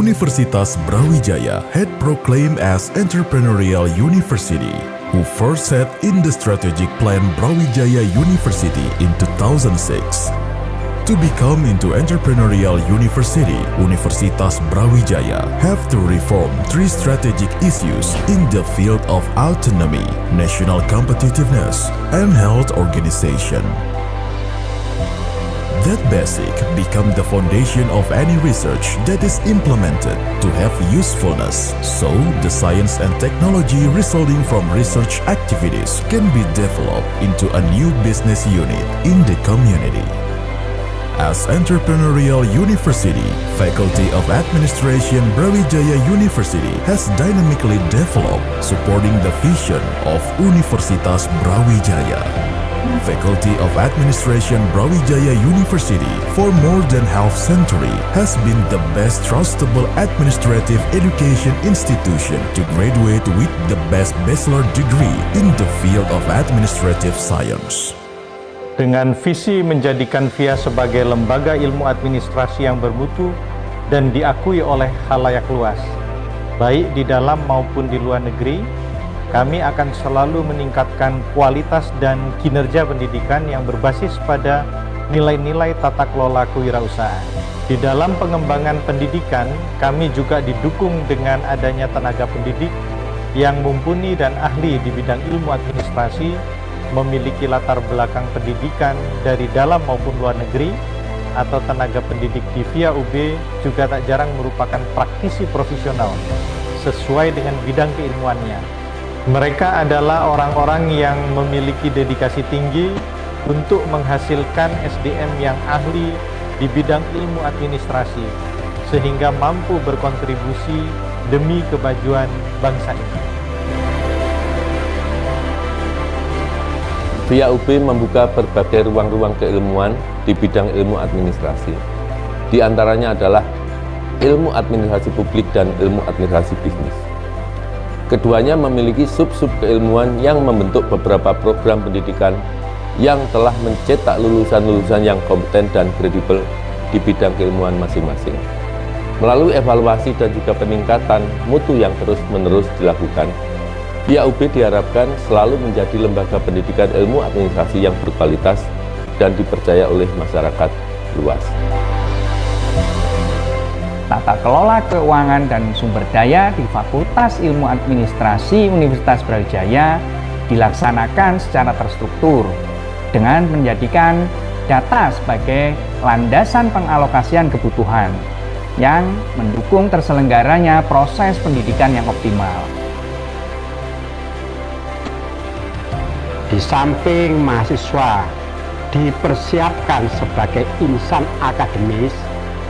Universitas Brawijaya had proclaimed as entrepreneurial university, who first set in the strategic plan Brawijaya University in 2006. To become into entrepreneurial university, Universitas Brawijaya have to reform three strategic issues in the field of autonomy, national competitiveness, and health organization. That basic become the foundation of any research that is implemented to have usefulness. So, the science and technology resulting from research activities can be developed into a new business unit in the community. As entrepreneurial university, Faculty of Administration Brawijaya University has dynamically developed, supporting the vision of Universitas Brawijaya. Faculty of Administration Brawijaya University for more than half-century has been the best trustable administrative education institution to graduate with the best bachelor degree in the field of administrative science. Dengan visi menjadikan VIA sebagai lembaga ilmu administrasi yang bermutu dan diakui oleh khalayak luas, baik di dalam maupun di luar negeri, kami akan selalu meningkatkan kualitas dan kinerja pendidikan yang berbasis pada nilai-nilai tata kelola kewirausahaan. Di dalam pengembangan pendidikan, kami juga didukung dengan adanya tenaga pendidik yang mumpuni dan ahli di bidang ilmu administrasi, memiliki latar belakang pendidikan dari dalam maupun luar negeri, atau tenaga pendidik di VIA UB juga tak jarang merupakan praktisi profesional sesuai dengan bidang keilmuannya. Mereka adalah orang-orang yang memiliki dedikasi tinggi untuk menghasilkan SDM yang ahli di bidang ilmu administrasi sehingga mampu berkontribusi demi kemajuan bangsa ini. VIA UB membuka berbagai ruang-ruang keilmuan di bidang ilmu administrasi. Di antaranya adalah ilmu administrasi publik dan ilmu administrasi bisnis. Keduanya memiliki sub-sub keilmuan yang membentuk beberapa program pendidikan yang telah mencetak lulusan-lulusan yang kompeten dan kredibel di bidang keilmuan masing-masing. Melalui evaluasi dan juga peningkatan mutu yang terus-menerus dilakukan, VIA UB diharapkan selalu menjadi lembaga pendidikan ilmu administrasi yang berkualitas dan dipercaya oleh masyarakat luas. Tata kelola keuangan dan sumber daya di Fakultas Ilmu Administrasi Universitas Brawijaya dilaksanakan secara terstruktur dengan menjadikan data sebagai landasan pengalokasian kebutuhan yang mendukung terselenggaranya proses pendidikan yang optimal. Di samping mahasiswa dipersiapkan sebagai insan akademis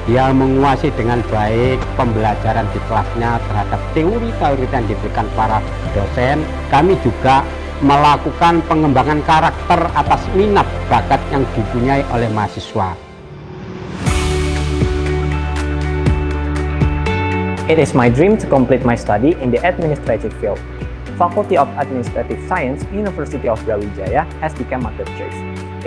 yang menguasai dengan baik pembelajaran di kelasnya terhadap teori-teori yang diberikan para dosen, kami juga melakukan pengembangan karakter atas minat bakat yang dipunyai oleh mahasiswa. It is my dream to complete my study in the administrative field. Faculty of Administrative Science, University of Brawijaya has become my third choice.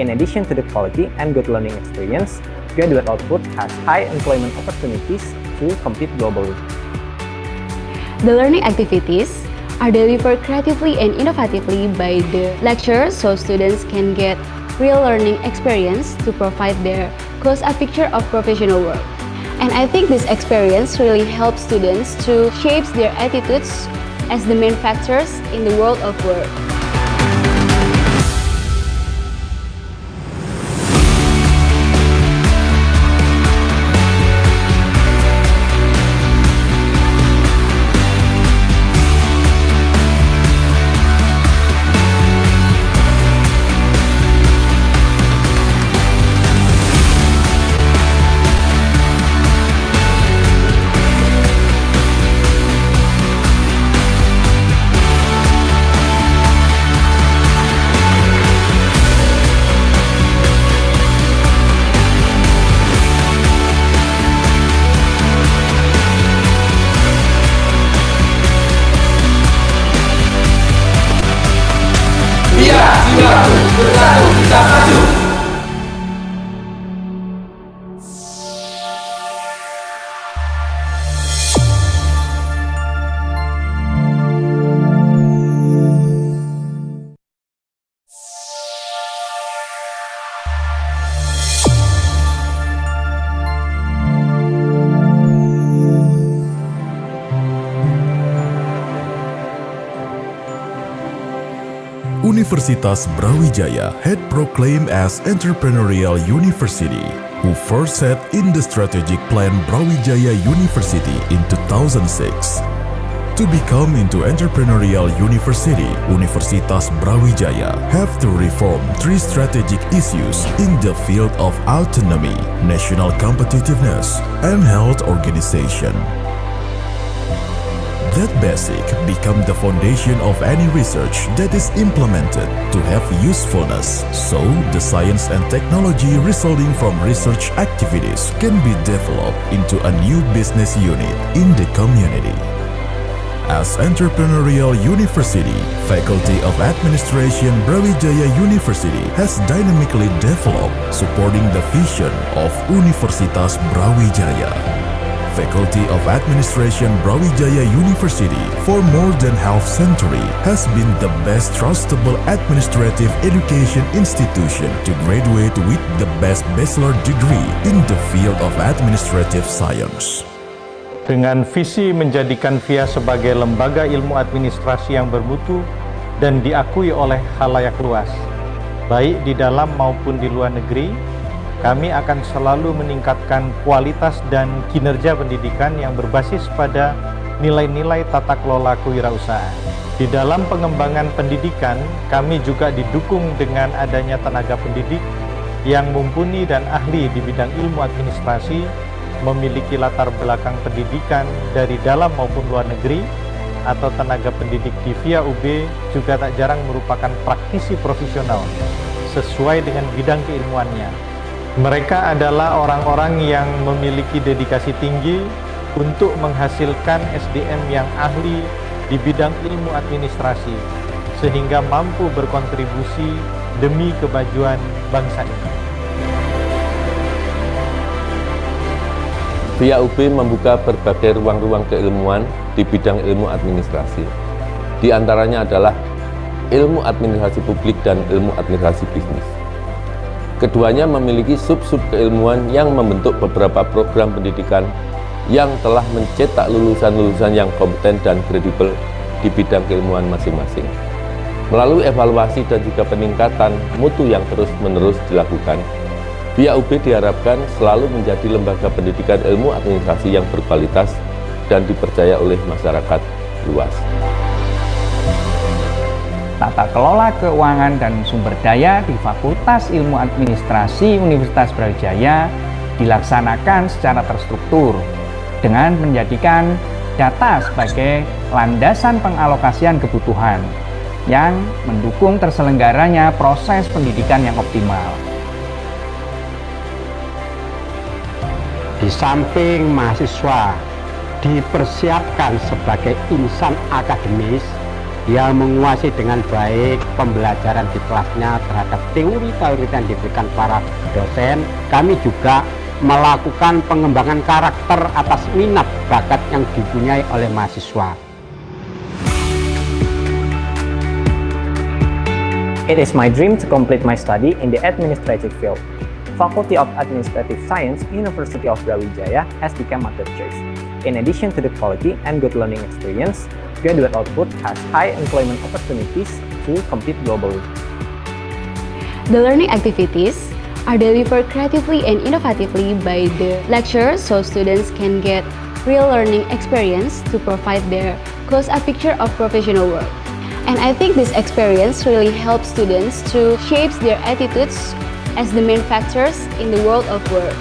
In addition to the quality and good learning experience, graduate output has high employment opportunities to compete globally. The learning activities are delivered creatively and innovatively by the lecturers so students can get real learning experience to provide their close a picture of professional work. And I think this experience really helps students to shape their attitudes as the main factors in the world of work. Universitas Brawijaya had proclaimed as entrepreneurial university, who first set in the strategic plan Brawijaya University in 2006. To become into entrepreneurial university, Universitas Brawijaya have to reform 3 strategic issues in the field of autonomy, national competitiveness, and health organization. That basic become the foundation of any research that is implemented to have usefulness, so the science and technology resulting from research activities can be developed into a new business unit in the community. As entrepreneurial university, Faculty of Administration Brawijaya University has dynamically developed, supporting the vision of Universitas Brawijaya. Faculty of Administration Brawijaya University for more than half-century has been the best trustable administrative education institution to graduate with the best bachelor degree in the field of administrative science. Dengan visi menjadikan VIA sebagai lembaga ilmu administrasi yang bermutu dan diakui oleh khalayak luas, baik di dalam maupun di luar negeri, kami akan selalu meningkatkan kualitas dan kinerja pendidikan yang berbasis pada nilai-nilai tata kelola kewirausahaan. Di dalam pengembangan pendidikan, kami juga didukung dengan adanya tenaga pendidik yang mumpuni dan ahli di bidang ilmu administrasi, memiliki latar belakang pendidikan dari dalam maupun luar negeri, atau tenaga pendidik di VIA UB juga tak jarang merupakan praktisi profesional sesuai dengan bidang keilmuannya. Mereka adalah orang-orang yang memiliki dedikasi tinggi untuk menghasilkan SDM yang ahli di bidang ilmu administrasi sehingga mampu berkontribusi demi kemajuan bangsa ini. VIA UB membuka berbagai ruang-ruang keilmuan di bidang ilmu administrasi. Di antaranya adalah ilmu administrasi publik dan ilmu administrasi bisnis. Keduanya memiliki sub-sub keilmuan yang membentuk beberapa program pendidikan yang telah mencetak lulusan-lulusan yang kompeten dan kredibel di bidang keilmuan masing-masing. Melalui evaluasi dan juga peningkatan mutu yang terus-menerus dilakukan, VIA UB diharapkan selalu menjadi lembaga pendidikan ilmu administrasi yang berkualitas dan dipercaya oleh masyarakat luas. Tata kelola keuangan dan sumber daya di Fakultas Ilmu Administrasi Universitas Brawijaya dilaksanakan secara terstruktur dengan menjadikan data sebagai landasan pengalokasian kebutuhan yang mendukung terselenggaranya proses pendidikan yang optimal. Di samping mahasiswa dipersiapkan sebagai insan akademis yang menguasai dengan baik pembelajaran di kelasnya terhadap teori-teori yang diberikan para dosen, kami juga melakukan pengembangan karakter atas minat bakat yang dipunyai oleh mahasiswa. It is my dream to complete my study in the administrative field. Faculty of Administrative Science, University of Brawijaya has become my third choice. In addition to the quality and good learning experience, graduate output has high employment opportunities to compete globally. The learning activities are delivered creatively and innovatively by the lecturers, so students can get real learning experience to provide their close-up picture of professional work. And I think this experience really helps students to shape their attitudes as the main factors in the world of work.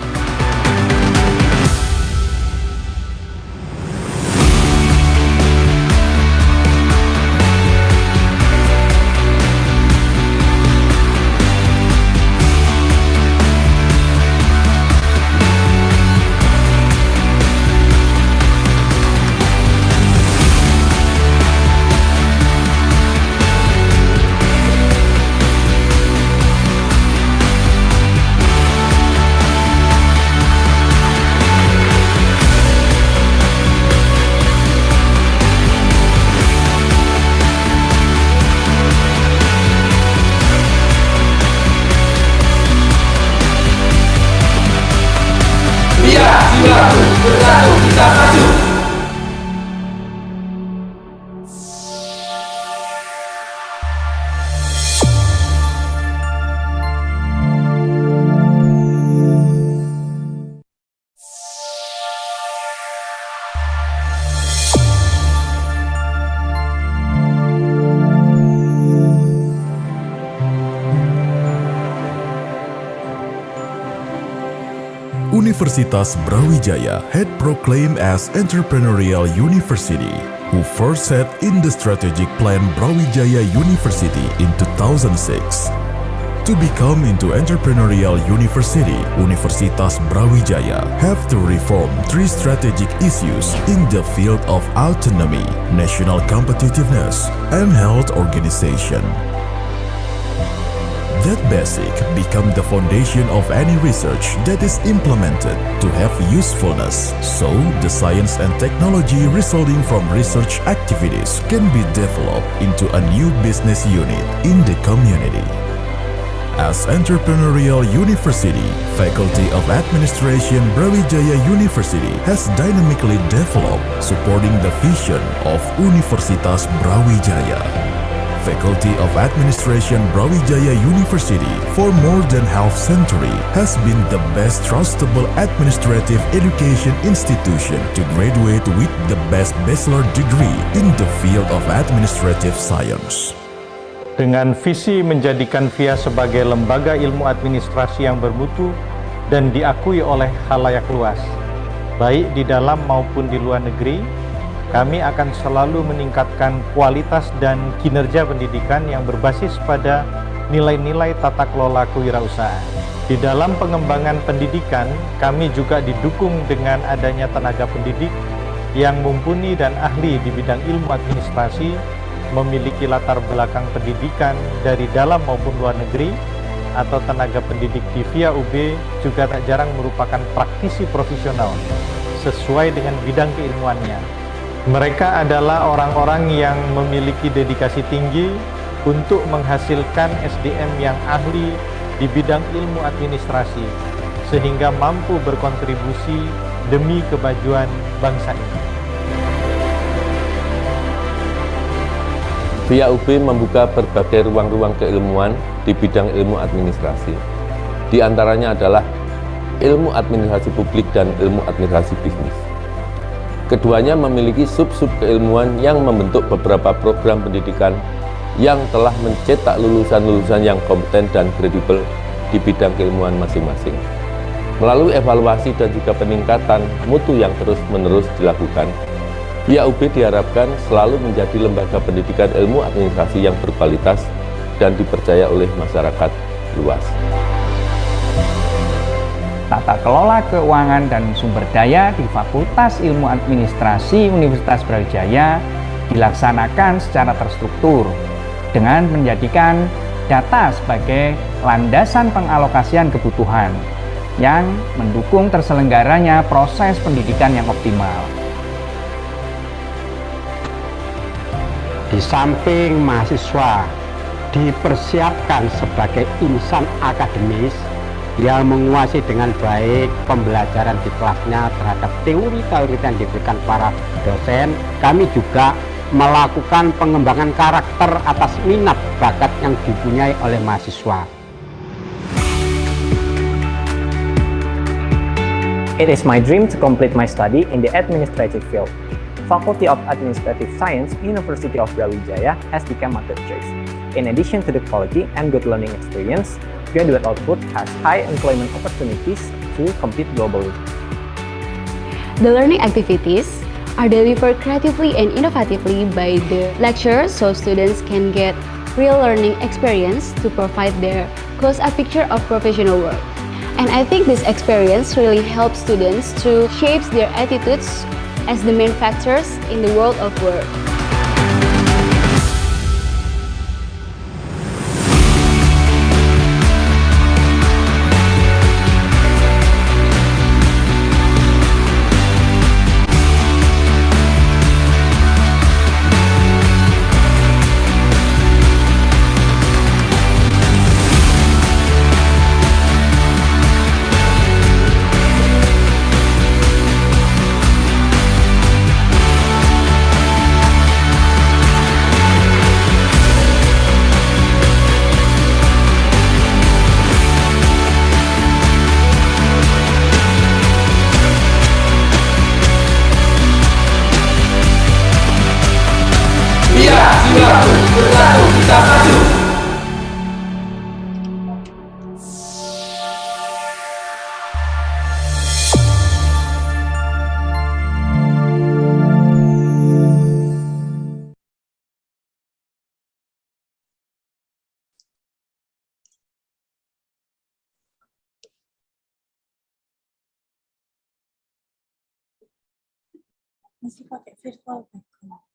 Universitas Brawijaya had proclaimed as entrepreneurial university, who first set in the strategic plan Brawijaya University in 2006. To become into entrepreneurial university, Universitas Brawijaya have to reform 3 strategic issues in the field of autonomy, national competitiveness, and health organization. That basic become the foundation of any research that is implemented to have usefulness, so the science and technology resulting from research activities can be developed into a new business unit in the community. As entrepreneurial university, Faculty of Administration Brawijaya University has dynamically developed, supporting the vision of Universitas Brawijaya. Faculty of Administration Brawijaya University for more than half century has been the best trustable administrative education institution to graduate with the best bachelor degree in the field of administrative science. Dengan visi menjadikan VIA sebagai lembaga ilmu administrasi yang bermutu dan diakui oleh khalayak luas, baik di dalam maupun di luar negeri, kami akan selalu meningkatkan kualitas dan kinerja pendidikan yang berbasis pada nilai-nilai tata kelola kewirausahaan. Di dalam pengembangan pendidikan, kami juga didukung dengan adanya tenaga pendidik yang mumpuni dan ahli di bidang ilmu administrasi, memiliki latar belakang pendidikan dari dalam maupun luar negeri, atau tenaga pendidik di VIA UB juga tak jarang merupakan praktisi profesional sesuai dengan bidang keilmuannya. Mereka adalah orang-orang yang memiliki dedikasi tinggi untuk menghasilkan SDM yang ahli di bidang ilmu administrasi sehingga mampu berkontribusi demi kemajuan bangsa ini. VIA UB membuka berbagai ruang-ruang keilmuan di bidang ilmu administrasi. Di antaranya adalah ilmu administrasi publik dan ilmu administrasi bisnis. Keduanya memiliki sub-sub keilmuan yang membentuk beberapa program pendidikan yang telah mencetak lulusan-lulusan yang kompeten dan kredibel di bidang keilmuan masing-masing. Melalui evaluasi dan juga peningkatan mutu yang terus-menerus dilakukan, VIA UB diharapkan selalu menjadi lembaga pendidikan ilmu administrasi yang berkualitas dan dipercaya oleh masyarakat luas. Tata kelola keuangan dan sumber daya di Fakultas Ilmu Administrasi Universitas Brawijaya dilaksanakan secara terstruktur dengan menjadikan data sebagai landasan pengalokasian kebutuhan yang mendukung terselenggaranya proses pendidikan yang optimal. Di samping mahasiswa dipersiapkan sebagai insan akademis yang menguasai dengan baik pembelajaran di kelasnya terhadap teori-teori yang diberikan para dosen, kami juga melakukan pengembangan karakter atas minat bakat yang dipunyai oleh mahasiswa. It is my dream to complete my study in the administrative field. Faculty of Administrative Science, University of Brawijaya has become my third choice. In addition to the quality and good learning experience, graduate output has high employment opportunities to compete globally. The learning activities are delivered creatively and innovatively by the lecturers, so students can get real learning experience to provide their close-up picture of professional work. And I think this experience really helps students to shape their attitudes as the main factors in the world of work. Masih pakai virtual background.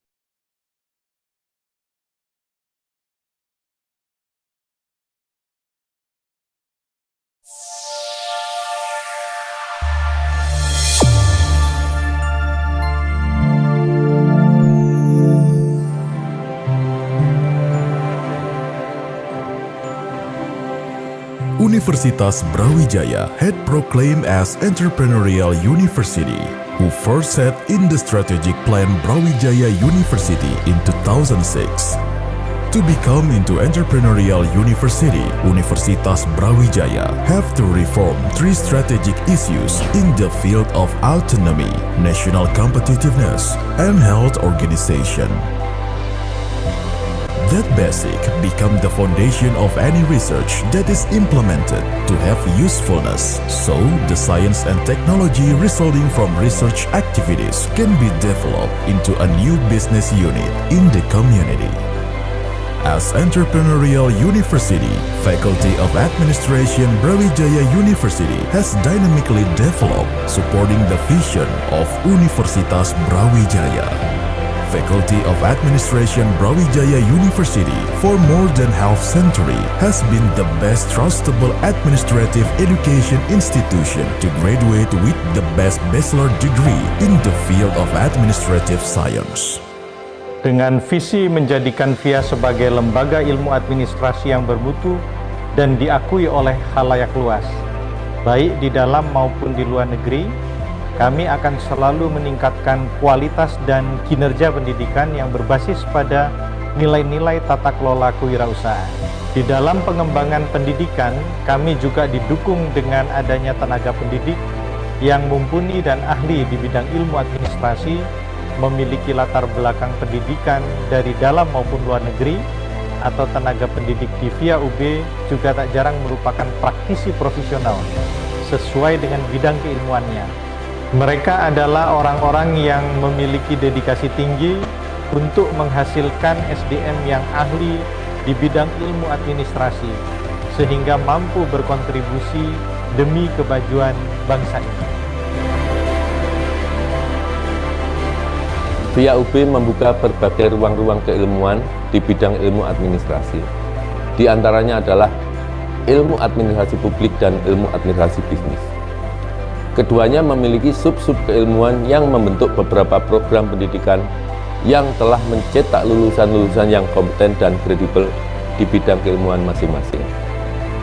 Universitas Brawijaya had proclaimed as entrepreneurial university, who first set in the strategic plan Brawijaya University in 2006. To become into entrepreneurial university, Universitas Brawijaya have to reform three strategic issues in the field of autonomy, national competitiveness, and health organization. That basic become the foundation of any research that is implemented to have usefulness, so the science and technology resulting from research activities can be developed into a new business unit in the community. As entrepreneurial university, Faculty of Administration Brawijaya University has dynamically developed, supporting the vision of Universitas Brawijaya. Faculty of Administration Brawijaya University for more than half-century has been the best trustable administrative education institution to graduate with the best bachelor degree in the field of administrative science. Dengan visi menjadikan VIA sebagai lembaga ilmu administrasi yang bermutu dan diakui oleh khalayak luas, baik di dalam maupun di luar negeri, kami akan selalu meningkatkan kualitas dan kinerja pendidikan yang berbasis pada nilai-nilai tata kelola kewirausahaan. Di dalam pengembangan pendidikan, kami juga didukung dengan adanya tenaga pendidik yang mumpuni dan ahli di bidang ilmu administrasi, memiliki latar belakang pendidikan dari dalam maupun luar negeri, atau tenaga pendidik di VIA UB juga tak jarang merupakan praktisi profesional sesuai dengan bidang keilmuannya. Mereka adalah orang-orang yang memiliki dedikasi tinggi untuk menghasilkan SDM yang ahli di bidang ilmu administrasi, sehingga mampu berkontribusi demi kemajuan bangsa ini. VIA UB membuka berbagai ruang-ruang keilmuan di bidang ilmu administrasi. Di antaranya adalah ilmu administrasi publik dan ilmu administrasi bisnis. Keduanya memiliki sub-sub keilmuan yang membentuk beberapa program pendidikan yang telah mencetak lulusan-lulusan yang kompeten dan kredibel di bidang keilmuan masing-masing.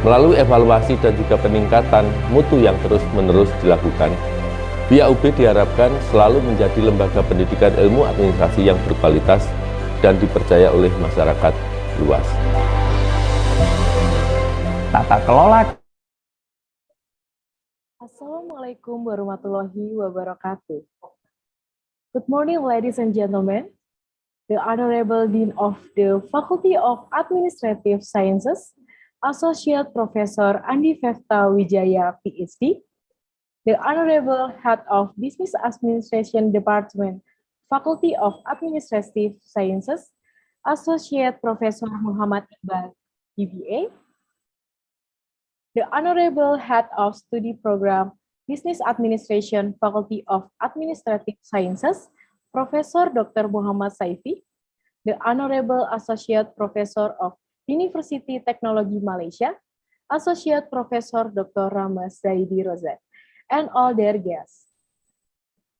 Melalui evaluasi dan juga peningkatan mutu yang terus-menerus dilakukan, VIA UB diharapkan selalu menjadi lembaga pendidikan ilmu administrasi yang berkualitas dan dipercaya oleh masyarakat luas. Tata kelola. Assalamualaikum warahmatullahi wabarakatuh. Good morning, ladies and gentlemen. The Honorable Dean of the Faculty of Administrative Sciences, Associate Professor Andi Fefta Wijaya, PhD, the Honorable Head of Business Administration Department, Faculty of Administrative Sciences, Associate Professor Muhammad Iqbal, BBA, the Honorable Head of Study Program, Business Administration, Faculty of Administrative Sciences, Professor Dr. Muhammad Saifi, the Honorable Associate Professor of University Technology Malaysia, Associate Professor Dr. Rama Zaidi Rozak, and all their guests.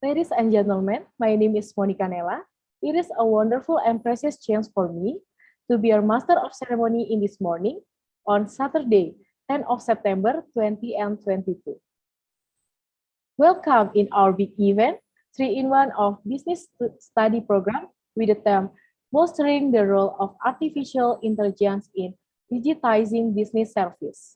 Ladies and gentlemen, my name is Monica Nella. It is a wonderful and precious chance for me to be your Master of Ceremony in this morning on Saturday, 10 of September 2022. Welcome in our big event, 3-in-1 of Business Study Program with the theme Bolstering the Role of Artificial Intelligence in Digitizing Business Service.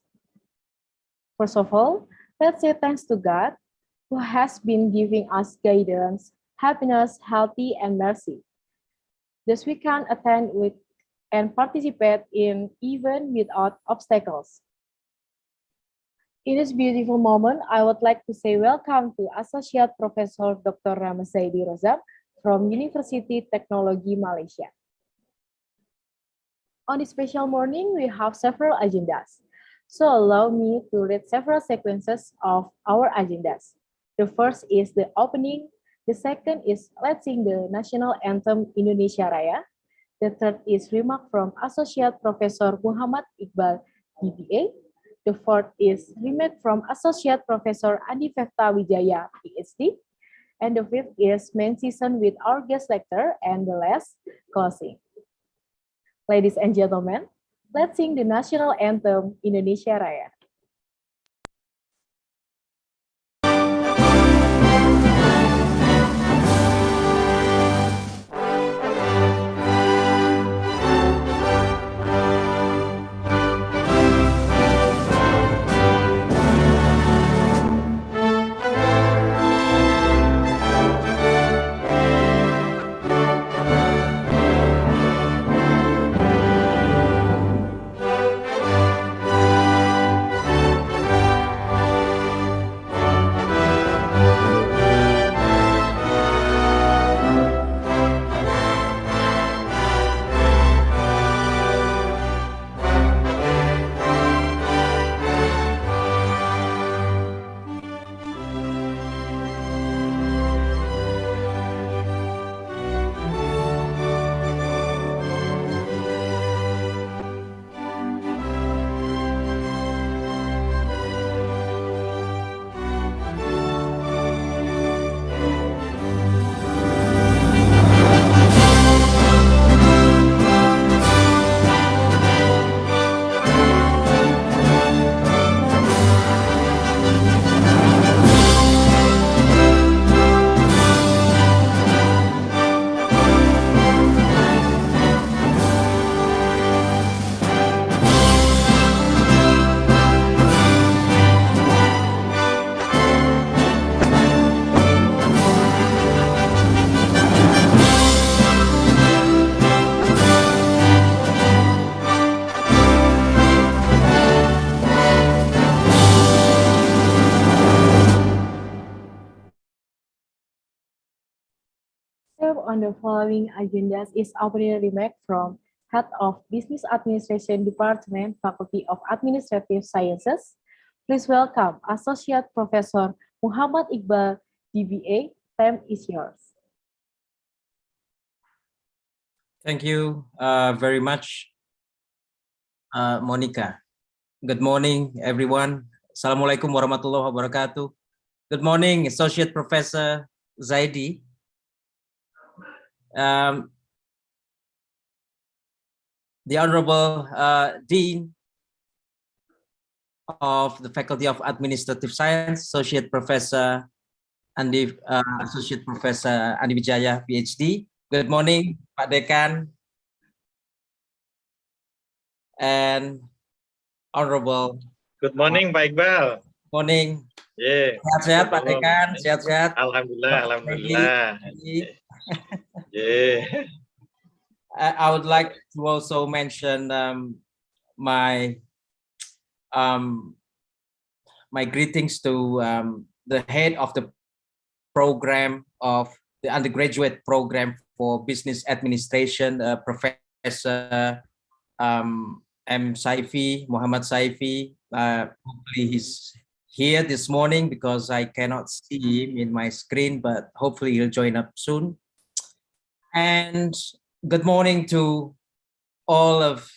First of all, let's say thanks to God, who has been giving us guidance, happiness, healthy, and mercy. Thus we can attend with and participate in even without obstacles. In this beautiful moment, I would like to say welcome to Associate Professor Dr. Rama Zaidi Rozak from University Technology Malaysia. On this special morning, we have several agendas. So allow me to read several sequences of our agendas. The first is the opening, The second is let's sing the national anthem Indonesia Raya. The third is remark from Associate Professor Muhammad Iqbal, BBA. The fourth is remark from Associate Professor Andi Fefta Wijaya, PhD. And the fifth is main season with our guest lecturer, and the last, closing. Ladies and gentlemen, let's sing the national anthem Indonesia Raya. On the following agendas is opening remark from Head of Business Administration Department, Faculty of Administrative Sciences. Please welcome Associate Professor Muhammad Iqbal, DBA. Time is yours. Thank you very much, Monica. Good morning, everyone. Assalamualaikum warahmatullahi wabarakatuh. Good morning, Associate Professor Zaidi. The Honorable Dean of the Faculty of Administrative Science, Associate Professor Associate Professor Andi Wijaya, PhD. Good morning, Pak Dekan, and Honorable. Good morning, Pak Iqbal. Morning. Yeah. Sehat-sehat, Pak Dekan. Sehat-sehat. Alhamdulillah, alhamdulillah. Yeah. I would like to also mention my my greetings to the head of the program of the undergraduate program for business administration, Professor M. Saifi, Muhammad Saifi. Hopefully he's here this morning because I cannot see him in my screen, but hopefully he'll join up soon. And good morning to all of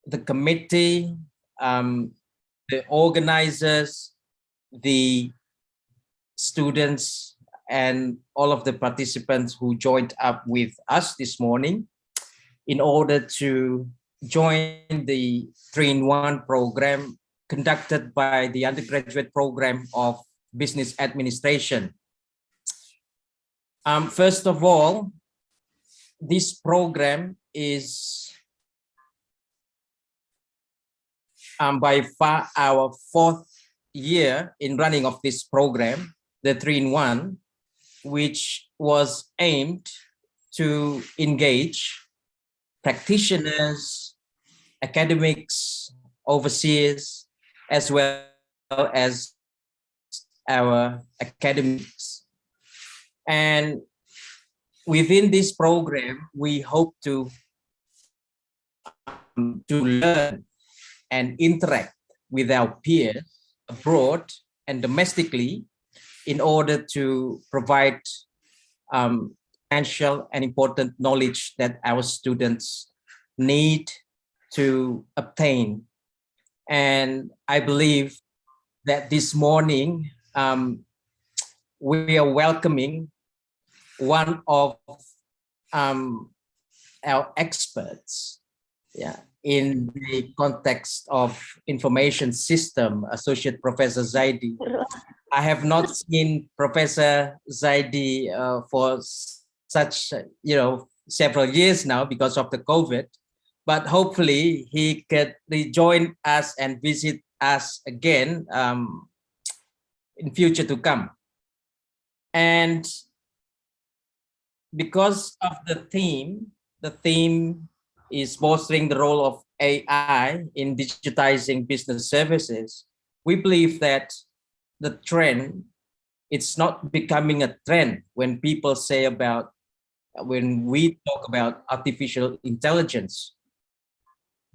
the committee, the organizers, the students, and all of the participants who joined up with us this morning in order to join the 3-in-1 program conducted by the undergraduate program of business administration. First of all, this program is by far our 4th year in running of this program, the 3-in-1, which was aimed to engage practitioners, academics, overseers, as well as our academics. And within this program, we hope to learn and interact with our peers abroad and domestically in order to provide essential and important knowledge that our students need to obtain. And I believe that this morning we are welcoming one of our experts, in the context of information system, Associate Professor Zaidi. I have not seen Professor Zaidi for such, several years now because of the COVID, but hopefully he could rejoin us and visit us again in future to come. And because of the theme is bolstering the role of AI in digitizing business services, we believe that the trend, it's not becoming a trend when people say about, when we talk about artificial intelligence,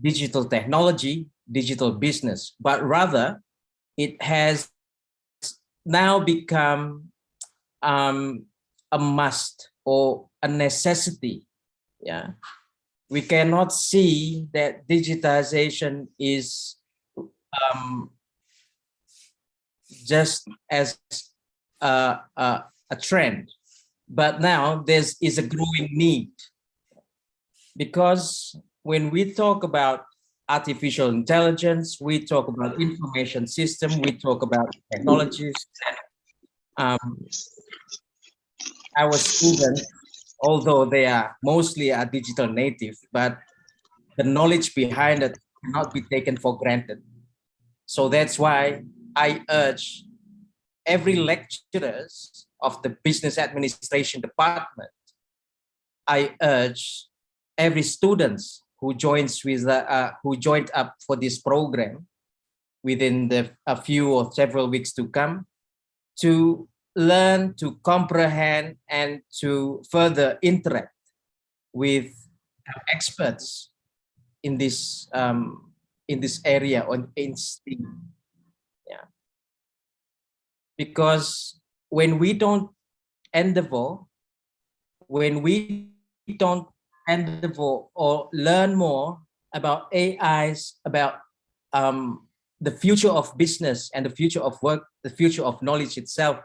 digital technology, digital business, but rather it has now become a must or a necessity. We cannot see that digitization is just as a trend, but now there is a growing need, because when we talk about artificial intelligence, we talk about information system, we talk about technologies. Our students, although they are mostly a digital native, but the knowledge behind it cannot be taken for granted. So that's why I urge every lecturers of the business administration department, I urge every students who joins with who joined up for this program within a few or several weeks to come, to learn, to comprehend, and to further interact with experts in this area on STEAM. Because when we don't endeavor, or learn more about AIs, about the future of business and the future of work, the future of knowledge itself,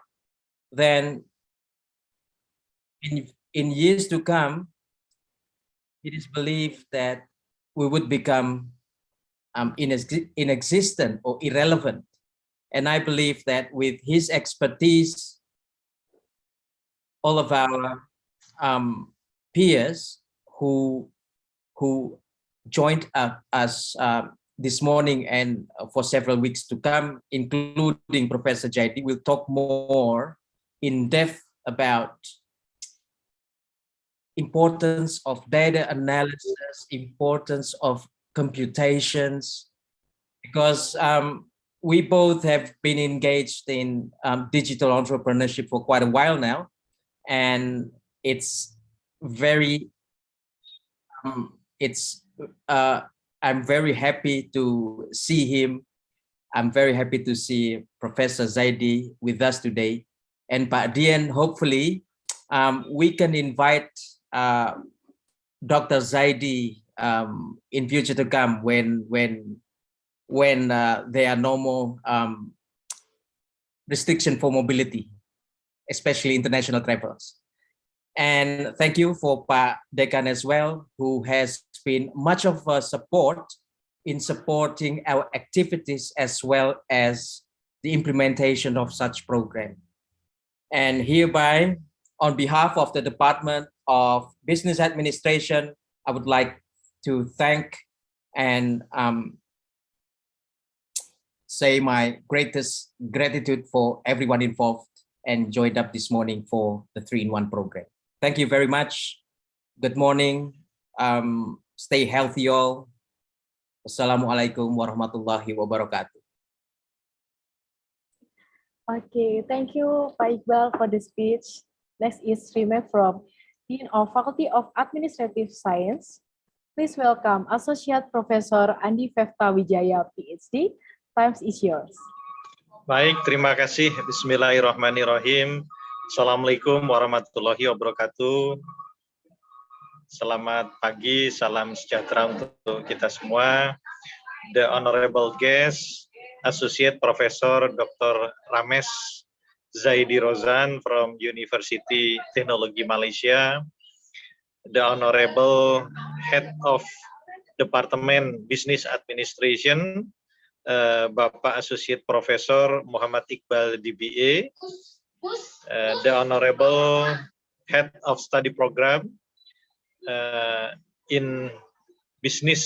then in years to come, it is believed that we would become inexistent or irrelevant. And I believe that with his expertise, all of our peers who joined us this morning and for several weeks to come, including Professor Jaidi, will talk more in depth about importance of data analysis, importance of computations, because we both have been engaged in digital entrepreneurship for quite a while now, and it's very I'm very happy to see him. I'm very happy to see Professor Zaidi with us today. And Pak Dian, hopefully we can invite Dr. Zaidi in future to come when there are no more restriction for mobility, especially international travels. And thank you for Pak Dekan as well, who has been much of a support in supporting our activities as well as the implementation of such program. And hereby, on behalf of the Department of Business Administration, I would like to thank and say my greatest gratitude for everyone involved and joined up this morning for the 3-in-1 program. Thank you very much. Good morning. Stay healthy all. Wassalamualaikum warahmatullahi wabarakatuh. Okay, thank you, Pak Iqbal, for the speech. Next is Rime from Dean of Faculty of Administrative Science. Please welcome Associate Professor Andi Fefta Wijaya, PhD. Time is yours. Baik, terima kasih. Bismillahirrahmanirrahim. Assalamualaikum warahmatullahi wabarakatuh. Selamat pagi, salam sejahtera untuk kita semua. The Honorable Guest, Associate Professor Dr. Rames Zaidi Rozan from University Teknologi Malaysia, the Honorable Head of Department Business Administration, Bapak Associate Professor Muhammad Iqbal DBA, the Honorable Head of Study Program in Business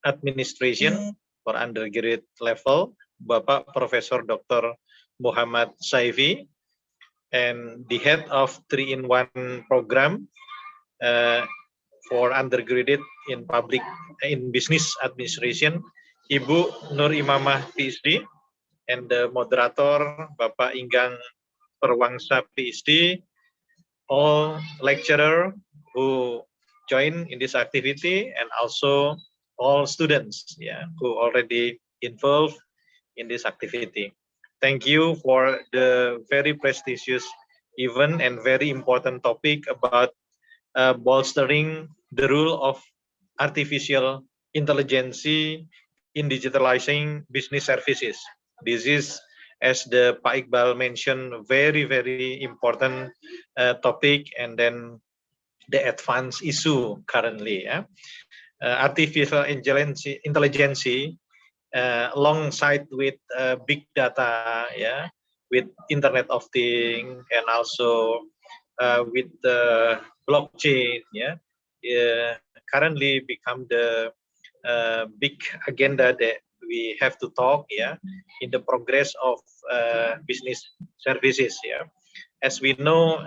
Administration for undergraduate level, Bapak Profesor Dr. Muhammad Saifi, and the Head of 3-in-1 program for undergraduate in Business Administration, Ibu Nur Imamah PhD, and the moderator Bapak Inggang Perwangsa PhD, all lecturer who join in this activity, and also all students who already involved in this activity. Thank you for the very prestigious event and very important topic about bolstering the role of artificial intelligence in digitalizing business services. This is, as the Pak Iqbal mentioned, very, very important topic, and then the advanced issue currently. Artificial intelligence alongside with big data, with Internet of Things, and also with the blockchain, currently become the big agenda that we have to talk, in the progress of business services. As we know,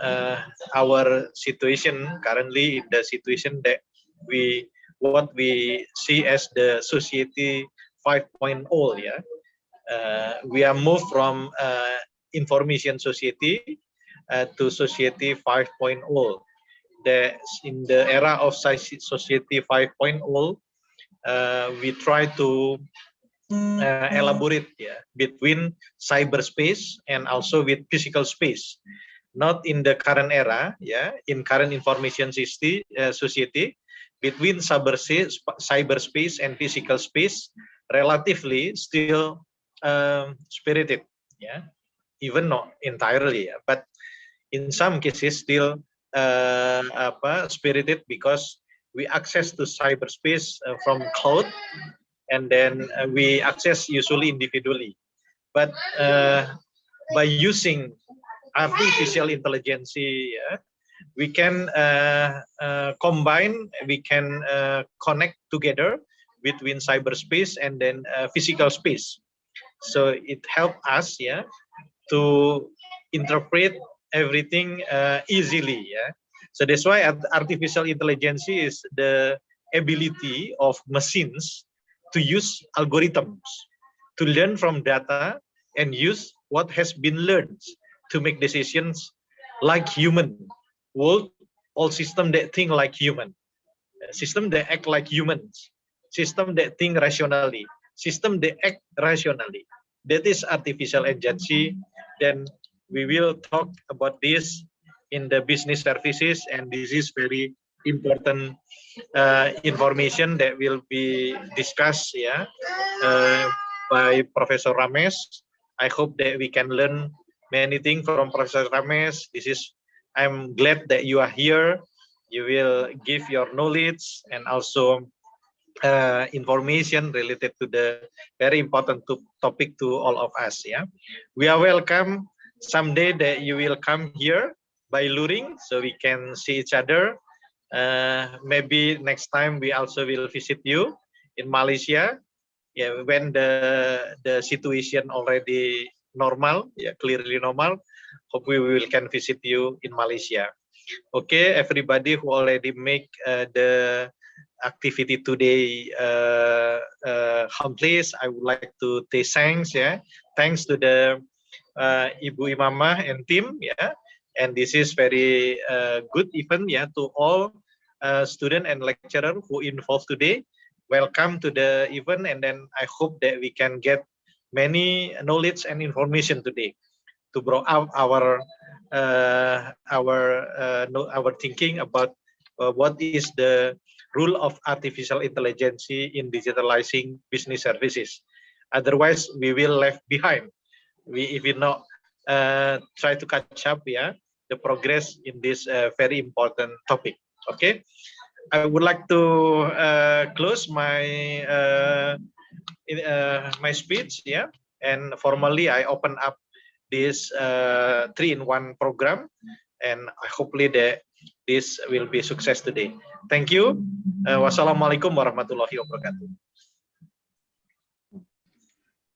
our situation currently, the situation that what we see as the society 5.0, we are moved from information society to society 5.0. In the era of society 5.0, we try to elaborate between cyberspace and also with physical space. Not in the current era, in current information society, between cyberspace and physical space, relatively still spirited, even not entirely, but in some cases still spirited, because we access to cyberspace from cloud, and then we access usually individually. But by using artificial intelligence, we can combine, we can connect together between cyberspace and then physical space. So it helps us to interpret everything easily. So that's why artificial intelligence is the ability of machines to use algorithms, to learn from data and use what has been learned to make decisions like human. All systems that think like human, system that act like humans, system that think rationally, system that act rationally. That is artificial agency. Then we will talk about this in the business services, and this is very important information that will be discussed by Professor Rames. I hope that we can learn many things from Professor Rames. I'm glad that you are here. You will give your knowledge and also information related to the very important topic to all of us. We are welcome someday that you will come here by luring, so we can see each other. Maybe next time we also will visit you in Malaysia, when the situation already normal, clearly normal. Hope we can visit you in Malaysia. Okay, everybody who already make the activity today accomplish, I would like to say thanks. Thanks to the Ibu Imamah and team. And this is very good event to all student and lecturer who involved today. Welcome to the event, and then I hope that we can get many knowledge and information today to grow up our thinking about what is the role of artificial intelligence in digitalizing business services. Otherwise, we will left behind. If we not try to catch up, the progress in this very important topic. Okay, I would like to close my my speech, and formally I open up this 3-in-1 program, and hopefully this will be success today. Thank you. Wassalamualaikum warahmatullahi wabarakatuh.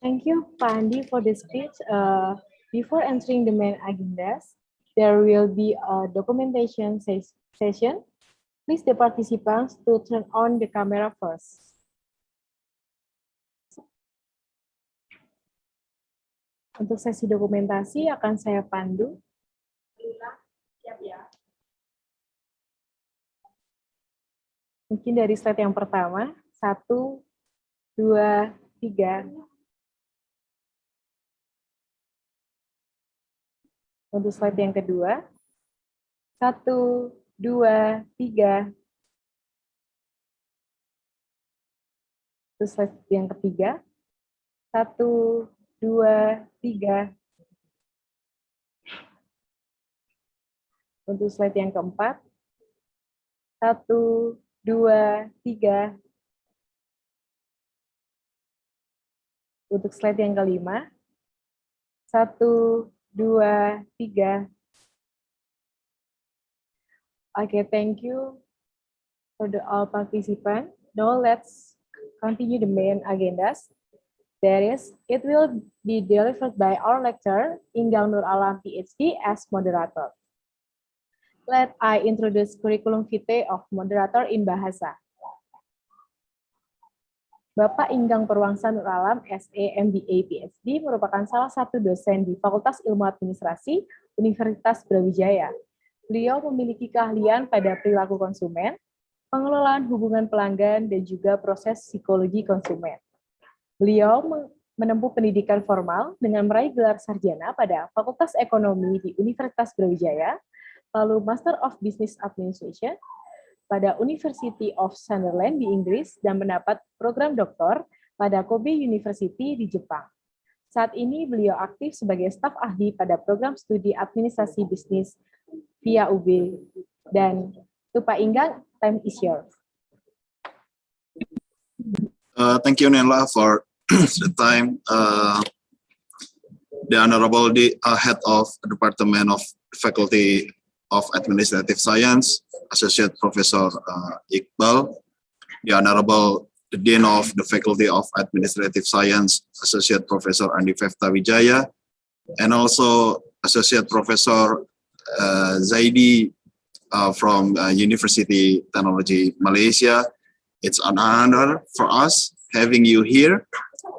Thank you, Pak Andi, for the speech. Before entering the main agendas, there will be a documentation session. Please the participants to turn on the camera first. Untuk sesi dokumentasi akan saya pandu. Mungkin dari slide yang pertama, 1, 2, 3. Untuk slide yang kedua, 1, 2, 3. Untuk slide yang ketiga, 1, 2, 3. Untuk slide yang keempat, 1, 2, 3. Untuk slide yang kelima, 1, 2, 3. Okay, thank you for all participants. Now let's continue the main agendas. That is, it will be delivered by our lecturer, Inggang Nur Alam, PhD, as moderator. Let I introduce curriculum vitae of moderator in Bahasa. Bapak Inggang Perwangsa Nur Alam, SE, MBA, PhD, merupakan salah satu dosen di Fakultas Ilmu Administrasi Universitas Brawijaya. Beliau memiliki keahlian pada perilaku konsumen, pengelolaan hubungan pelanggan, dan juga proses psikologi konsumen. Beliau menempuh pendidikan formal dengan meraih gelar sarjana pada Fakultas Ekonomi di Universitas Brawijaya, lalu Master of Business Administration pada University of Sunderland di Inggris, dan mendapat program doktor pada Kobe University di Jepang. Saat ini beliau aktif sebagai staf ahli pada program studi administrasi bisnis via UB. Dan itu Pak Inggang, time is yours. Thank you, Nela, for the time. The Honorable Head of the Department of Faculty of Administrative Science, Associate Professor Iqbal, the Honorable Dean of the Faculty of Administrative Science, Associate Professor Andi Fefta Wijaya, and also Associate Professor Zaidi from University Technology Malaysia. It's an honor for us having you here.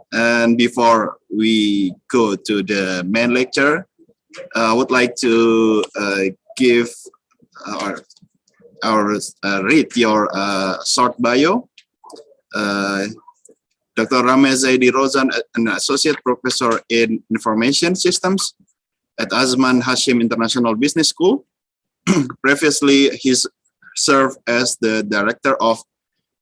And before we go to the main lecture, I would like to give read your short bio. Dr. Ramez Zaidi Rozan, an Associate Professor in Information Systems at Azman Hashim International Business School. Previously, he served as the Director of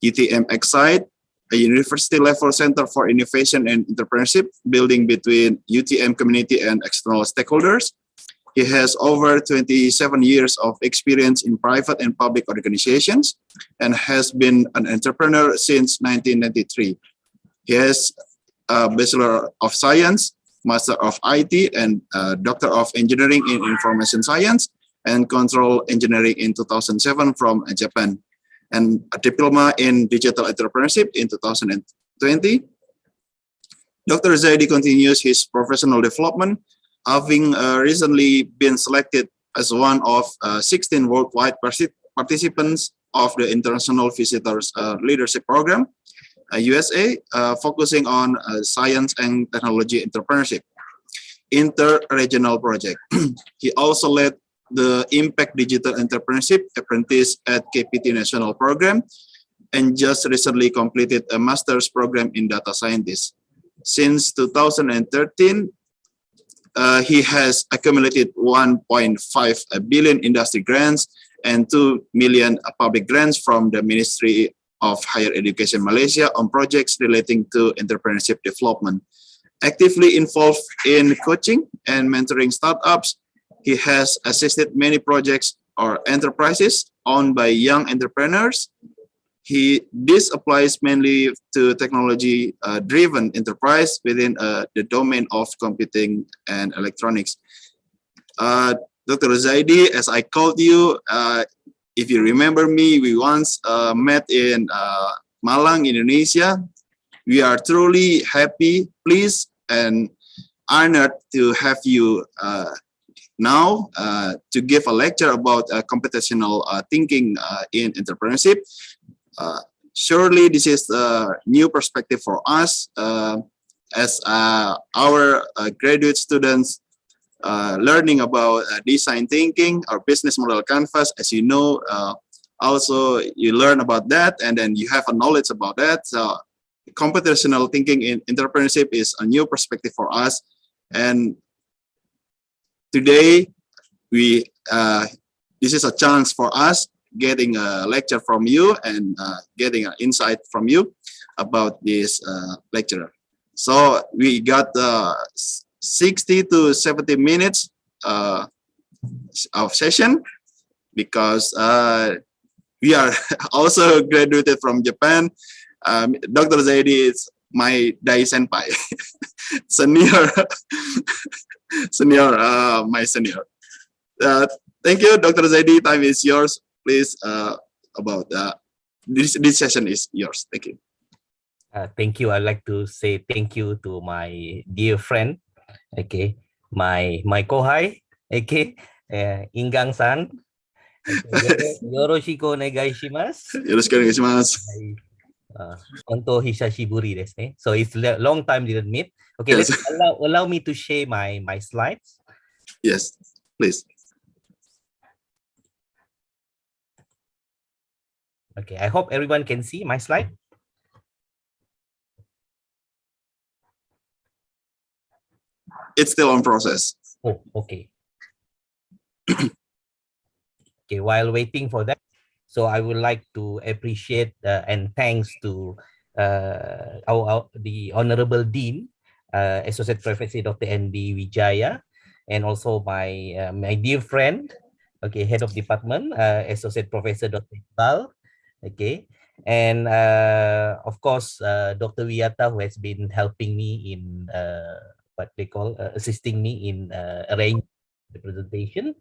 UTM Excite, a university-level center for innovation and entrepreneurship, building between UTM community and external stakeholders. He has over 27 years of experience in private and public organizations and has been an entrepreneur since 1993. He has a Bachelor of Science, Master of IT, and Doctor of Engineering in Information Science and Control Engineering in 2007 from Japan, and a diploma in digital entrepreneurship in 2020. Dr. Zaidi continues his professional development, having recently been selected as one of 16 worldwide participants of the International Visitors Leadership Program, USA, focusing on science and technology entrepreneurship, inter-regional project. He also led the Impact Digital Entrepreneurship Apprentice at KPT National Program, and just recently completed a master's program in data scientist. Since 2013, he has accumulated 1.5 billion industry grants and 2 million public grants from the Ministry of Higher Education Malaysia on projects relating to entrepreneurship development. Actively involved in coaching and mentoring startups, he has assisted many projects or enterprises owned by young entrepreneurs. This applies mainly to technology-driven enterprise within the domain of computing and electronics. Dr. Zaidi, as I called you, if you remember me, we once met in Malang, Indonesia. We are truly happy, pleased, and honored to have you now to give a lecture about computational thinking in entrepreneurship. Surely this is a new perspective for us as our graduate students learning about design thinking or business model canvas. As you know, also you learn about that and then you have a knowledge about that. So computational thinking in entrepreneurship is a new perspective for us. And today this is a chance for us getting a lecture from you and getting an insight from you about this lecture. So we got 60 to 70 minutes of session because we are also graduated from Japan. Dr. Zaidi is my Dai Senpai, senior, my senior. Thank you, Dr. Zaidi. Time is yours. Please, about this session is yours. Thank you. Thank you. I'd like to say thank you to my dear friend, okay, my kohai, okay, Ingang-san. Yoroshiku onegaishimasu. Yoroshiku onegaishimasu. Konto hisashiburi desu ne. So it's a long time didn't meet. Okay, yes. allow me to share my slides. Yes, please. Okay, I hope everyone can see my slide. It's still on process. Oh, okay. Okay, while waiting for that, so I would like to appreciate and thanks to the Honorable Dean, Associate Professor Dr. N.B. Wijaya, and also my dear friend, okay, Head of Department, Associate Professor Dr. Iqbal, okay, and of course Dr. Wiyata, who has been helping me in what they call assisting me in arranging the presentation,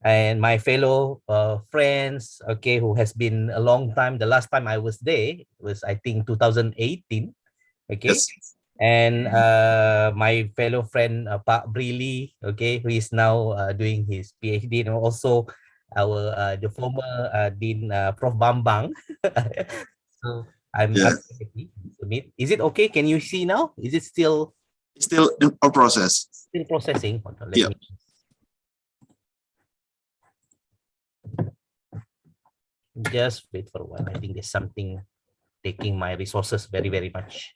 and my fellow friends, okay, who has been a long time. The last time I was there was I think 2018, okay. Yes. And my fellow friend Pak Brili, okay, who is now doing his PhD, and also our the former Dean Prof Bambang. So I'm happy to meet. Is it okay? Can you see now? Is it still in process? Still processing. Yeah. Just wait for a while. I think there's something taking my resources very much.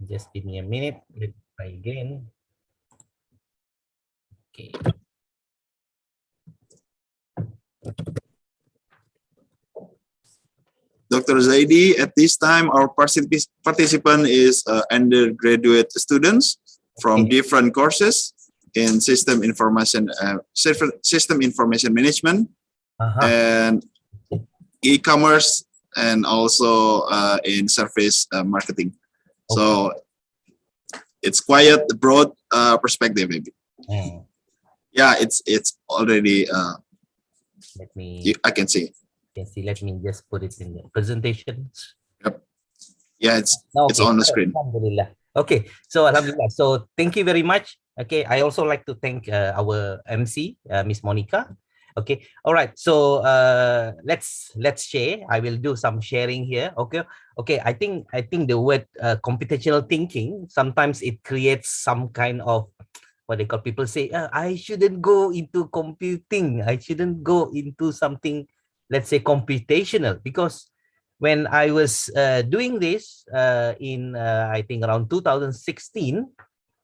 Just give me a minute. Let's try again. Okay. Dr. Zaidi, at this time, our participant is undergraduate students from different courses in system information management and e-commerce, and also in service marketing. So it's quite a broad perspective, maybe. Yeah, it's already. Let me. I can see. See, let me just put it in the presentations. Yep. Yeah, it's on the screen. Alhamdulillah. Okay, so Alhamdulillah. So thank you very much. Okay, I also like to thank our MC, Miss Monica. Okay, all right. So let's share. I will do some sharing here. Okay, okay. I think the word computational thinking, sometimes it creates some kind of what they call, people say, I shouldn't go into computing. I shouldn't go into something, let's say, computational, because when I was doing this in, I think around 2016,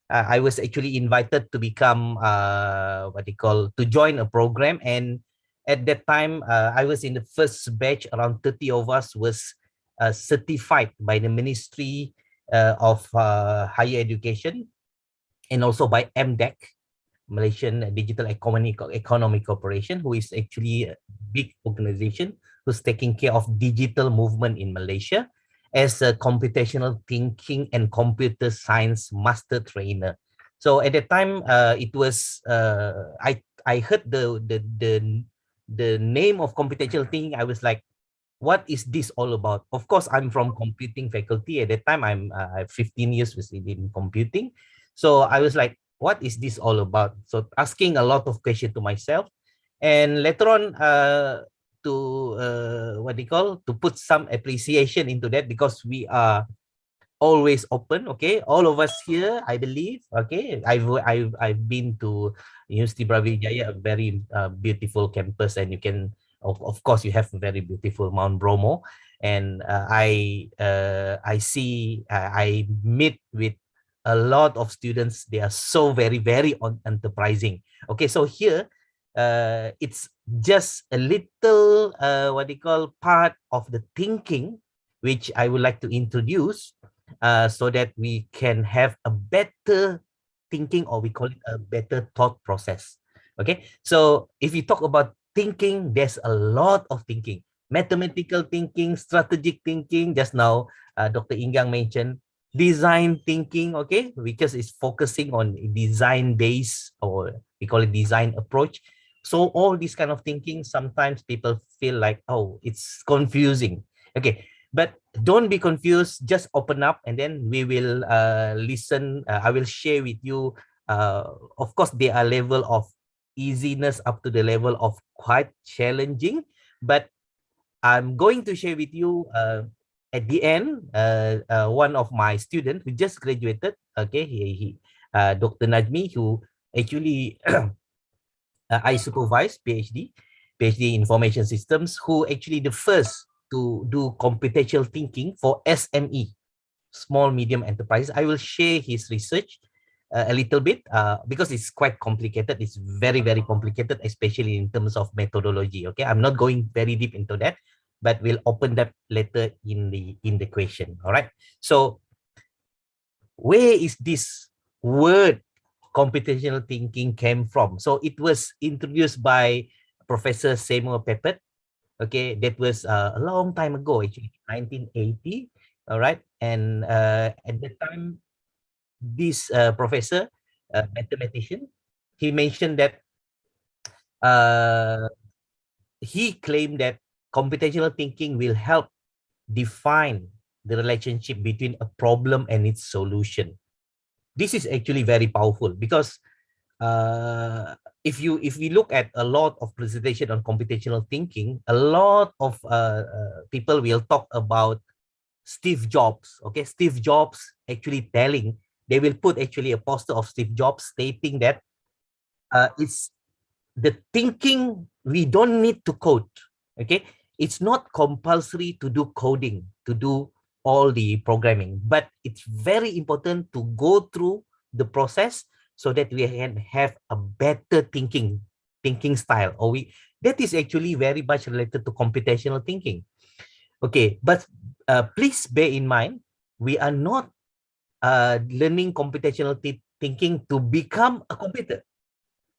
I was actually invited to become, what they call, to join a program. And at that time, I was in the first batch. Around 30 of us was certified by the Ministry of Higher Education, and also by MDEC, Malaysian Digital Economy Corporation, who is actually a big organization who's taking care of digital movement in Malaysia, as a computational thinking and computer science master trainer. So at that time, it was I heard the name of computational thinking. I was like, what is this all about? Of course, I'm from computing faculty. At that time, I'm 15 years in computing. So I was like, what is this all about? So asking a lot of questions to myself. And later on, what do you call, to put some appreciation into that, because we are always open. Okay, all of us here, I believe. Okay, I've been to University Brawijaya, a very beautiful campus, and you can, of course, you have a very beautiful Mount Bromo. And I see, I meet with a lot of students. They are so very, very enterprising. Okay, so here, it's just a little, what they call, part of the thinking, which I would like to introduce, so that we can have a better thinking, or we call it a better thought process. Okay, so if you talk about thinking, there's a lot of thinking: mathematical thinking, strategic thinking. Just now, Dr. Ingang mentioned design thinking, okay, because it's focusing on design base, or we call it design approach. So all this kind of thinking, sometimes people feel like, oh, it's confusing. Okay, but don't be confused. Just open up, and then we will listen. I will share with you. Of course, there are level of easiness up to the level of quite challenging, but I'm going to share with you at the end, one of my students who just graduated, okay, Dr. Najmi, who actually I supervise PhD information systems, who actually the first to do computational thinking for SME, small medium enterprise. I will share his research a little bit, because it's quite complicated. It's very, very complicated, especially in terms of methodology. Okay, I'm not going very deep into that, but we'll open that later in the question. All right. So where is this word computational thinking came from? So it was introduced by Professor Samuel Pepper. Okay, that was a long time ago, actually 1980. All right, and at that time, this professor, mathematician, he mentioned that he claimed that computational thinking will help define the relationship between a problem and its solution. This is actually very powerful, because if we look at a lot of presentation on computational thinking, a lot of people will talk about Steve Jobs. Okay, Steve Jobs actually telling, they will put actually a poster of Steve Jobs stating that it's the thinking, we don't need to code. Okay, it's not compulsory to do coding, to do all the programming, but it's very important to go through the process so that we can have a better thinking style. Or that is actually very much related to computational thinking. Okay, but please bear in mind, we are not learning computational thinking to become a computer.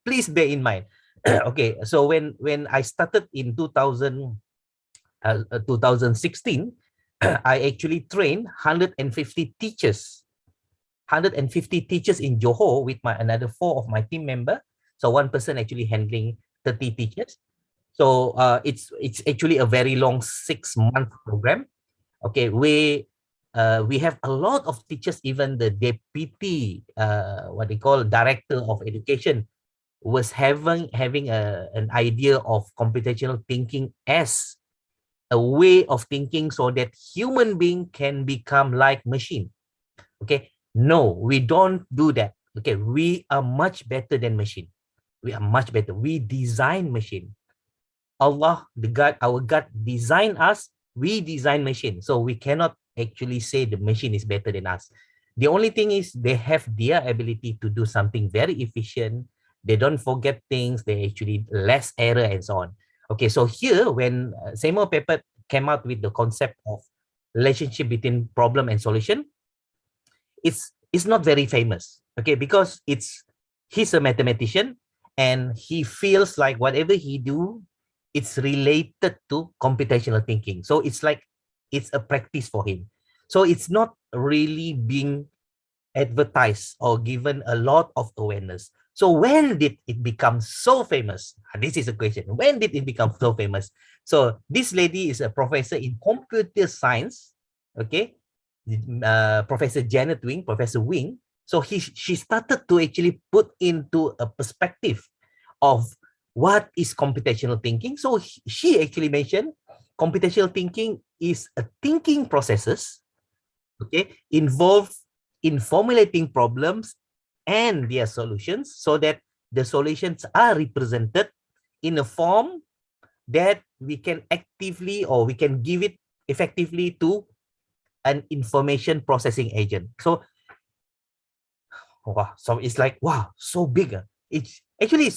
Please bear in mind. Okay, so when I started in 2016, I actually trained 150 teachers. 150 teachers in Johor with another 4 of my team member. So one person actually handling 30 teachers. So it's actually a very long 6-month program. Okay, we have a lot of teachers, even the deputy, what they call director of education, was having an idea of computational thinking as a way of thinking so that human being can become like machine. Okay, no, we don't do that. Okay, we are much better than machine. We are much better. We design machine. Allah, the God, our God designed us. We design machine. So we cannot actually say the machine is better than us. The only thing is they have their ability to do something very efficient. They don't forget things. They actually less error and so on. Okay, so here when Samuel Pepper came out with the concept of relationship between problem and solution, it's not very famous. Okay, because he's a mathematician and he feels like whatever he do, it's related to computational thinking. So it's like it's a practice for him. So it's not really being advertised or given a lot of awareness. So when did it become so famous? This is a question. When did it become so famous? So this lady is a professor in computer science, okay? Professor Janet Wing, Professor Wing. So she started to actually put into a perspective of what is computational thinking. So she actually mentioned computational thinking is a thinking processes, okay, involved in formulating problems and their solutions so that the solutions are represented in a form that we can actively or we can give it effectively to an information processing agent. So, wow, so it's like, wow, so big. It's actually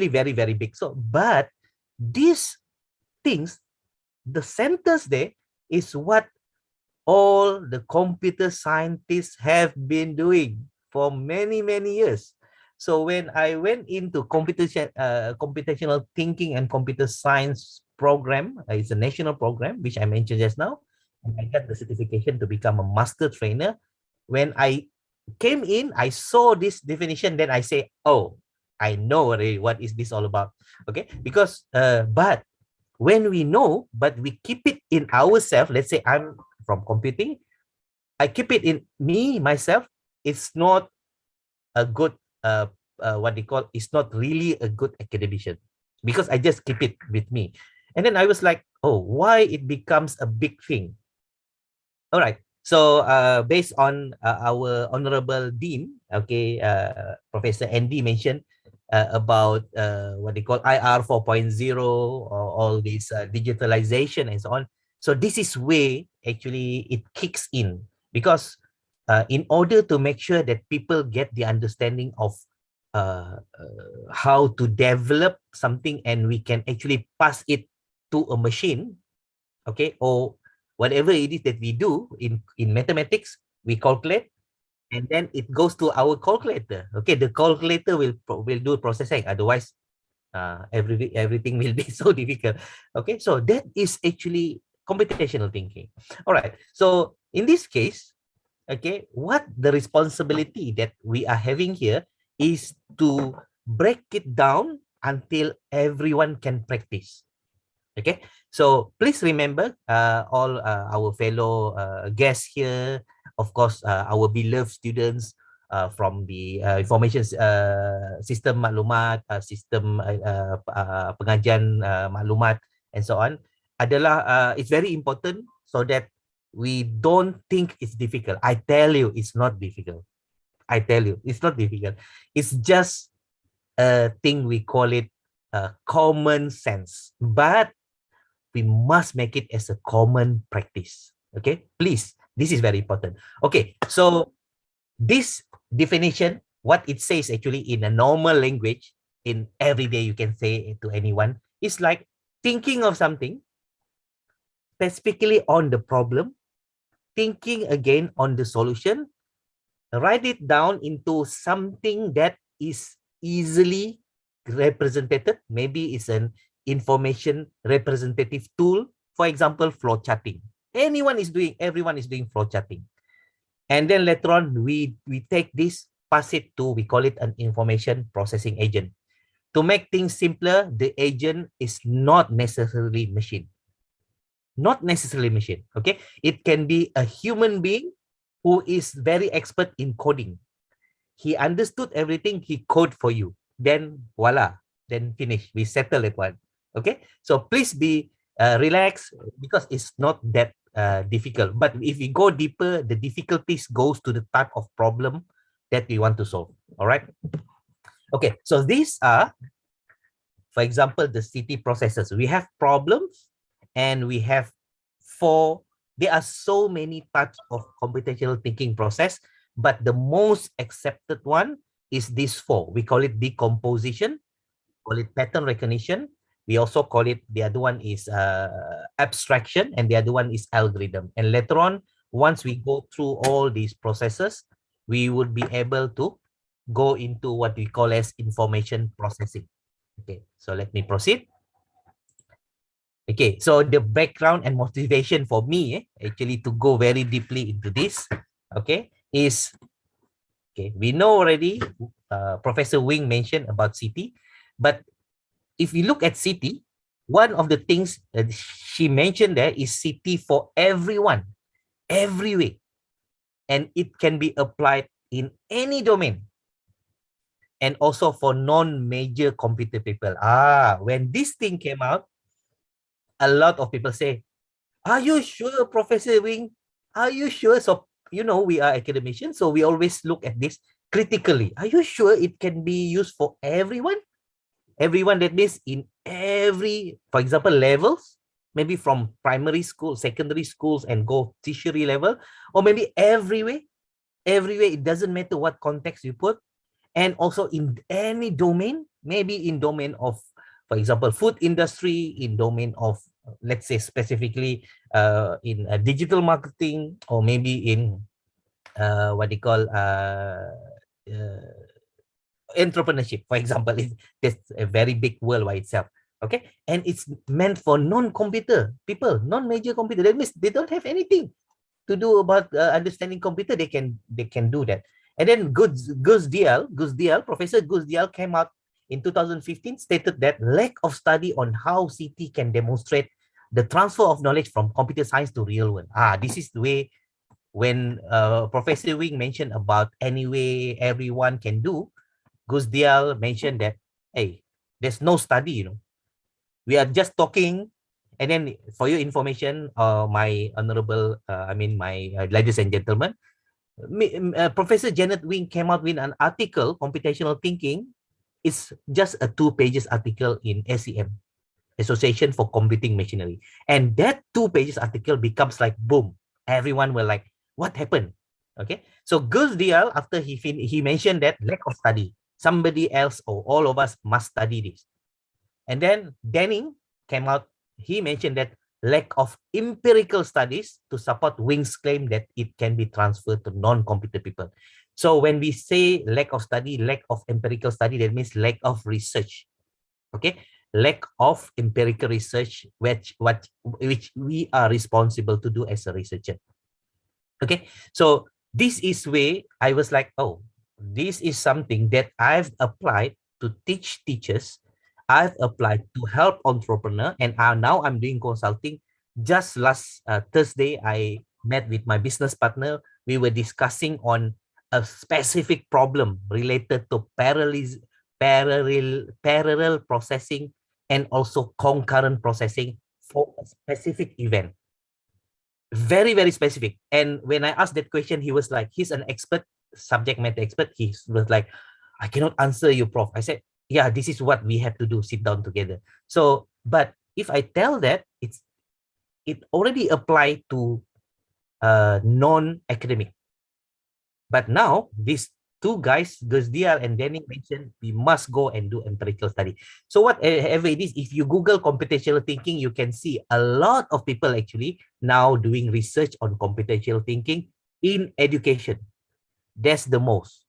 very, very big. So, but these things, the centers there is what all the computer scientists have been doing for many, many years. So when I went into computational thinking and computer science program, it's a national program, which I mentioned just now, and I got the certification to become a master trainer. When I came in, I saw this definition, then I say, oh, I know already what is this all about. Okay, because, but when we know, but we keep it in ourselves, let's say I'm from computing, I keep it in myself, it's not a good, what they call, it's not really a good academician because I just keep it with me. And then I was like, oh, why it becomes a big thing? All right. So based on our honorable dean, okay, Professor Andy mentioned about what they call IR 4.0 or all this digitalization and so on. So this is where actually it kicks in because in order to make sure that people get the understanding of how to develop something and we can actually pass it to a machine, okay, or whatever it is that we do in mathematics, we calculate, and then it goes to our calculator. Okay, the calculator will do processing. Otherwise, everything will be so difficult. Okay, so that is actually computational thinking. All right. So in this case, okay, what the responsibility that we are having here is to break it down until everyone can practice. Okay, so please remember all our fellow guests here, of course, our beloved students from the information system maklumat, sistem pengajian maklumat, and so on. Adalah it's very important so that we don't think it's difficult. I tell you, it's not difficult. I tell you, it's not difficult. It's just a thing we call it common sense, but we must make it as a common practice. Okay, please, this is very important. Okay, so this definition, what it says actually in a normal language, in everyday you can say it to anyone, is like thinking of something specifically on the problem, thinking again on the solution, write it down into something that is easily represented. Maybe it's an information representative tool. For example, flow charting. Everyone is doing flow charting. And then later on, we take this, pass it to, we call it an information processing agent. To make things simpler, the agent is not necessarily machine. Not necessarily machine, okay? It can be a human being who is very expert in coding. He understood everything, he code for you. Then voila, then finish. We settle that one. Okay, so please be relaxed because it's not that difficult. But if we go deeper, the difficulties goes to the type of problem that we want to solve. All right. Okay, so these are, for example, the city processes. We have problems and we have there are so many types of computational thinking process, but the most accepted one is these four. We call it decomposition, call it pattern recognition. We also call it, the other one is abstraction, and the other one is algorithm. And later on, once we go through all these processes, we would be able to go into what we call as information processing. Okay, so let me proceed. Okay, so the background and motivation for me actually to go very deeply into this, okay, is, okay, we know already, Professor Wing mentioned about city, but if you look at city, one of the things that she mentioned there is city for everyone, every way, and it can be applied in any domain, and also for non-major computer people. When this thing came out, a lot of people say, are you sure, Professor Wing? Are you sure? So, you know, we are academicians, so we always look at this critically. Are you sure it can be used for everyone? Everyone, that means in every, for example, levels, maybe from primary school, secondary schools, and go tertiary level, or maybe everywhere, it doesn't matter what context you put, and also in any domain, maybe in domain of, for example, food industry, in domain of, let's say specifically in digital marketing, or maybe in what they call entrepreneurship, for example. That's a very big world by itself. Okay, and it's meant for non-computer people, non-major computer. That means they don't have anything to do about understanding computer. They can do that. And then Professor Guzdial came out in 2015, stated that lack of study on how CT can demonstrate the transfer of knowledge from computer science to real world. This is the way when Professor Wing mentioned about any way everyone can do. Guzdial mentioned that, hey, there's no study, you know. We are just talking. And then for your information, my honorable, my ladies and gentlemen, Professor Janet Wing came out with an article, Computational Thinking. It's just a 2 pages article in SEM, Association for Computing Machinery. And that 2 pages article becomes like, boom, everyone were like, what happened? Okay, so Guzdial, after he mentioned that lack of study, somebody else or all of us must study this. And then Denning came out, he mentioned that lack of empirical studies to support Wing's claim that it can be transferred to non-computer people. So when we say lack of study, lack of empirical study, that means lack of research. Okay, lack of empirical research, which we are responsible to do as a researcher. Okay, so this is where I was like, oh, this is something that I've applied to teach teachers. I've applied to help entrepreneur, and now I'm doing consulting. Just last Thursday, I met with my business partner. We were discussing on a specific problem related to parallel processing and also concurrent processing for a specific event. Very, very specific. And when I asked that question, he was like, he's an expert, subject matter expert. He was like, I cannot answer you, Prof. I said, yeah, this is what we have to do, sit down together. So, but if I tell that, it already applied to non-academic. But now, these two guys, Guzdial and Denning, mentioned we must go and do empirical study. So whatever it is, if you Google computational thinking, you can see a lot of people actually now doing research on computational thinking in education. That's the most.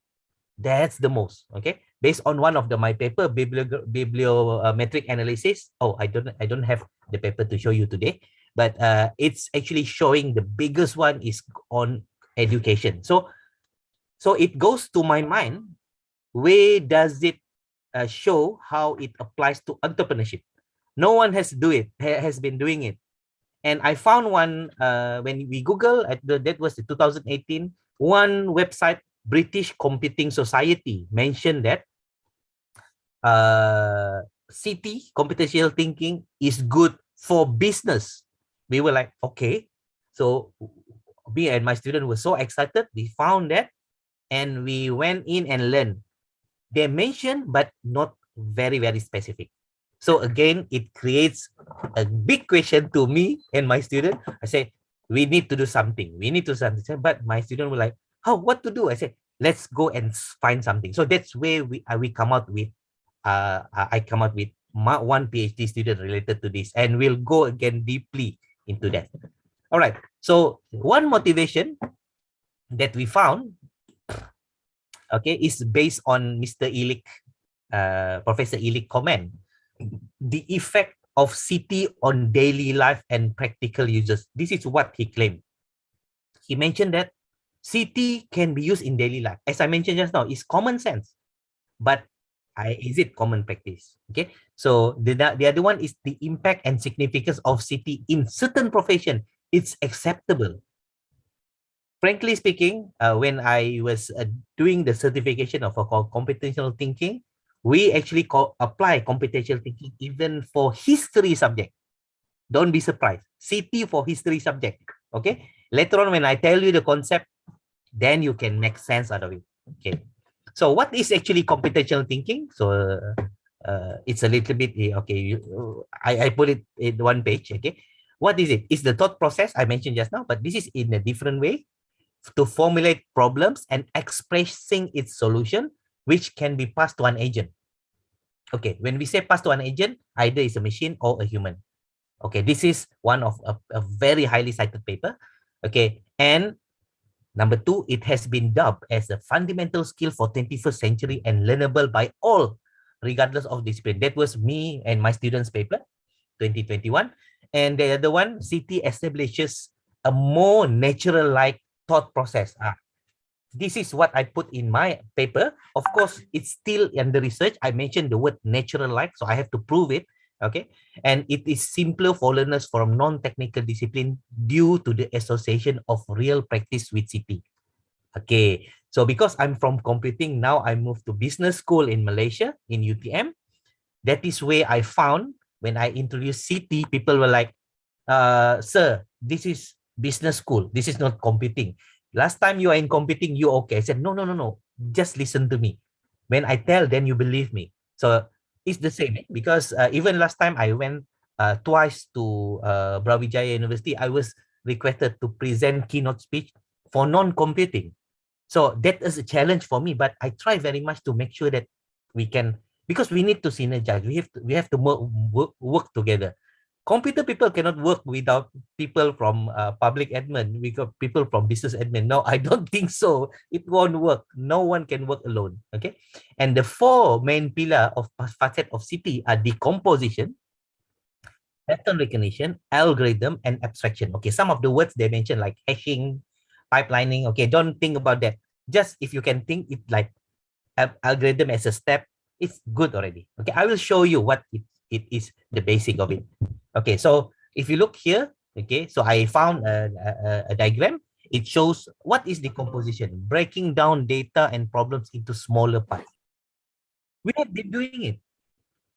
Okay, based on one of my paper, bibliometric analysis. Oh, I don't have the paper to show you today, but it's actually showing the biggest one is on education. So it goes to my mind, where does it show how it applies to entrepreneurship? No one has been doing it. And I found one when we Google, that was 2018, one website, British Computing Society, mentioned that CT, computational thinking, is good for business. We were like, okay. So me and my student were so excited. We found that and we went in and learned. They mentioned, but not very, very specific. So again, it creates a big question to me and my student. I say, we need to do something. We need to do something. But my student were like, how, what to do? I said, let's go and find something. So that's where we come out with, I come out with one PhD student related to this, and we'll go again deeply into that. All right. So one motivation that we found, okay, is based on Mr. Illich, Professor Illich comment, the effect of city on daily life and practical uses. This is what he claimed. He mentioned that city can be used in daily life. As I mentioned just now, it's common sense, but is it common practice? Okay, so the other one is the impact and significance of city in certain profession. It's acceptable. Frankly speaking, when I was doing the certification of computational thinking, we actually apply computational thinking even for history subject. Don't be surprised. CT for history subject. Okay. Later on, when I tell you the concept, then you can make sense out of it. Okay. So what is actually computational thinking? So it's a little bit, okay, I put it in one page. Okay. What is it? It's the thought process I mentioned just now, but this is in a different way to formulate problems and expressing its solution, which can be passed to an agent. Okay, when we say pass to an agent, either it's a machine or a human. Okay, this is one of a very highly cited paper. Okay, and number two, it has been dubbed as a fundamental skill for 21st century and learnable by all, regardless of discipline. That was me and my students' paper, 2021. And the other one, CT establishes a more natural-like thought process. This is what I put in my paper. Of course, it's still under research. I mentioned the word natural-like, so I have to prove it. Okay, and it is simpler for learners from non-technical discipline due to the association of real practice with CT. Okay, so because I'm from computing, now I moved to business school in Malaysia, in UTM. That is where I found when I introduced CT, people were like, sir, this is business school. This is not computing. Last time you are in computing, you okay. I said, no. Just listen to me. When I tell, then you believe me. So it's the same, because even last time I went twice to Brawijaya University, I was requested to present keynote speech for non-computing. So that is a challenge for me, but I try very much to make sure that we can, because we need to synergize. We have to work together. Computer people cannot work without people from public admin. We got people from business admin. No, I don't think so. It won't work. No one can work alone. Okay. And the four main pillar of facet of CT are decomposition, pattern recognition, algorithm, and abstraction. Okay. Some of the words they mentioned like hashing, pipelining. Okay. Don't think about that. Just if you can think it like algorithm as a step, it's good already. Okay. I will show you what it is, the basic of it. Okay, so if you look here, okay, so I found a diagram. It shows what is decomposition, breaking down data and problems into smaller parts. We have been doing it,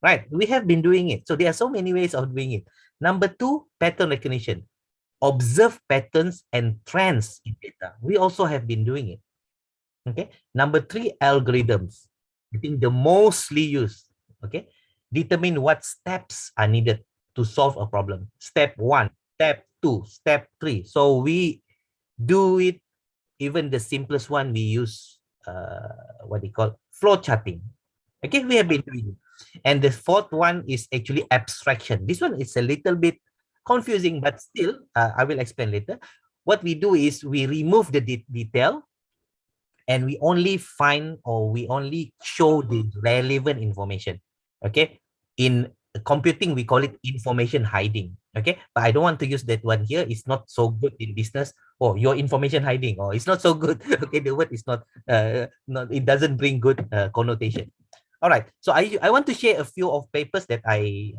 right? We have been doing it. So there are so many ways of doing it. Number two, pattern recognition. Observe patterns and trends in data. We also have been doing it. Okay. Number three, algorithms. I think the mostly used. Okay. Determine what steps are needed to solve a problem. Step 1, step 2, step 3. So we do it, even the simplest one, we use what they call flow charting. Okay, we have been doing it. And the fourth one is actually abstraction. This one is a little bit confusing, but still, I will explain later. What we do is we remove the detail and we only find, or we only show the relevant information. Okay, in computing, we call it information hiding. Okay, but I don't want to use that one here. It's not so good in business. Oh, your information hiding. Oh, it's not so good. Okay, the word is not, it doesn't bring good connotation. All right, so I want to share a few of papers that I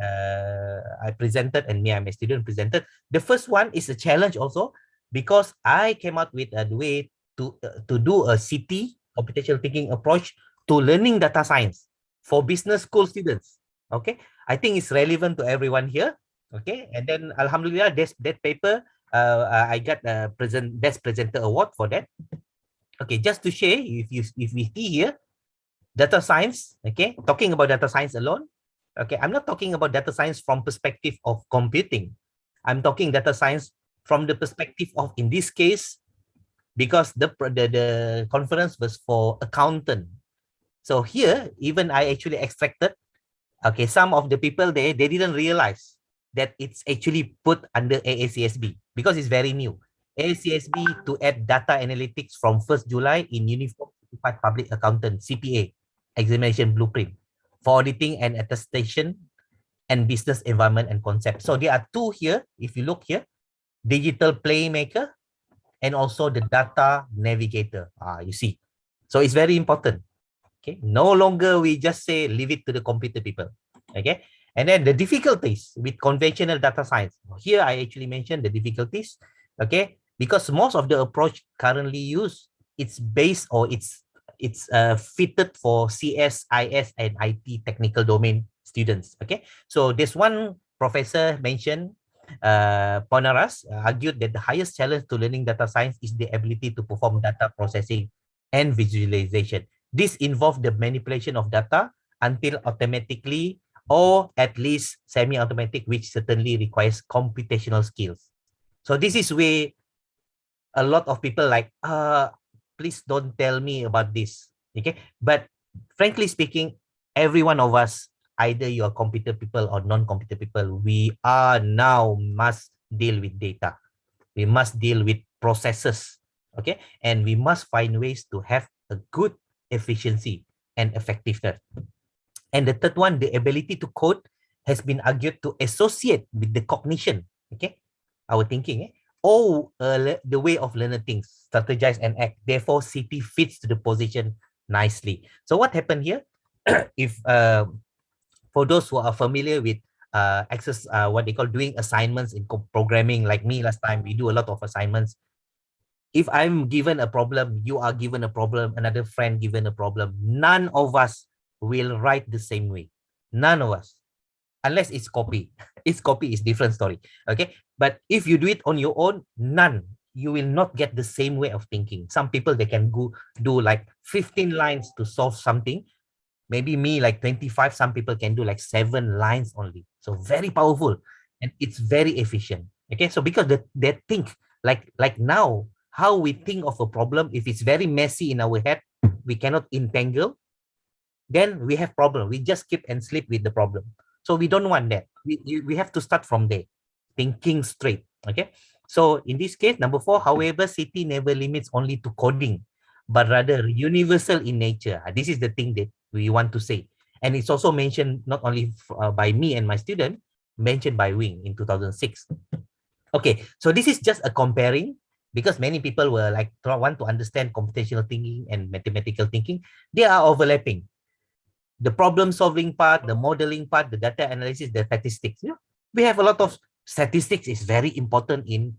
presented, and me and my student presented. The first one is a challenge also, because I came out with a way to do a CT, computational thinking approach to learning data science for business school students. Okay, I think it's relevant to everyone here. Okay, and then Alhamdulillah, that paper, I got a best presenter award for that. Okay, just to share, if we see here, data science, okay, talking about data science alone, okay, I'm not talking about data science from perspective of computing. I'm talking data science from the perspective of, in this case, because the conference was for accountant. So here, even I actually extracted, okay, some of the people there, they didn't realize that it's actually put under AACSB because it's very new. AACSB to add data analytics from 1st July in Uniform Certified Public Accountant, CPA, examination blueprint for auditing and attestation and business environment and concept. So there are two here. If you look here, digital playmaker and also the data navigator. You see. So it's very important. Okay. No longer we just say leave it to the computer people. Okay. And then the difficulties with conventional data science. Here I actually mentioned the difficulties. Okay. Because most of the approach currently used, it's based or it's fitted for CS, IS, and IT technical domain students. Okay. So this one professor mentioned, Ponaras argued that the highest challenge to learning data science is the ability to perform data processing and visualization. This involves the manipulation of data until automatically or at least semi-automatic, which certainly requires computational skills. So this is where a lot of people like, please don't tell me about this. Okay. But frankly speaking, every one of us, either you are computer people or non-computer people, we are now must deal with data. We must deal with processes. Okay. And we must find ways to have a good efficiency and effectiveness. And the third one, the ability to code has been argued to associate with the cognition. Okay. Our thinking. The way of learning things, strategize and act. Therefore, CT fits to the position nicely. So what happened here? If for those who are familiar with what they call doing assignments in programming, like me last time, we do a lot of assignments. If I'm given a problem, you are given a problem, another friend given a problem, none of us will write the same way. None of us. Unless it's copy. It's copy is different story. Okay. But if you do it on your own, none. You will not get the same way of thinking. Some people, they can go do like 15 lines to solve something. Maybe me like 25. Some people can do like 7 lines only. So very powerful. And it's very efficient. Okay. So because they think like now, how we think of a problem, if it's very messy in our head, we cannot entangle, then we have problem. We just keep and sleep with the problem. So we don't want that. We have to start from there, thinking straight. Okay. So in this case, number 4, however, CT never limits only to coding, but rather universal in nature. This is the thing that we want to say. And it's also mentioned not only by me and my student, mentioned by Wing in 2006. Okay. So this is just a comparing, because many people were like want to understand computational thinking and mathematical thinking. They are overlapping. The problem solving part, the modeling part, the data analysis, the statistics. We have a lot of statistics is very important in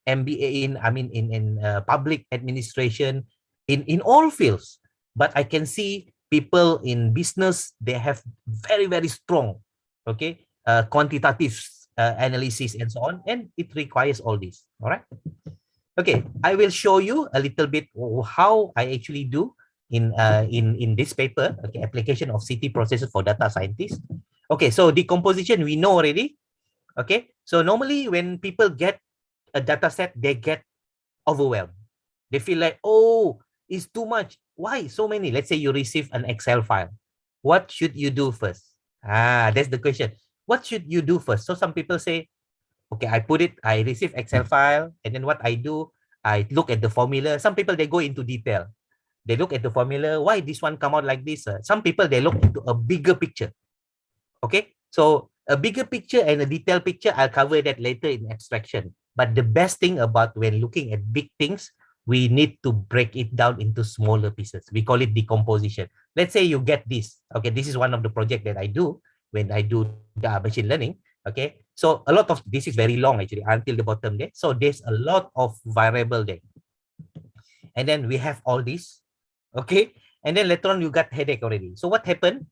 MBA, in public administration, in all fields. But I can see people in business, they have very, very strong, okay, quantitative analysis and so on, and it requires all this. All right. Okay, I will show you a little bit how I actually do in this paper. Okay, application of CT processes for data scientists. Okay, so decomposition we know already. Okay, so normally when people get a data set, they get overwhelmed. They feel like, oh, it's too much. Why so many? Let's say you receive an Excel file. What should you do first? That's the question. What should you do first? So some people say, okay, I receive Excel file, and then what I do, I look at the formula. Some people, they go into detail. They look at the formula. Why this one come out like this? Some people, they look into a bigger picture. Okay, so a bigger picture and a detailed picture, I'll cover that later in abstraction. But the best thing about when looking at big things, we need to break it down into smaller pieces. We call it decomposition. Let's say you get this. Okay, this is one of the projects that I do when I do the machine learning. Okay, so a lot of this is very long actually until the bottom there. So there's a lot of variable there. And then we have all this. Okay, and then later on you got headache already. So what happened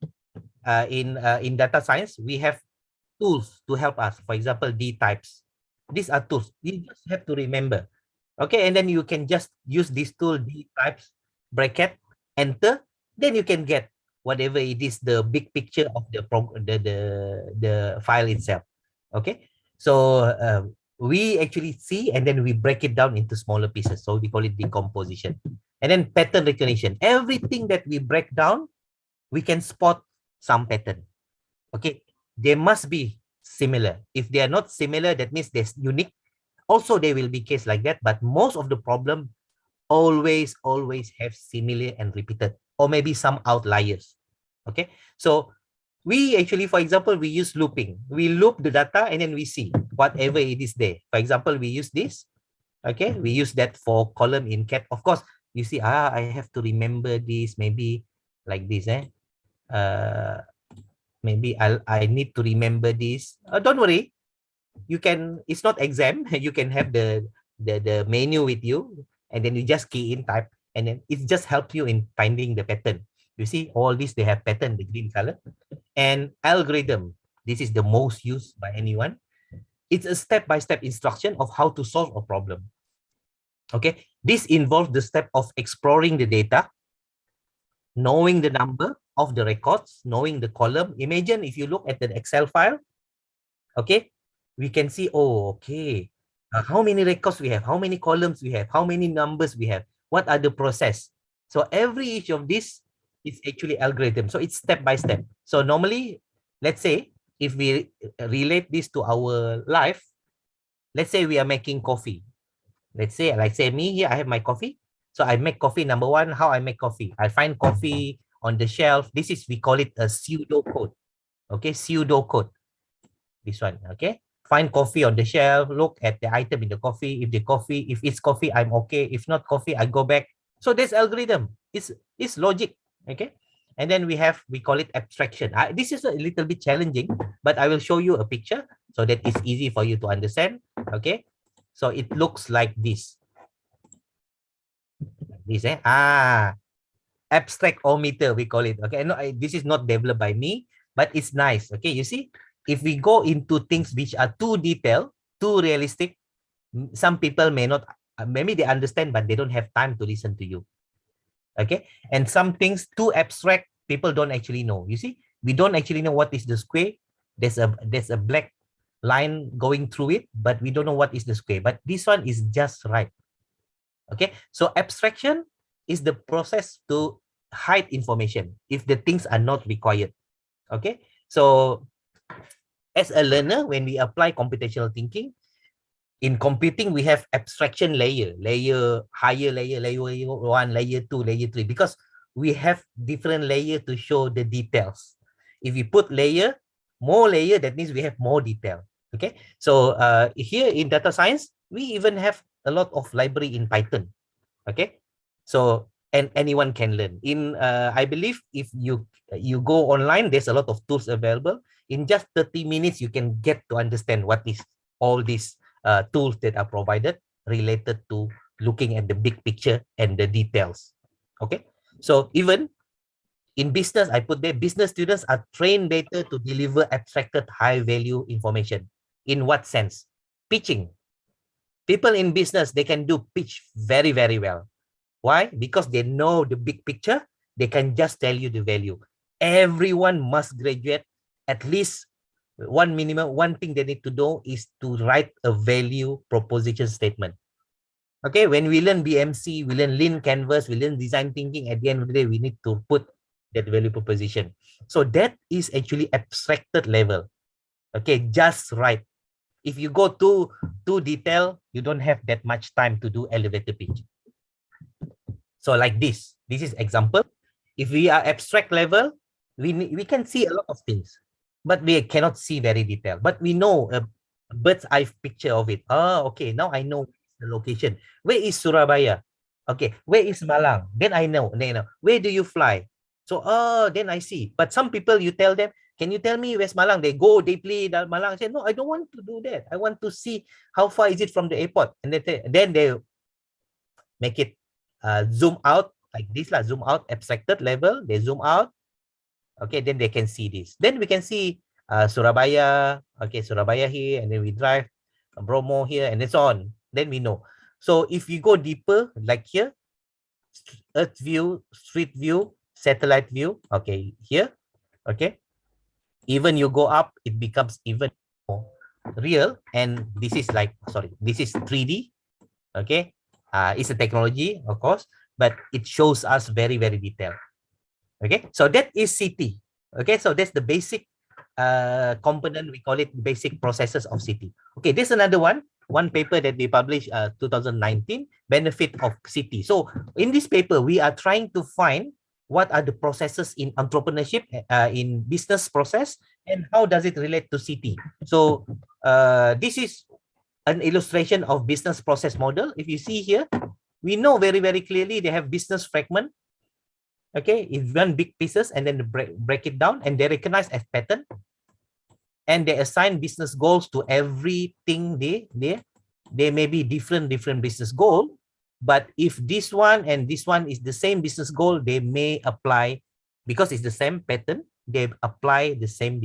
in data science? We have tools to help us. For example, D types. These are tools. You just have to remember. Okay, and then you can just use this tool, D types, bracket, enter, then you can get whatever it is, the big picture of the file itself. Okay, so we actually see, and then we break it down into smaller pieces. So we call it decomposition. And then pattern recognition. Everything that we break down, we can spot some pattern. Okay, they must be similar. If they are not similar, that means there's unique. Also, there will be case like that, but most of the problem always have similar and repeated, or maybe some outliers. Okay, so we actually, for example, we use looping. We loop the data and then we see whatever it is there. For example, we use this. Okay, we use that for column in cat. Of course, you see, I have to remember this, maybe like this, maybe I need to remember this. Don't worry, you can, it's not exam. You can have the menu with you, and then you just key in, type, and then it just helps you in finding the pattern. You see all these, they have pattern, the green color. And algorithm, this is the most used by anyone. It's a step-by-step instruction of how to solve a problem. Okay, this involves the step of exploring the data, knowing the number of the records, knowing the column. Imagine if you look at the Excel file, okay, we can see, oh, okay, how many records we have, how many columns we have, how many numbers we have, what are the process. So every each of this is actually algorithm. So it's step by step. So normally, let's say, if we relate this to our life, let's say we are making coffee. Let's say, like say me here, I have my coffee. So I make coffee. Number one, how I make coffee. I find coffee on the shelf. This is, we call it a pseudo code. Okay, pseudo code. This one, okay. Find coffee on the shelf, look at the item in the coffee. If it's coffee, I'm okay. If not coffee, I go back. So this algorithm is logic, okay. And then we call it abstraction. This is a little bit challenging, but I will show you a picture so that it's easy for you to understand, okay. So it looks like this. This, abstract ometer, we call it, okay. No, this is not developed by me, but it's nice, okay. You see, if we go into things which are too detailed, too realistic, some people may not, maybe they understand, but they don't have time to listen to you. Okay, and some things too abstract, people don't actually know. You see, we don't actually know what is the square. There's a black line going through it, but we don't know what is the square. But this one is just right. Okay, so abstraction is the process to hide information if the things are not required. Okay, so as a learner, when we apply computational thinking, in computing, we have abstraction layer, higher layer, layer 1, layer 2, layer 3, because we have different layer to show the details. If we put more layer, that means we have more detail. Okay, so here in data science, we even have a lot of library in Python. Okay, so and anyone can learn. In I believe if you go online, there's a lot of tools available. In just 30 minutes, you can get to understand what is all these tools that are provided related to looking at the big picture and the details. Okay, so even in business, I put there, business students are trained better to deliver abstracted high value information. In what sense? Pitching. People in business, they can do pitch very, very well. Why? Because they know the big picture. They can just tell you the value. Everyone must graduate at least one thing they need to know is to write a value proposition statement. Okay, when we learn BMC, we learn lean canvas, we learn design thinking, at the end of the day, we need to put that value proposition. So that is actually abstracted level. Okay, just right. If you go too detailed, you don't have that much time to do elevator pitch. So like this is example. If we are abstract level, we can see a lot of things, but we cannot see very detailed. But we know a bird's eye picture of it. Oh, okay, now I know the location. Where is Surabaya? Okay, where is Malang? Then I know. Where do you fly? So, then I see. But some people, you tell them, can you tell me where's Malang? They go deeply down Malang. I say, no, I don't want to do that. I want to see how far is it from the airport. And then they make it zoom out like this, zoom out, abstracted level. They zoom out. Okay, then they can see this. Then we can see Surabaya. Okay, Surabaya here, and then we drive Bromo here, and so on. Then we know. So if you go deeper, like here, Earth view, street view, satellite view, okay, here, okay, even you go up, it becomes even more real. And this is like, sorry, this is 3D, okay. It's a technology, of course, but it shows us very, very detailed. Okay, so that is CT. Okay, so that's the basic component. We call it basic processes of CT. Okay, there's another one paper that we published 2019, benefit of CT. So in this paper, we are trying to find what are the processes in entrepreneurship, in business process, and how does it relate to CT. So this is an illustration of business process model. If you see here, we know very, very clearly they have business fragment. Okay, it's one big pieces, and then break it down, and they recognize as pattern, and they assign business goals to everything. They may be different business goal, but if this one and this one is the same business goal, they may apply, because it's the same pattern, they apply the same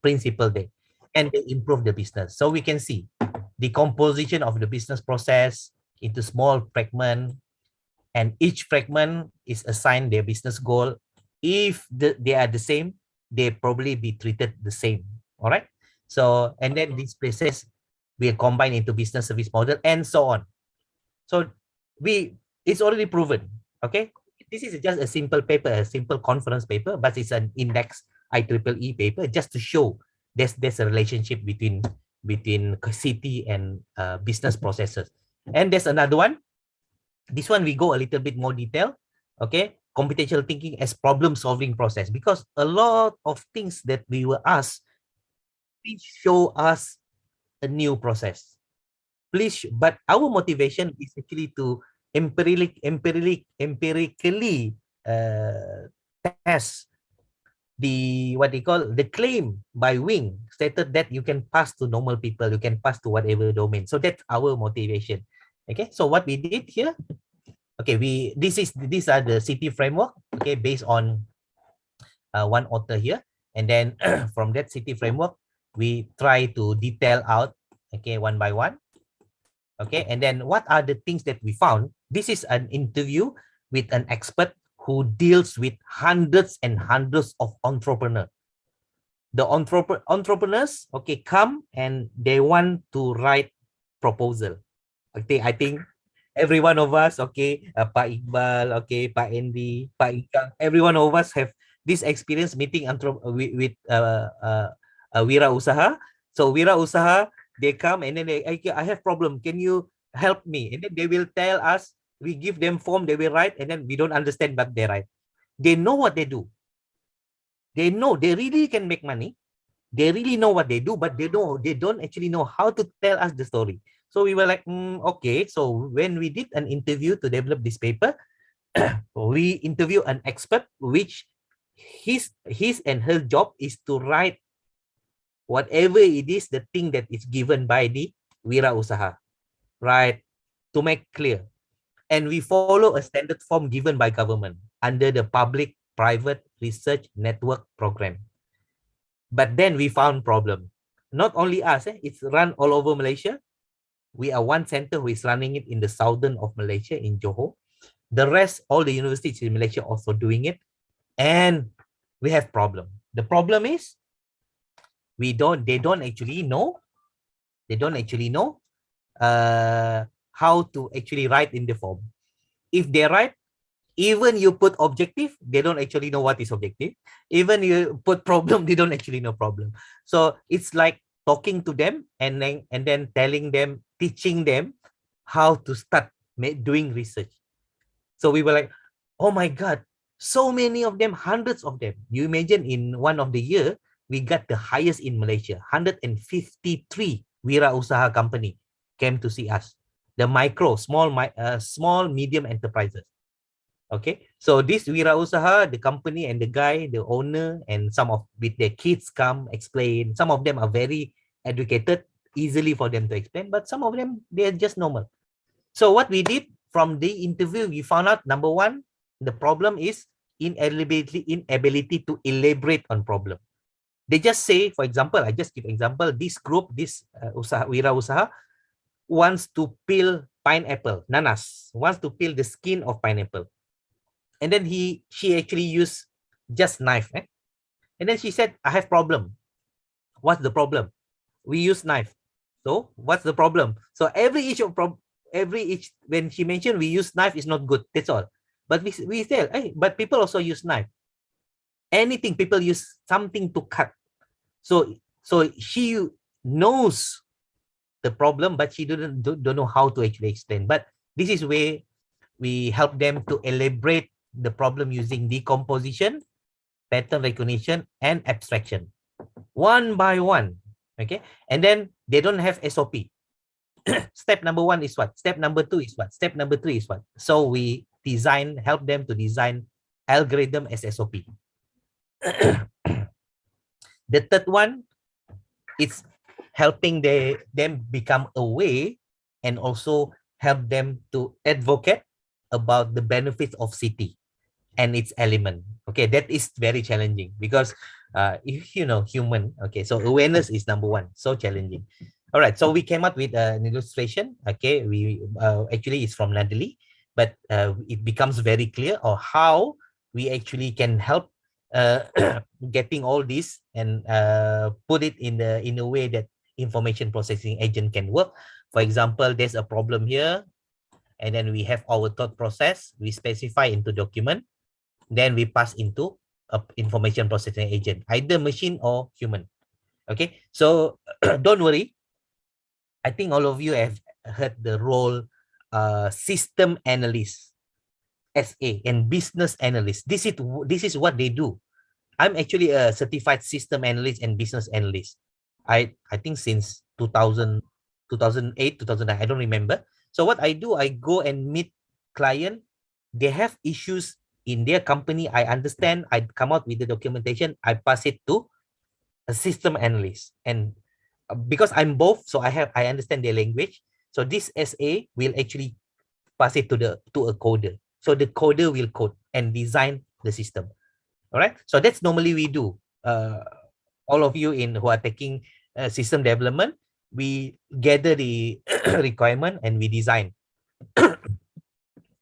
principle there, and they improve the business. So we can see the composition of the business process into small fragment, and each fragment is assigned their business goal. If they are the same, they probably be treated the same. All right. So, and then these places we are combined into business service model, and so on. So it's already proven. Okay. This is just a simple paper, a simple conference paper, but it's an index IEEE paper, just to show there's a relationship between CT and business processes. And there's another one. This one we go a little bit more detail. Okay, computational thinking as problem solving process, because a lot of things that we were asked, please show us a new process, please. But our motivation is actually to empirically test the what they call the claim by Wing stated that you can pass to normal people, you can pass to whatever domain. So that's our motivation. Okay, so what we did here, okay, these are the CT framework, okay, based on one author here, and then from that CT framework we try to detail out, okay, one by one. Okay, and then what are the things that we found? This is an interview with an expert who deals with hundreds and hundreds of entrepreneurs. The entrepreneurs, okay, come and they want to write proposal. Okay, I think every one of us, okay, Pak Iqbal, okay, Pak Andy, Pak Ika, every one of us have this experience meeting with Wira Usaha. So Wira Usaha, they come and then I have problem. Can you help me? And then they will tell us. We give them form, they will write, and then we don't understand what they write. They know what they do. They know they really can make money. They really know what they do, but they don't actually know how to tell us the story. So we were like, okay. So when we did an interview to develop this paper, we interview an expert, which his and her job is to write whatever it is, the thing that is given by the Wira Usaha, right? To make clear. And we follow a standard form given by government under the Public-Private Research Network Program. But then we found problem. Not only us, it's run all over Malaysia. We are one center who is running it in the southern of Malaysia, in Johor. The rest, all the universities in Malaysia also doing it. And we have problem. The problem is they don't actually know how to actually write in the form. If they write, even you put objective, they don't actually know what is objective. Even you put problem, they don't actually know problem. So it's like talking to them and then telling them, teaching them how to start doing research. So we were like, oh my God, so many of them, hundreds of them. You imagine in one of the year, we got the highest in Malaysia, 153 Wira Usaha company came to see us. The micro, small, medium enterprises. Okay, so this Wira Usaha, the company and the guy, the owner, and some of with their kids come explain. Some of them are very educated, easily for them to explain, but some of them, they're just normal. So what we did from the interview, we found out, number one, the problem is inability to elaborate on problem. They just say, for example, I just give example, this group, this Wira Usaha, wants to peel pineapple, nanas, wants to peel the skin of pineapple. And then she actually used just knife. And then she said, I have problem. What's the problem? We use knife. So what's the problem? So every when she mentioned we use knife is not good. That's all. But we say, hey, but people also use knife. Anything, people use something to cut. So she knows the problem, but she don't know how to actually explain. But this is where we help them to elaborate the problem using decomposition, pattern recognition, and abstraction, one by one. Okay, and then they don't have SOP. Step number 1 is what? Step number 2 is what? Step number 3 is what? So we help them to design algorithm as SOP. The third one is helping them become aware and also help them to advocate about the benefits of city and its element. Okay, that is very challenging because if you know human, okay, so awareness is number 1, so challenging. All right, so we came up with an illustration. Okay, we actually it's from Nadali, but it becomes very clear or how we actually can help getting all this and put it in a way that information processing agent can work. For example, there's a problem here, and then we have our thought process. We specify into document, then we pass into a information processing agent, either machine or human. Okay, so don't worry. I think all of you have heard the role system analyst, SA, and business analyst. This is what they do. I'm actually a certified system analyst and business analyst. I think since 2000, 2008, 2009, I don't remember. So what I do, I go and meet client. They have issues in their company. I understand. I come out with the documentation. I pass it to a system analyst. And because I'm both, so I understand their language. So this SA will actually pass it to a coder. So the coder will code and design the system. All right. So that's normally we do. All of you who are taking system development, we gather the requirement and we design.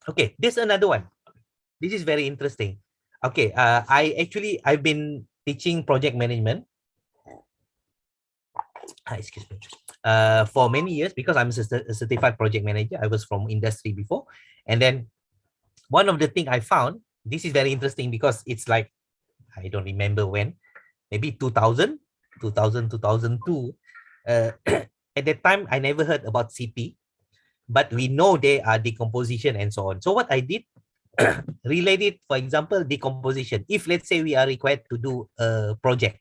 Okay, this is another one. This is very interesting. Okay, I've been teaching project management. Excuse me. For many years because I'm a certified project manager. I was from industry before, and then one of the things I found, this is very interesting because it's like, I don't remember when, maybe 2000, 2002. At that time, I never heard about CP, but we know they are decomposition and so on. So what I did, related, for example, decomposition. If let's say we are required to do a project,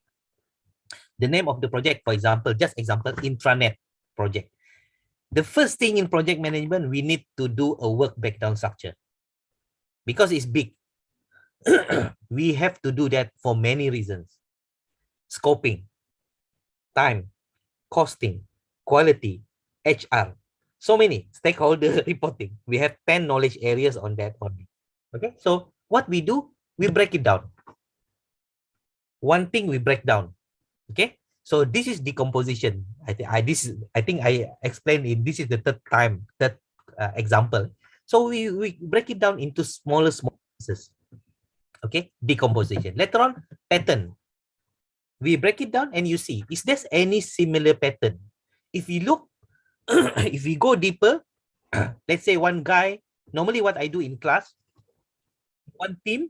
the name of the project, for example, just example, intranet project. The first thing in project management, we need to do a work breakdown structure because it's big. We have to do that for many reasons. Scoping, time, costing, quality, HR, so many stakeholder reporting. We have 10 knowledge areas on that only. Okay, so what we do, we break it down. One thing we break down. Okay, so this is decomposition. I think I explained it. This is the third example. So we break it down into smaller pieces. Okay, decomposition. Later on, pattern. We break it down and you see, is there any similar pattern? If you look, if we go deeper, let's say one guy, normally what I do in class, one team,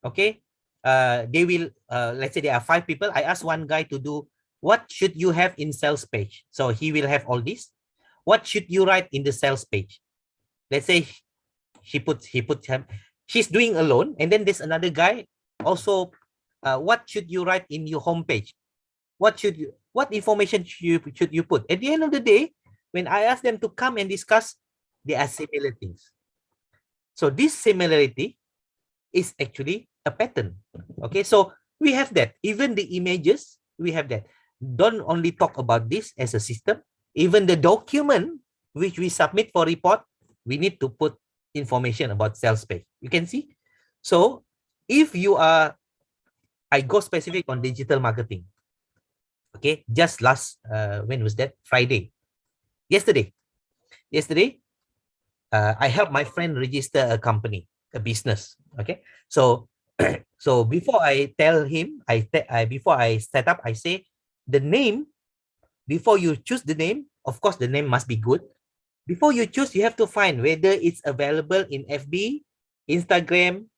okay, they will, let's say there are 5 people. I ask one guy to do, what should you have in sales page? So he will have all this. What should you write in the sales page? Let's say she's doing alone, and then there's another guy also. What should you write in your homepage? What information should you put? At the end of the day, when I ask them to come and discuss, there are similarities. So this similarity is actually a pattern. Okay, so we have that. Even the images, we have that. Don't only talk about this as a system. Even the document which we submit for report, we need to put information about sales page. You can see. So if you are, I go specific on digital marketing. Okay, just last, when was that? Friday. Yesterday, I help my friend register a company, a business. Okay, so so before I tell him, before I set up, I say the name. Before you choose the name, of course, the name must be good. Before you choose, you have to find whether it's available in FB, Instagram,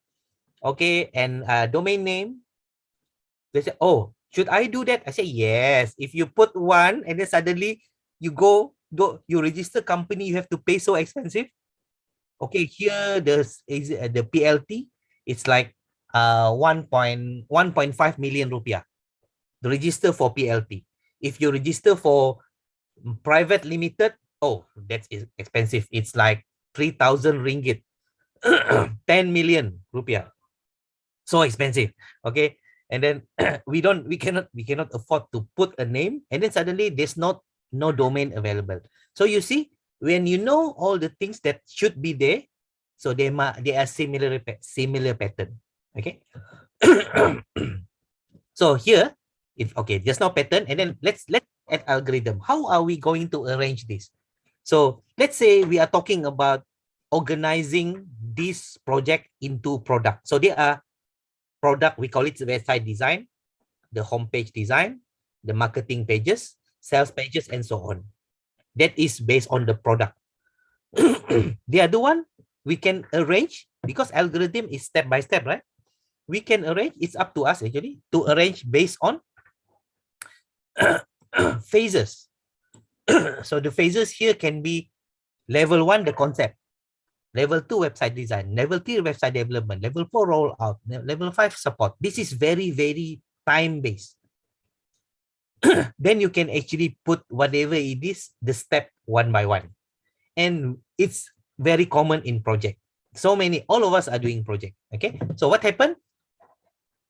okay, and domain name. They say, oh, should I do that? I say, yes. If you put one and then suddenly you you register company, you have to pay so expensive. Okay, here the PLT, it's like 1.5 million rupiah. The register for PLT. If you register for private limited, oh, that's expensive. It's like 3,000 ringgit, 10 million rupiah. So expensive. Okay, and then we cannot afford to put a name, and then suddenly there's no domain available. So you see, when you know all the things that should be there, so they are similar pattern. Okay. So here, if okay, there's no pattern, and then let's add algorithm. How are we going to arrange this? So let's say we are talking about organizing this project into product. So there are product, we call it the website design, the homepage design, the marketing pages, sales pages, and so on. That is based on the product. The other one, we can arrange, because algorithm is step by step, right? We can arrange, it's up to us actually, to arrange based on phases. So the phases here can be level 1, the concept. Level 2, website design. Level 3, website development. Level 4, rollout. Level 5, support. This is very, very time-based. Then you can actually put whatever it is, the step one by one. And it's very common in project. So many, all of us are doing project. Okay. So what happened?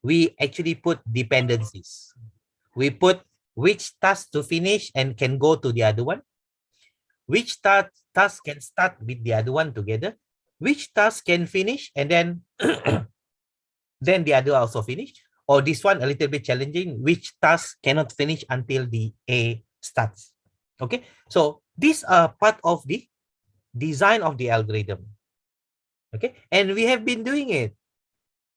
We actually put dependencies. We put which task to finish and can go to the other one. Which task can start with the other one together. Which task can finish and then then the other also finish. Or this one a little bit challenging, which task cannot finish until the A starts. Okay, so these are part of the design of the algorithm. Okay, and we have been doing it.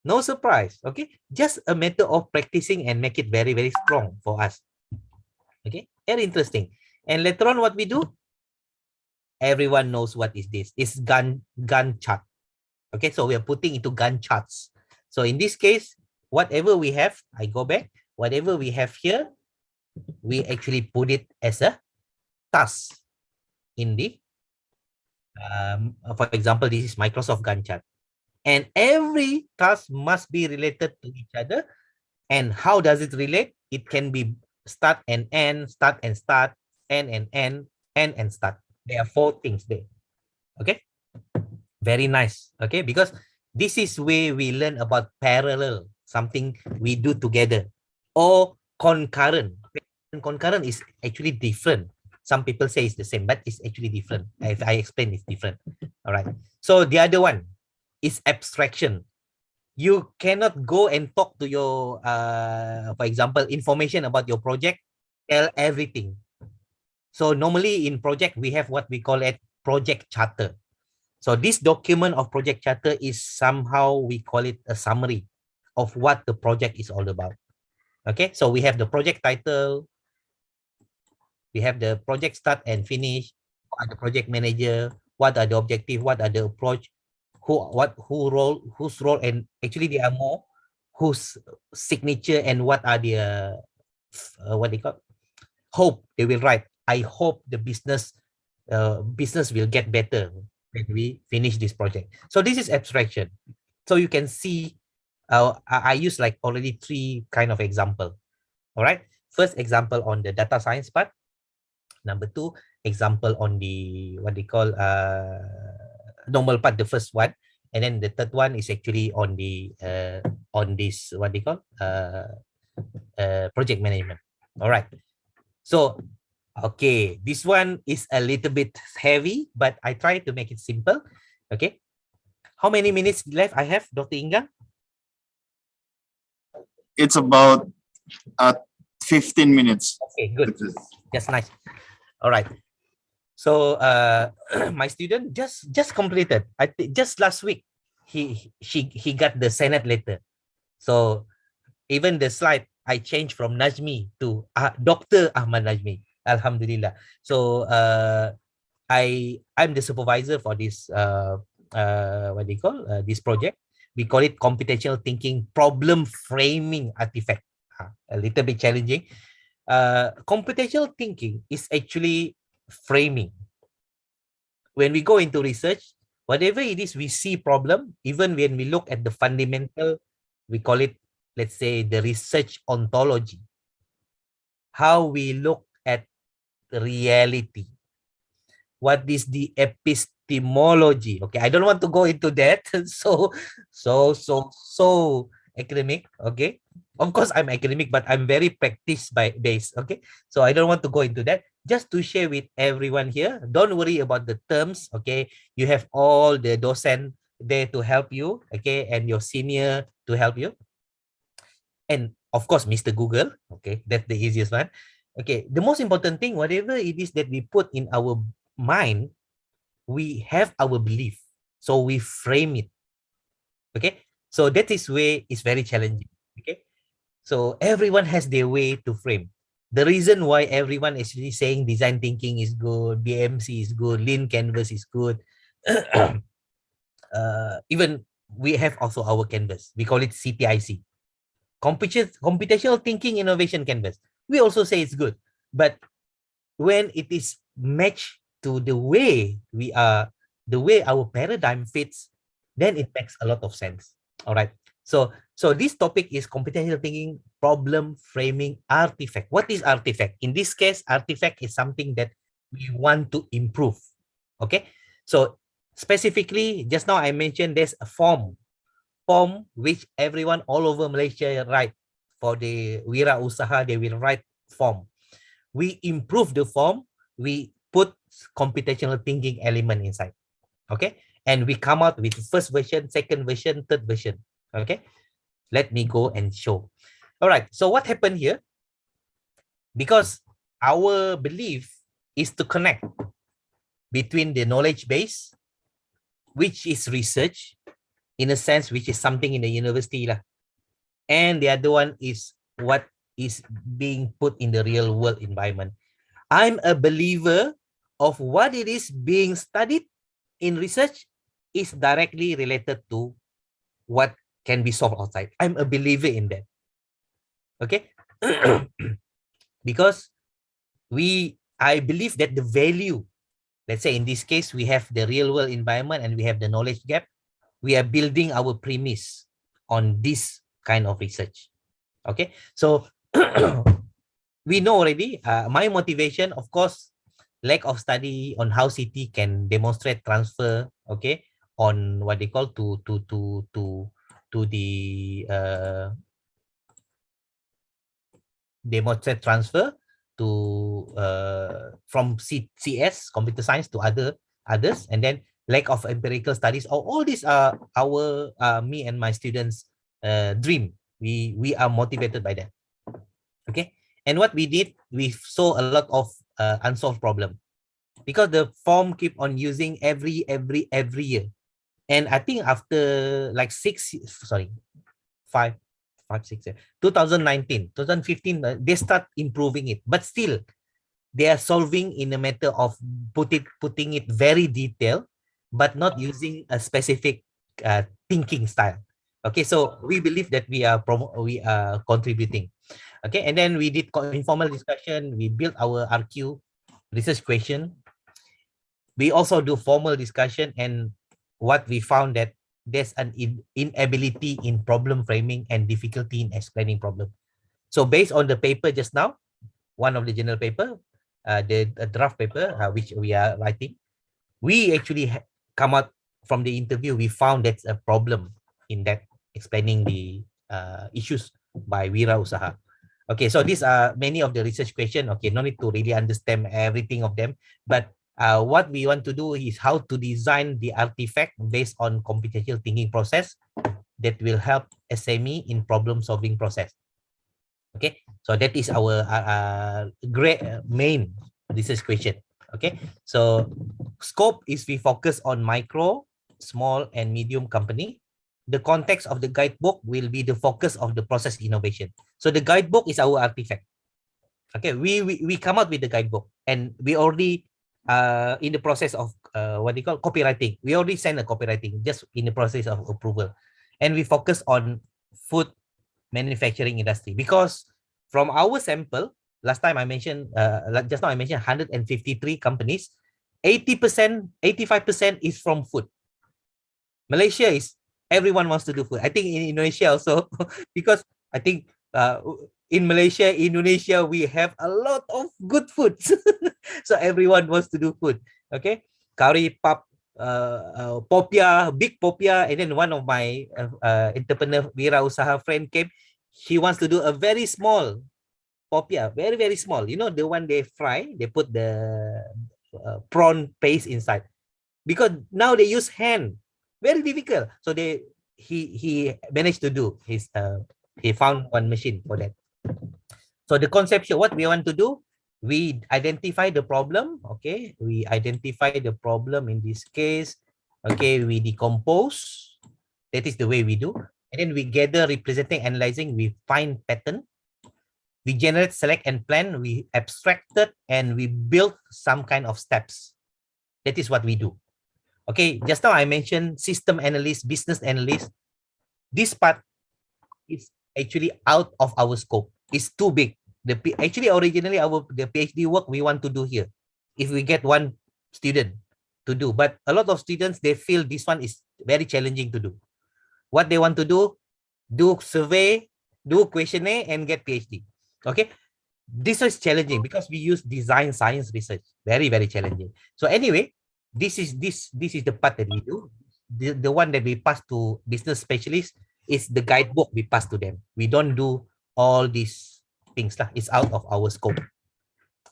No surprise. Okay, just a matter of practicing and make it very, very strong for us. Okay, very interesting. And later on, what we do, everyone knows what is this. It's Gantt chart. Okay, so we are putting into Gantt charts. So in this case, whatever we have, I go back, whatever we have here, we actually put it as a task in the, for example, this is Microsoft Gantt chart. And every task must be related to each other. And how does it relate? It can be start and end, start and start, end and end, end and start. There are 4 things there. Okay, very nice. Okay, because this is where we learn about parallel, something we do together, or concurrent. Concurrent is actually different. Some people say it's the same, but it's actually different. If I explain, it's different. All right. So the other one is abstraction. You cannot go and talk to your, for example, information about your project, tell everything. So normally in project, we have what we call it project charter. So this document of project charter is somehow, we call it a summary of what the project is all about. Okay, so we have the project title, we have the project start and finish, what are the project manager, what are the objective, what are the approach, whose role, and actually there are more, whose signature, and what are the what they call, hope they will write. I hope the business will get better when we finish this project. So this is abstraction. So you can see, I use like already 3 kind of example. All right. First example on the data science part. Number 2 example on the what they call normal part, the first one, and then the third one is actually on the on this what they call project management. All right. So okay, this one is a little bit heavy, but I try to make it simple. Okay, how many minutes left I have, Dr. Inga? It's about 15 minutes. Okay, good. That's nice. All right. So my student just completed. I think just last week he got the Senate letter. So even the slide I changed from Najmi to Dr. Ahmad Najmi. Alhamdulillah. So I'm the supervisor for this what do you call this project. We call it computational thinking problem framing artifact. A little bit challenging. Computational thinking is actually framing. When we go into research, whatever it is we see problem, even when we look at the fundamental, we call it, let's say, the research ontology, how we look at reality. What is the epistemology? Okay, I don't want to go into that. So academic. Okay, of course I'm academic, but I'm very practice based. Okay, so I don't want to go into that. Just to share with everyone here, don't worry about the terms. Okay, you have all the docent there to help you. Okay, and your senior to help you, and of course Mr. Google. Okay, that's the easiest one. Okay, the most important thing, whatever it is that we put in our mind, we have our belief, so we frame it. Okay, so that is way is very challenging. Okay, so everyone has their way to frame. The reason why everyone is really saying design thinking is good, BMC is good, lean canvas is good. Even we have also our canvas, we call it CTIC, computational thinking innovation canvas. We also say it's good, but when it is matched to the way we are, the way our paradigm fits, then it makes a lot of sense. All right. So this topic is computational thinking problem framing artifact. What is artifact? In this case, artifact is something that we want to improve. Okay. So specifically, just now I mentioned there's a form which everyone all over Malaysia write. For the wira usaha, they will write form. We improve the form, we put computational thinking element inside. Okay, and we come out with first version, second version, third version. Okay, let me go and show. All right, so what happened here? Because our belief is to connect between the knowledge base, which is research, in a sense, which is something in the university lah, and the other one is what is being put in the real world environment. I'm a believer of what it is being studied in research is directly related to what can be solved outside. I'm a believer in that. Okay. Because I believe that the value, let's say in this case, we have the real world environment and we have the knowledge gap. We are building our premise on this kind of research. Okay. So we know already, my motivation, of course, lack of study on how CT can demonstrate transfer, okay, on what they call to the demonstrate transfer to from CS computer science to others, and then lack of empirical studies. All these are our me and my students dream. We are motivated by that. Okay, and what we did, we saw a lot of unsolved problem because the form keep on using every year. And I think after like 2019, 2015, they start improving it, but still they are solving in a matter of putting it very detailed, but not using a specific thinking style. Okay, so we believe that we are contributing. Okay, and then we did informal discussion. We built our RQ research question. We also do formal discussion, and what we found that there's an inability in problem framing and difficulty in explaining problem. So based on the paper just now, one of the journal paper, the draft paper which we are writing, we actually come out from the interview. We found that's a problem in that explaining the issues by wira usaha. Okay, so these are many of the research questions. Okay, no need to really understand everything of them, but what we want to do is how to design the artifact based on computational thinking process that will help SME in problem solving process. Okay, so that is our great main research question. Okay, so scope is we focus on micro, small, and medium company. The context of the guidebook will be the focus of the process innovation. So the guidebook is our artifact. Okay, we come out with the guidebook, and we already in the process of what they call copywriting. We already send a copywriting, just in the process of approval, and we focus on food manufacturing industry, because from our sample, last time I mentioned, just now I mentioned 153 companies, 80%, 85% is from food. Malaysia is, everyone wants to do food. I think in Indonesia also, because I think in Malaysia, Indonesia, we have a lot of good food. So everyone wants to do food. Okay, curry puff, popia, big popia, and then one of my entrepreneur Wira Usaha friend came. She wants to do a very small popia, very very small. You know, the one they fry, they put the prawn paste inside, because now they use hand, very difficult. So he managed to do his he found one machine for that. So the conception, what we want to do, we identify the problem. Okay, we identify the problem in this case. Okay, we decompose. That is the way we do. And then we gather, representing, analyzing, we find pattern. We generate, select, and plan. We abstracted, and we build some kind of steps. That is what we do. Okay, just now I mentioned system analyst, business analyst. This part is actually out of our scope. It's too big. Actually, originally, the PhD work we want to do here, if we get one student to do. But a lot of students, they feel this one is very challenging to do. What they want to do survey, do questionnaire, and get PhD. Okay, this is challenging because we use design science research. Very, very challenging. So anyway, this is the part that we do. The one that we pass to business specialists is the guidebook we pass to them. We don't do all these things. It's out of our scope.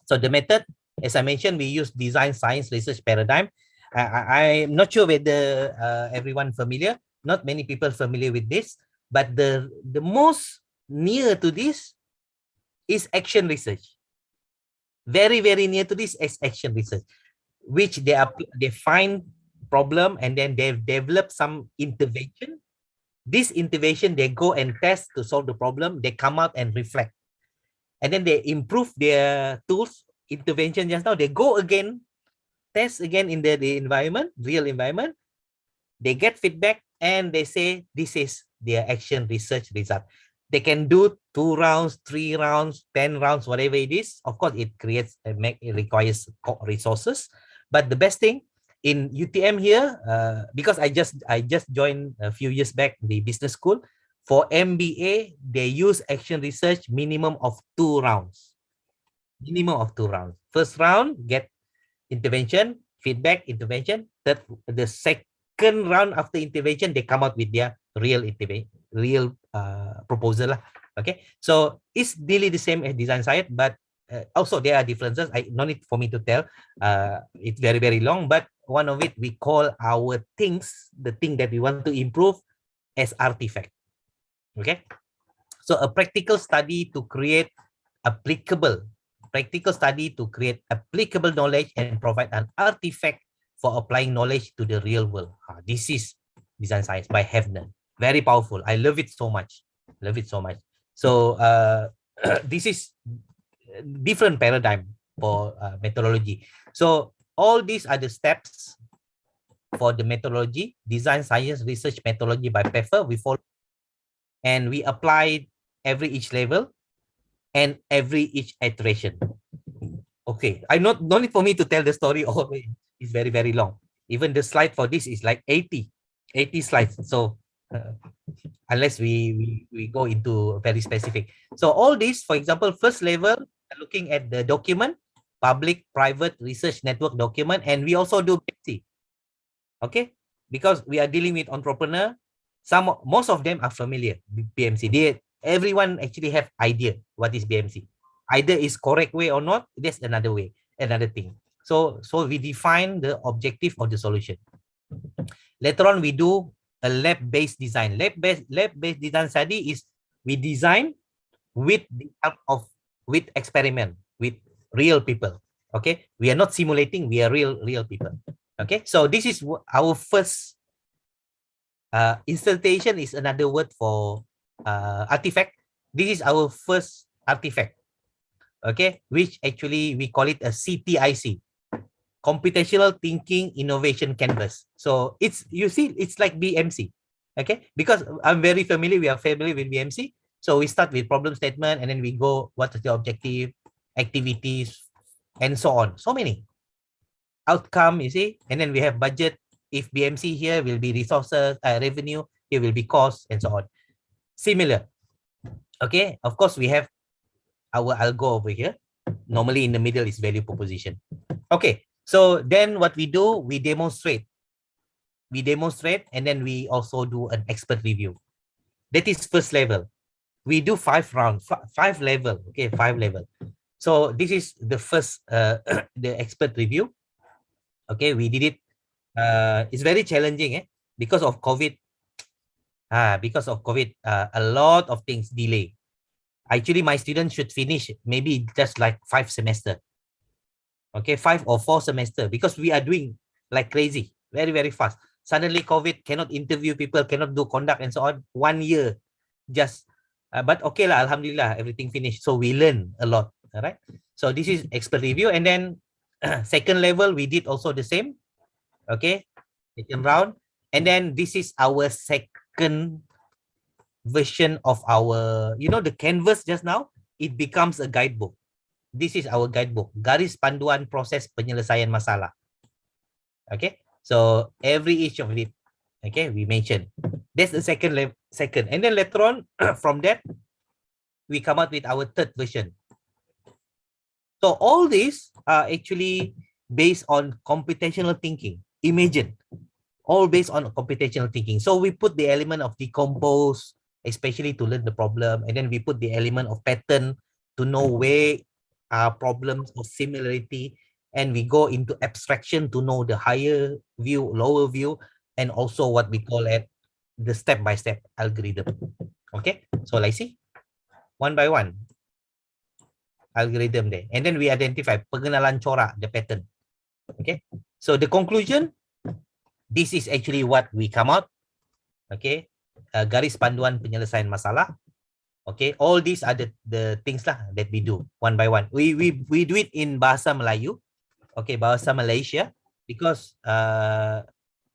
So the method, as I mentioned, we use design science research paradigm. I'm not sure whether everyone familiar. Not many people familiar with this, but the most near to this is action research. Very, very near to this is action research, which they find problem, and then they develop some intervention. This intervention, they go and test to solve the problem. They come out and reflect, and then they improve their tools. Intervention just now, they go again, test again in the environment, real environment. They get feedback, and they say this is their action research result. They can do 2 rounds, 3 rounds, 10 rounds, whatever it is. Of course, it requires resources. But the best thing in UTM here, because I just joined a few years back the business school. For MBA, they use action research minimum of 2 rounds. Minimum of 2 rounds. First round, get intervention, feedback, intervention. The second round after intervention, they come out with their real proposal. Okay, so it's really the same as design science, but also there are differences. No need for me to tell. It's very, very long, but one of it, we call our things, the thing that we want to improve, as artifact. Okay, so a practical study to create applicable knowledge and provide an artifact for applying knowledge to the real world. This is design science by Hefner. Very powerful. I love it so much. So this is different paradigm for methodology. So all these are the steps for the methodology, design science research methodology by Pfeffer. We follow, and we apply each level and each iteration. Okay, no need for me to tell the story all. It's very, very long. Even the slide for this is like 80 slides. So unless we go into very specific. So all this, for example, first level, looking at the document, public-private research network document, and we also do BMC. Okay, because we are dealing with entrepreneur. Most of them are familiar with BMC. Everyone actually have idea what is BMC. Either is correct way or not, that's another way, another thing. So we define the objective of the solution. Later on, we do a lab-based design. Lab-based design study is we design with the help of experiment with real people. Okay, we are not simulating, we are real people. Okay, so this is our first installation is another word for artifact. This is our first artifact, okay, which actually we call it a CTIC, computational thinking innovation canvas. So it's, you see, it's like BMC. Okay, because I'm very familiar, we are familiar with BMC. So we start with problem statement, and then we go, what is the objective, activities, and so on. So many outcome, you see, and then we have budget. If BMC here will be resources, revenue, here will be cost, and so on. Similar. Okay, of course we have I'll go over here. Normally in the middle is value proposition. Okay, so then what we do, we demonstrate, and then we also do an expert review. That is first level. We do 5 rounds, 5 level. Okay, 5 level. So this is the first the expert review. Okay, we did it. It's very challenging, because of COVID. A lot of things delay. Actually, my students should finish maybe just like 5 semester. Okay, 5 or 4 semester, because we are doing like crazy, very, very fast. Suddenly COVID, cannot interview people, cannot do conduct and so on. 1 year just, but okay lah, alhamdulillah, everything finished. So we learn a lot, all right? So this is expert review. And then second level, we did also the same. Okay, second round. And then this is our second version of our, the canvas just now, it becomes a guidebook. This is our guidebook, garis panduan proses penyelesaian masalah. Okay, so every each of it, okay, we mentioned. That's the second. And then later on, from that, we come out with our third version. So all these are actually based on computational thinking. Imagine, all based on computational thinking. So we put the element of decompose, especially to learn the problem, and then we put the element of pattern to know where are problems of similarity, and we go into abstraction to know the higher view, lower view, and also what we call it the step-by-step algorithm. Okay, so let's see one by one algorithm there, and then we identify pengenalan corak, the pattern. Okay, so the conclusion, this is actually what we come out. Okay, garis panduan penyelesaian masalah. Okay, all these are the things lah that we do one by one. We do it in bahasa Melayu. Okay, bahasa Malaysia, because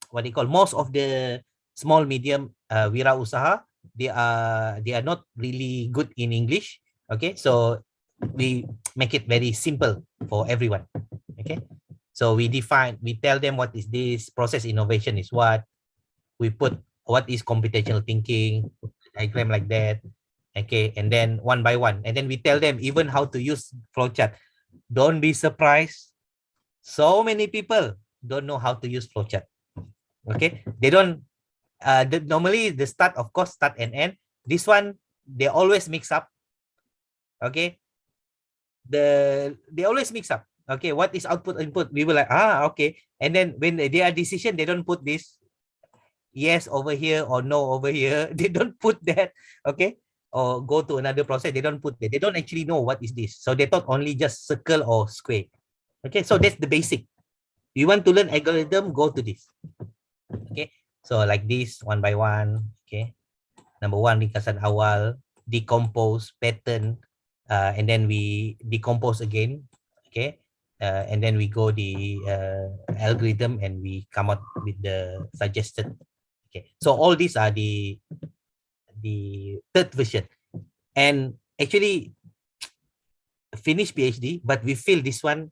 what they call, most of the small medium wirausaha, they are not really good in English. Okay, so we make it very simple for everyone. Okay, so we tell them what is this, process innovation is what, we put what is computational thinking, diagram like that. Okay, and then one by one, and then we tell them even how to use flowchart. Don't be surprised, so many people don't know how to use flowchart. Okay, they don't. Normally the start, of course, start and end. This one, they always mix up. Okay, they always mix up. Okay, what is output, input? We will like, okay, and then when they are decision, they don't put this yes over here or no over here. They don't put that. Okay, or go to another process, they don't put that. They don't actually know what is this. So they thought only just circle or square. Okay, so that's the basic. You want to learn algorithm, go to this. Okay, so like this, one by one. Okay, number one, ringkasan awal, decompose, pattern, and then we decompose again. Okay, and then we go the algorithm, and we come out with the suggested. Okay, so all these are the third version. And actually finish PhD, but we feel this one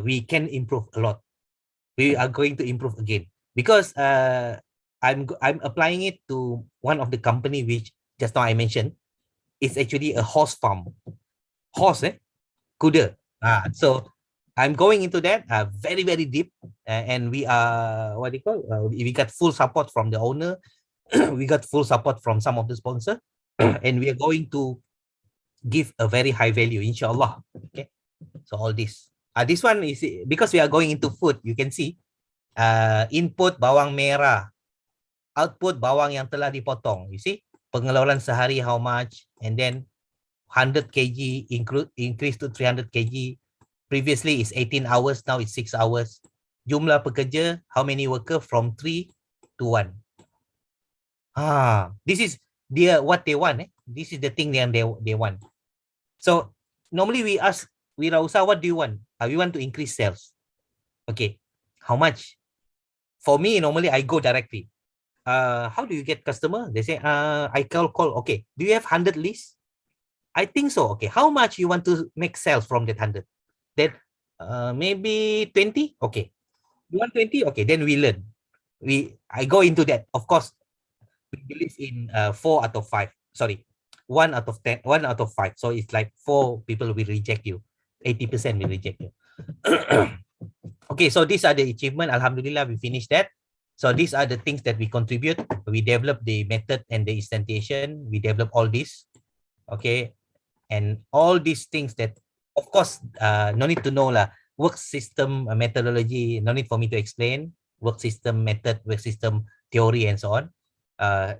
we can improve a lot. We are going to improve again, because I'm applying it to one of the company which just now I mentioned. It's actually a horse farm. Horse, kuda. So I'm going into that very, very deep, and we are, what do you call, we got full support from the owner. We got full support from some of the sponsor, and we are going to give a very high value, inshallah. Okay, so all this one is, because we are going into food, you can see input bawang merah, output bawang yang telah dipotong. You see, pengeluaran sehari how much, and then 100 kg increase to 300 kg, Previously it's 18 hours, now it's 6 hours. Jumlah pekerja, how many worker? From 3 to 1. This is what they want. This is the thing they want. So normally we ask wirausaha, what do you want? We want to increase sales. Okay, how much? For me, normally I go directly. How do you get customer? They say, I call. Okay, do you have 100 lists? I think so. Okay, how much you want to make sales from that 100? Then maybe 20. Okay, you want 20? Okay, then we learn. I go into that. Of course, we believe in 4 out of 5. Sorry, 1 out of 10, 1 out of 5. So it's like 4 people will reject you. 80% will reject you. Okay, so these are the achievement. Alhamdulillah, we finished that. So these are the things that we contribute. We develop the method and the instantiation. We develop all this. Okay, and all these things that, of course, no need to know lah. Work system methodology, no need for me to explain. Work system method, work system theory, and so on.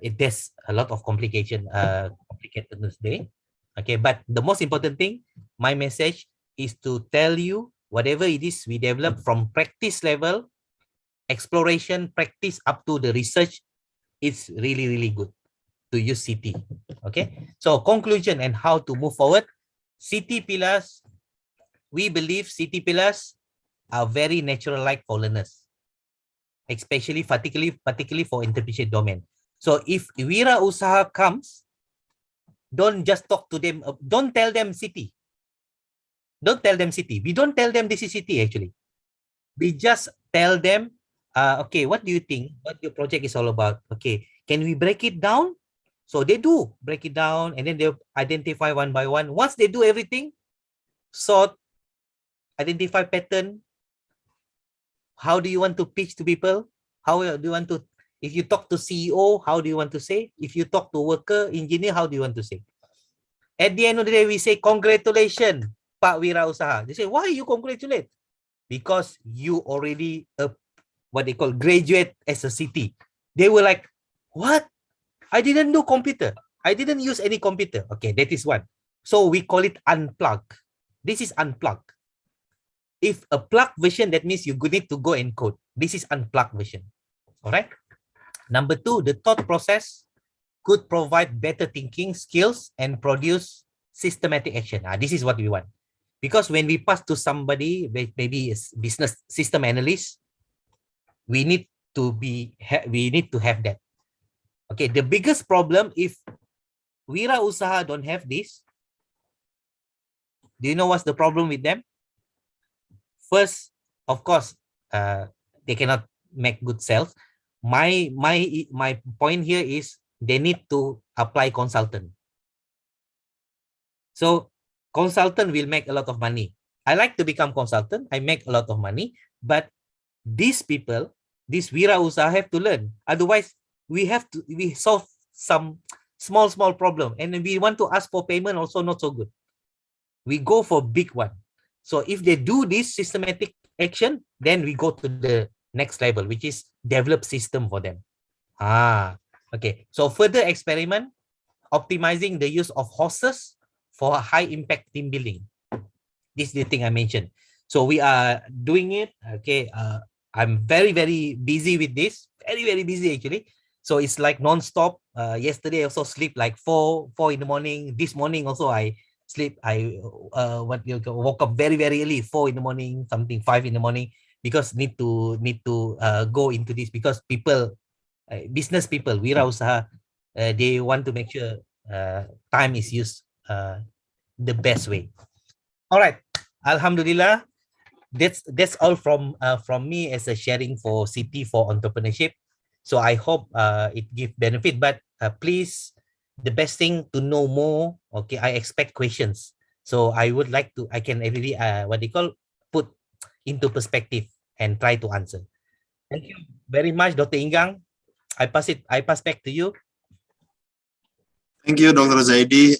There's a lot of complicatedness there. Okay, but the most important thing, my message is to tell you whatever it is we develop from practice level, exploration, practice up to the research, it's really, really good to use CT. Okay, so conclusion and how to move forward. CT pillars, we believe CT pillars are very natural-like for learners, especially particularly for entrepreneurship domain. So if wirausaha comes, don't just talk to them. Don't tell them CT. Don't tell them CT. We don't tell them this is CT actually. We just tell them, okay, what do you think? What your project is all about? Okay, can we break it down? So they do break it down, and then they identify one by one. Once they do everything, sort, identify pattern. How do you want to pitch to people? How do you want to, if you talk to CEO, how do you want to say? If you talk to worker, engineer, how do you want to say? At the end of the day, we say, congratulations, Pak Wirausaha. They say, why you congratulate? Because you already, what they call graduate as a CT. They were like, what? I didn't do computer. I didn't use any computer. Okay, that is one. So we call it unplug. This is unplug. If a plug version, that means you need to go and code. This is unplugged version. All right. Number 2, the thought process could provide better thinking skills and produce systematic action. This is what we want. Because when we pass to somebody, maybe a business system analyst, we need to have that. Okay, the biggest problem if wirausaha don't have this, do you know what's the problem with them? First, of course, they cannot make good sales. My point here is they need to apply consultant. So consultant will make a lot of money. I like to become consultant. I make a lot of money, but these people, these wirausaha have to learn. Otherwise, we solve some small problem, and we want to ask for payment also not so good. We go for big one. So if they do this systematic action, then we go to the next level, which is develop system for them. Okay. So further experiment, optimizing the use of horses for high impact team building. This is the thing I mentioned. So we are doing it. Okay. I'm very, very busy with this. Very, very busy actually. So it's like non-stop. Yesterday I also sleep like 4 in the morning. This morning also I sleep. I woke up very, very early, 4 in the morning, something 5 in the morning, because need to go into this, because people, business people, wirausaha, they want to make sure time is used the best way. All right, Alhamdulillah, that's all from me as a sharing for CT for entrepreneurship. So I hope it give benefit, but please, the best thing to know more. Okay, I expect questions. So I would like to, I can really put into perspective and try to answer. Thank you very much, Dr. Ingang. I pass back to you. Thank you, Dr. Zaidi.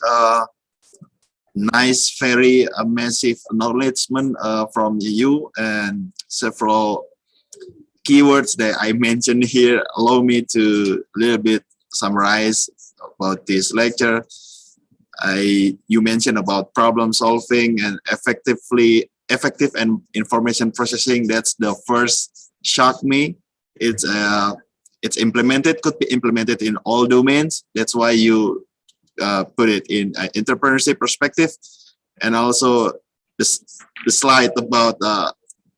Nice, very massive acknowledgement from you, and several keywords that I mentioned here. Allow me to a little bit summarize about this lecture. You mentioned about problem solving and effectively effective and information processing. That's the first shock me. It's implemented, could be implemented in all domains. That's why you put it in entrepreneurship perspective. And also the slide about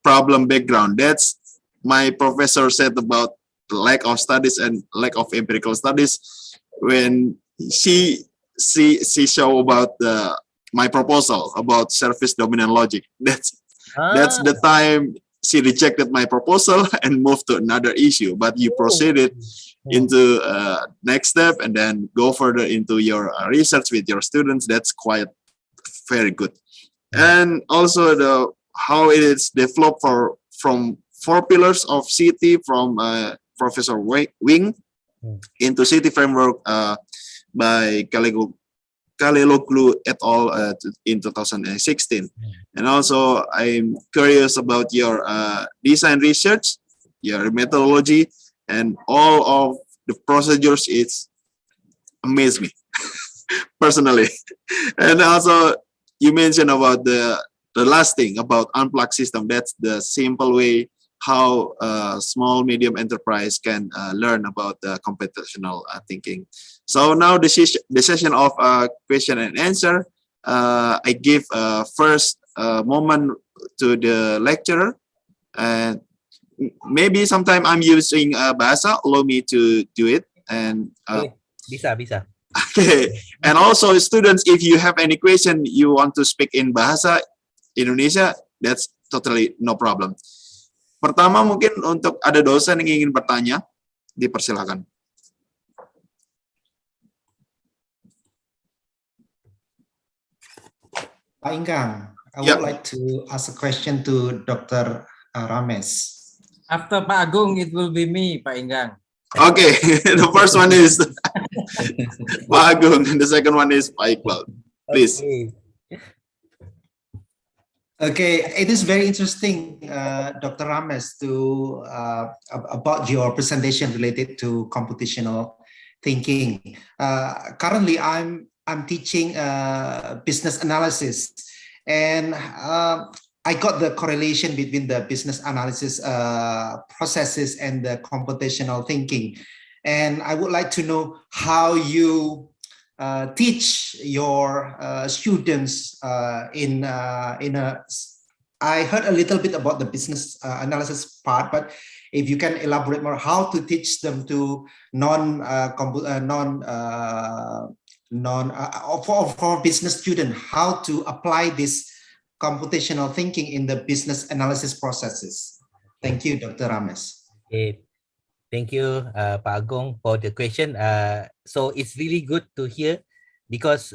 problem background. That's my professor said about the lack of studies and lack of empirical studies when she show about my proposal about service dominant logic. That's the time she rejected my proposal and moved to another issue. But you proceeded into next step and then go further into your research with your students. That's quite very good. And also how it is developed from 4 pillars of city from Professor Wing into city framework by Kaliloglu et al. In 2016. And also I'm curious about your design research, your methodology, and all of the procedures. It's amazed me personally. And also you mentioned about the last thing about unplugged system. That's the simple way how small medium enterprise can learn about the computational thinking. So now the session of question and answer. I give first moment to the lecturer, and maybe sometime I'm using bahasa. Allow me to do it. And bisa. okay. And also students, if you have any question you want to speak in bahasa Indonesia, that's totally no problem. Pertama mungkin untuk ada dosen yang ingin bertanya, dipersilakan. Pak Inggang, I would like to ask a question to Dr. Rames. After Pak Agung, it will be me, Pak Inggang. Okay, the first one is Pak Agung, and the second one is Pak Iqbal. Please. Okay, it is very interesting, Dr. Rames, to about your presentation related to computational thinking. Currently, I'm teaching business analysis, and I got the correlation between the business analysis processes and the computational thinking. And I would like to know how you teach your students in a. I heard a little bit about the business analysis part, but if you can elaborate more, how to teach them to for business student, how to apply this computational thinking in the business analysis processes. Thank you, Dr. Rames. Okay. Thank you, Pak Agong, for the question. So it's really good to hear because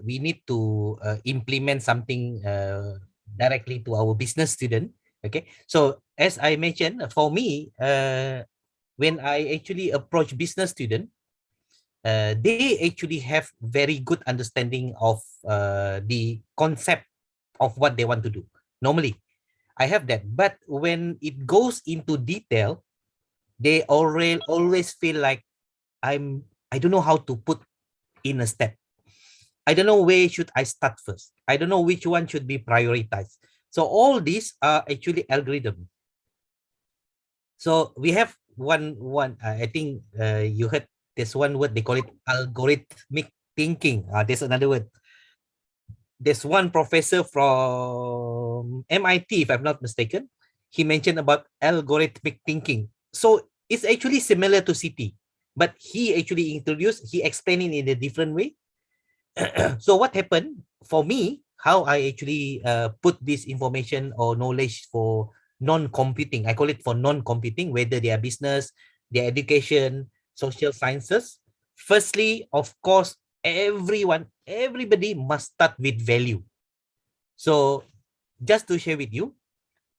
we need to implement something directly to our business student. Okay. So as I mentioned, for me, when I actually approach business student, they actually have very good understanding of the concept of what they want to do. Normally, I have that. But when it goes into detail, they always feel like I don't know how to put in a step. I don't know where should I start first. I don't know which one should be prioritized. So all these are actually algorithm. So we have one I think you heard this one word, they call it algorithmic thinking. There's another word. There's one professor from MIT, if I'm not mistaken. He mentioned about algorithmic thinking. So it's actually similar to CT, but he actually he explained it in a different way. So what happened for me, how I actually put this information or knowledge for non-computing, I call it for non-computing, whether they are business, their education, social sciences. Firstly, of course, everybody must start with value. So just to share with you,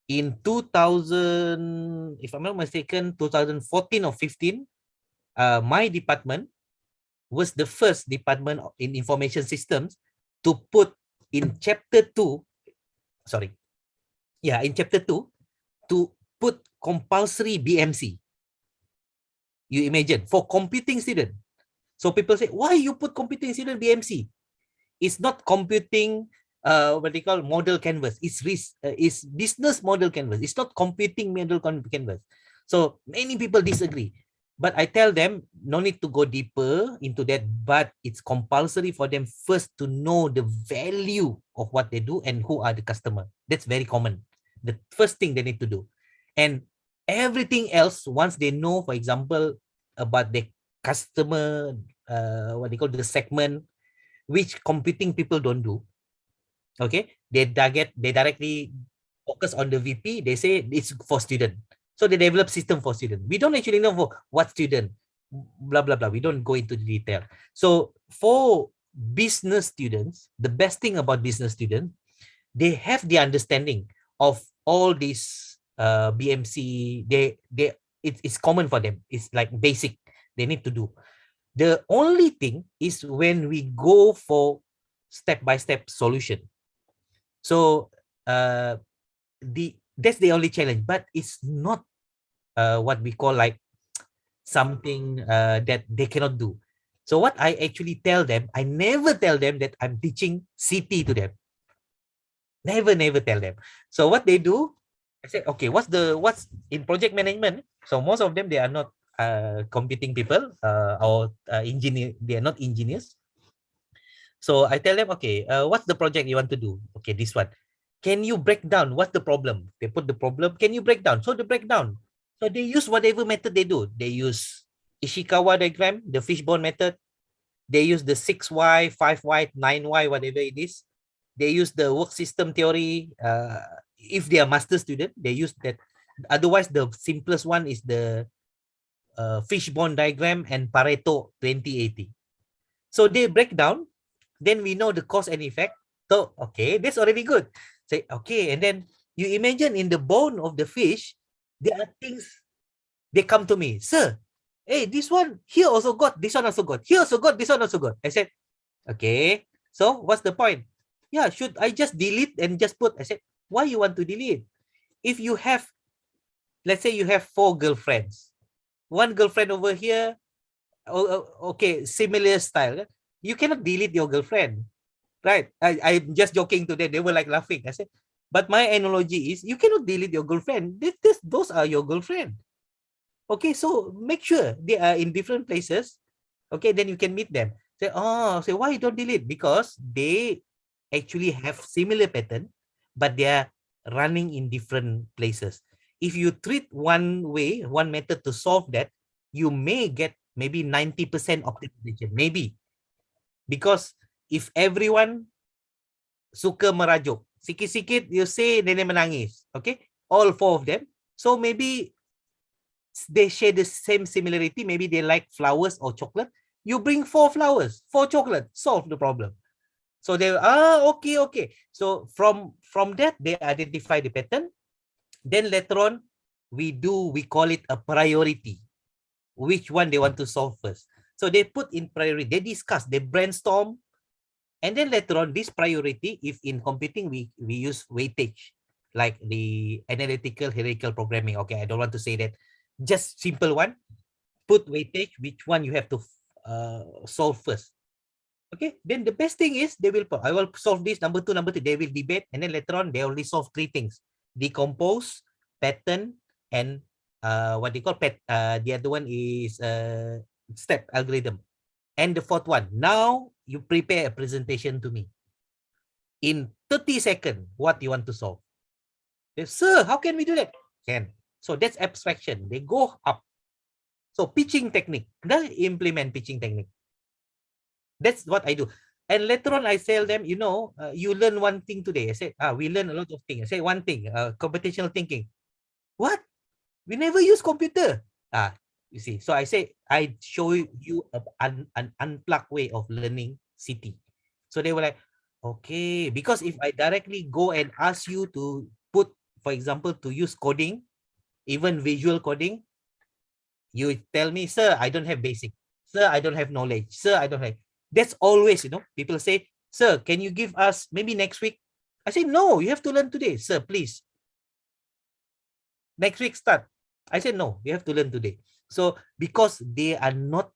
in 2000, if I'm not mistaken, 2014 or 15, my department was the first department in information systems to put in chapter 2, in chapter 2, to put compulsory BMC. You imagine, for computing student. So people say, why you put computing student BMC? It's not computing what they call model canvas. It's business model canvas. It's not computing model canvas. So many people disagree. But I tell them, no need to go deeper into that, but it's compulsory for them first to know the value of what they do and who are the customer. That's very common. The first thing they need to do. And everything else, once they know, for example, about the customer, what they call the segment, which computing people don't do, okay, they directly focus on the VP. They say it's for student, so they develop system for student. We don't actually know for what student, blah blah blah. We don't go into the detail. So for business students, the best thing about business students, they have the understanding of all these BMC. It's common for them. It's like basic. They need to do. The only thing is when we go for step-by-step solution. So that's the only challenge, but it's not what we call like something that they cannot do. So what I actually tell them, I never tell them that I'm teaching CT to them. Never tell them. So what they do, I say, okay, what's in project management? So most of them, they are not computing people or engineer. They are not engineers. So I tell them, okay, what's the project you want to do? Okay, this one. Can you break down? What's the problem? They put the problem. Can you break down? So the breakdown. So they use whatever method they do. They use Ishikawa diagram, the fishbone method. They use the 6Y, 5Y, 9Y, whatever it is. They use the work system theory. If they are master student, they use that. Otherwise, the simplest one is the fishbone diagram and Pareto 2080. So they break down. Then we know the cause and effect. So, okay, that's already good. Say, okay, and then you imagine in the bone of the fish, there are things, they come to me, sir, hey, this one, here also got, this one also got, here also got, this one also got. I said, okay, so what's the point? Yeah, should I just delete and just put? I said, why you want to delete? If you have, let's say you have 4 girlfriends, one girlfriend over here, okay, similar style, you cannot delete your girlfriend, right? I'm just joking to them. They were like laughing. I said, but my analogy is you cannot delete your girlfriend. Those are your girlfriend. Okay, so make sure they are in different places. Okay, then you can meet them. Say, oh, say why you don't delete? Because they actually have similar pattern, but they are running in different places. If you treat one way, one method to solve that, you may get maybe 90% optimization, maybe. Because if everyone suka merajuk, sikit-sikit you say nenek menangis, okay? All 4 of them. So maybe they share the same similarity. Maybe they like flowers or chocolate. You bring 4 flowers, 4 chocolate, solve the problem. So they, okay. So from that, they identify the pattern. Then later on, we call it a priority. Which one they want to solve first. So they put in priority, they discuss, they brainstorm, and then later on, this priority, if in computing, we use weightage, like the analytical hierarchical programming. Okay, I don't want to say that. Just simple one, put weightage, which one you have to solve first. Okay, then the best thing is they will put, I will solve this, number 2, number 3, they will debate, and then later on, they only solve 3 things: decompose, pattern, and what they call the other one is step algorithm. And the 4th one, now you prepare a presentation to me in 30 seconds. What you want to solve? They, sir, how can we do that? Can. So that's abstraction. They go up. So pitching technique, they implement pitching technique. That's what I do. And later on, I tell them, you know, you learn one thing today. I say, we learn a lot of things. I say one thing, computational thinking. What? We never use computer. You see. So I say, I show you an unplugged way of learning CT. So they were like, okay, because if I directly go and ask you to put, for example, to use coding, even visual coding, you tell me, sir, I don't have basic. Sir, I don't have knowledge. Sir, I don't have. That's always, you know, people say, sir, can you give us maybe next week? I say, no, you have to learn today. Sir, please. Next week start. I said, no, you have to learn today. So because they are not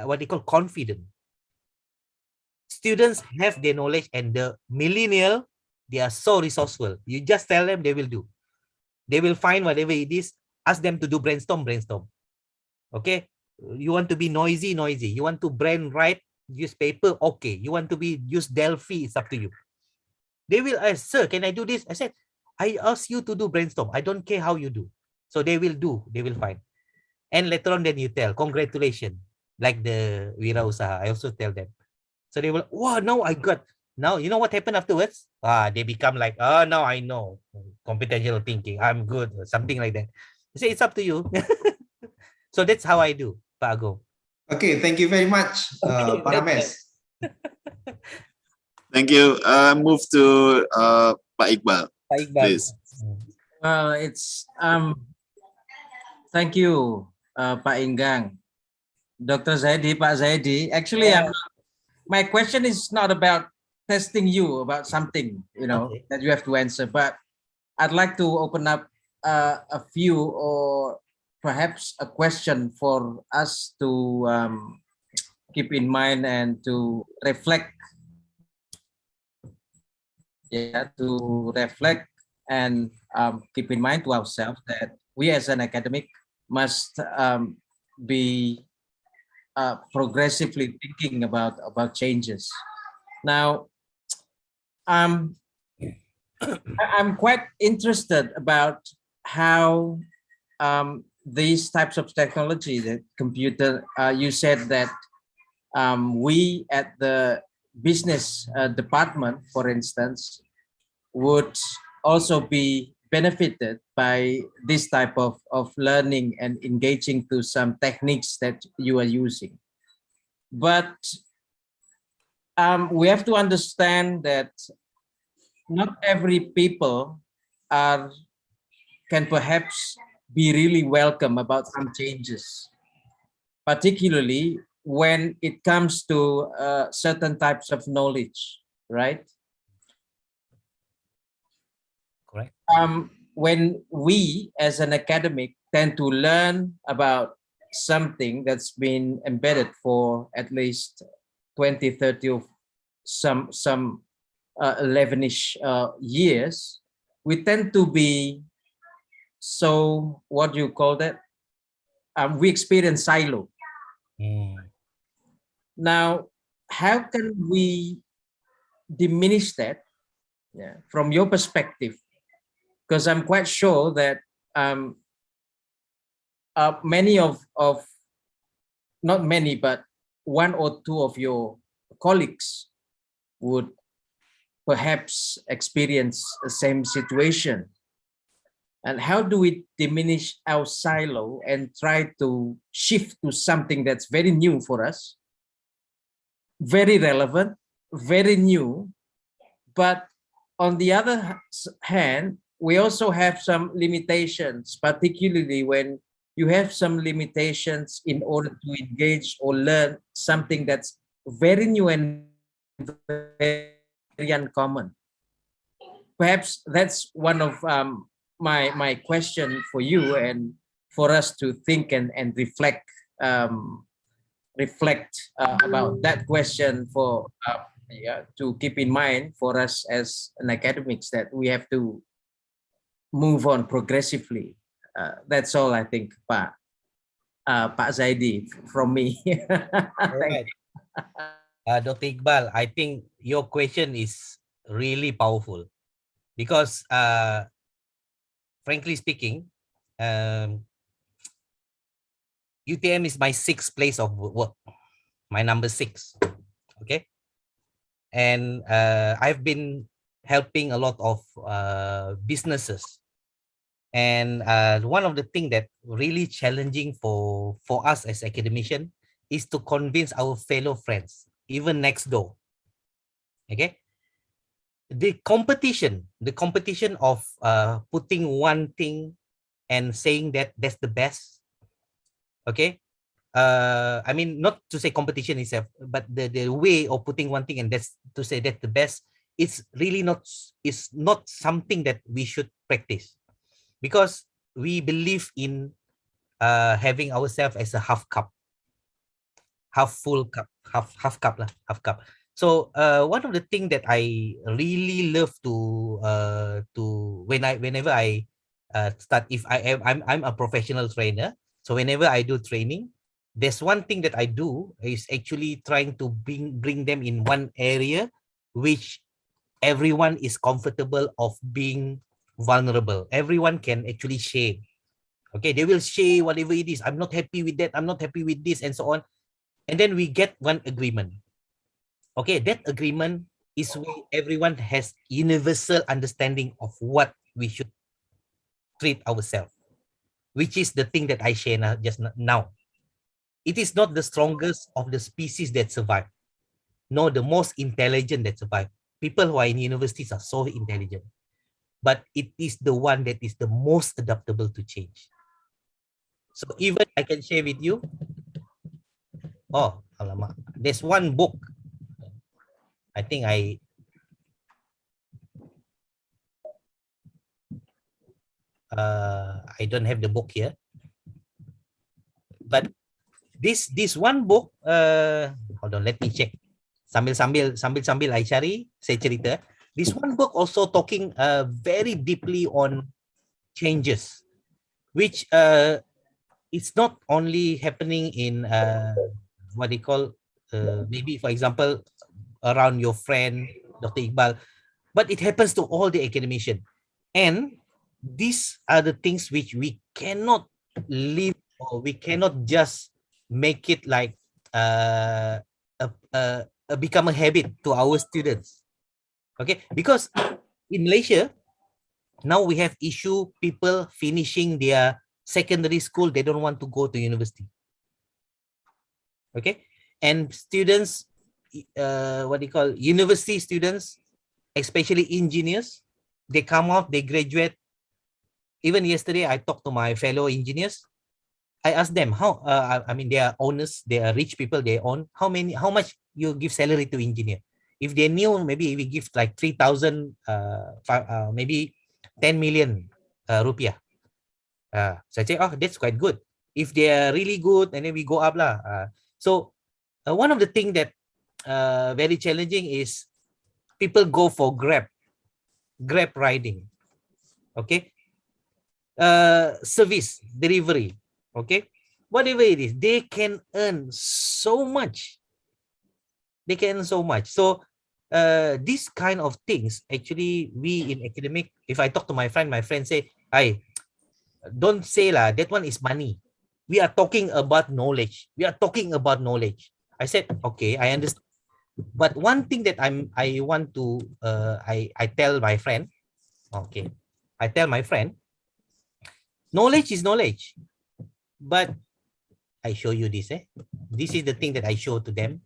what they call confident. Students have their knowledge, and the millennial, they are so resourceful. You just tell them, they will do. They will find whatever it is. Ask them to do brainstorm. Okay. You want to be noisy. You want to write, use paper. Okay. You want to use Delphi. It's up to you. They will ask, sir, can I do this? I said, I ask you to do brainstorm. I don't care how you do. So they will do. They will find. And later on, then you tell, congratulations. Like the Wirausaha, I also tell them. So they will, wow, now I got. Now, you know what happened afterwards? They become like, oh, now I know. Computational thinking, I'm good, or something like that. I say, it's up to you. So that's how I do, Pak Agong. Okay, thank you very much, Okay, Pak Rames. Thank you. Move to Pak Iqbal, Pak Iqbal. please. Thank you, Pak Inggang, Dr. Zaidi, Pak Zaidi. Actually, my question is not about testing you about something, that you have to answer, but I'd like to open up a few, or perhaps a question for us to keep in mind and to reflect. And keep in mind to ourselves that we as an academic must be progressively thinking about changes. Now, I'm quite interested about how these types of technology, the computer, you said that we at the business department, for instance, would also be benefited by this type of learning and engaging to some techniques that you are using. But we have to understand that not every people can perhaps be really welcome about some changes, particularly when it comes to certain types of knowledge, right? Correct. When we as an academic tend to learn about something that's been embedded for at least 20, 30 of some 11-ish years, we tend to be so, what do you call that? We experience silo. Now, how can we diminish that, from your perspective? Because I'm quite sure that many of, not many, but one or two of your colleagues would perhaps experience the same situation. And how do we diminish our silo and try to shift to something that's very new for us, very relevant, very new, but on the other hand, we also have some limitations, particularly when you have some limitations in order to engage or learn something that's very new and very uncommon. Perhaps that's one of my question for you and for us to think and reflect about that question for to keep in mind for us as an academics, that we have to move on progressively. That's all I think, Pak Zaidi, from me. Right. Dr. Iqbal, I think your question is really powerful because frankly speaking, UTM is my 6th place of work, my number 6. Okay. And I've been helping a lot of businesses. And one of the things that really challenging for us as academicians is to convince our fellow friends, even next door. Okay. The competition of putting one thing and saying that that's the best. Okay. I mean, not to say competition itself, but the way of putting one thing and that's to say that's the best, it's really not something that we should practice, because we believe in having ourselves as a half cup, half full cup, half cup. So one of the things that I really love to whenever I start, if I'm a professional trainer, so whenever I do training, there's one thing that I do is actually trying to bring them in one area which everyone is comfortable of being vulnerable. Everyone can actually share. Okay, they will share whatever it is. I'm not happy with that. I'm not happy with this, and so on. And then we get one agreement. Okay, that agreement is where everyone has universal understanding of what we should treat ourselves, which is the thing that I share just now. It is not the strongest of the species that survive, nor the most intelligent that survive. People who are in universities are so intelligent, but it is the one that is the most adaptable to change. So even I can share with you, oh, alamak, there's one book. I think I don't have the book here, but this one book, hold on, let me check. Sambil I cari, saya cerita. This one book also talking very deeply on changes, which it's not only happening in what they call maybe, for example, around your friend Dr. Iqbal, but it happens to all the academicians. And these are the things which we cannot live, or we cannot just make it like become a habit to our students. Okay, because in Malaysia now we have issue people finishing their secondary school, they don't want to go to university. Okay, and students, what they call university students, especially engineers, they come out, they graduate. Even yesterday I talked to my fellow engineers. I asked them how, I mean, they are owners, they are rich people, they own, how much you give salary to engineer. If they knew, maybe we give like 3,000, maybe 10 million rupiah. So I say, oh, that's quite good. If they are really good, and then we go up lah. So one of the things that very challenging is people go for Grab riding. Okay, service delivery. Okay, whatever it is, they can earn so much. They can earn so much. So these kind of things, actually, we in academic, if I talk to my friend say, "Hey, don't say lah, that one is money. We are talking about knowledge. We are talking about knowledge." I said, okay, I understand. But one thing that I want to I tell my friend, okay, I tell my friend, knowledge is knowledge. But I show you this. This is the thing that I show to them.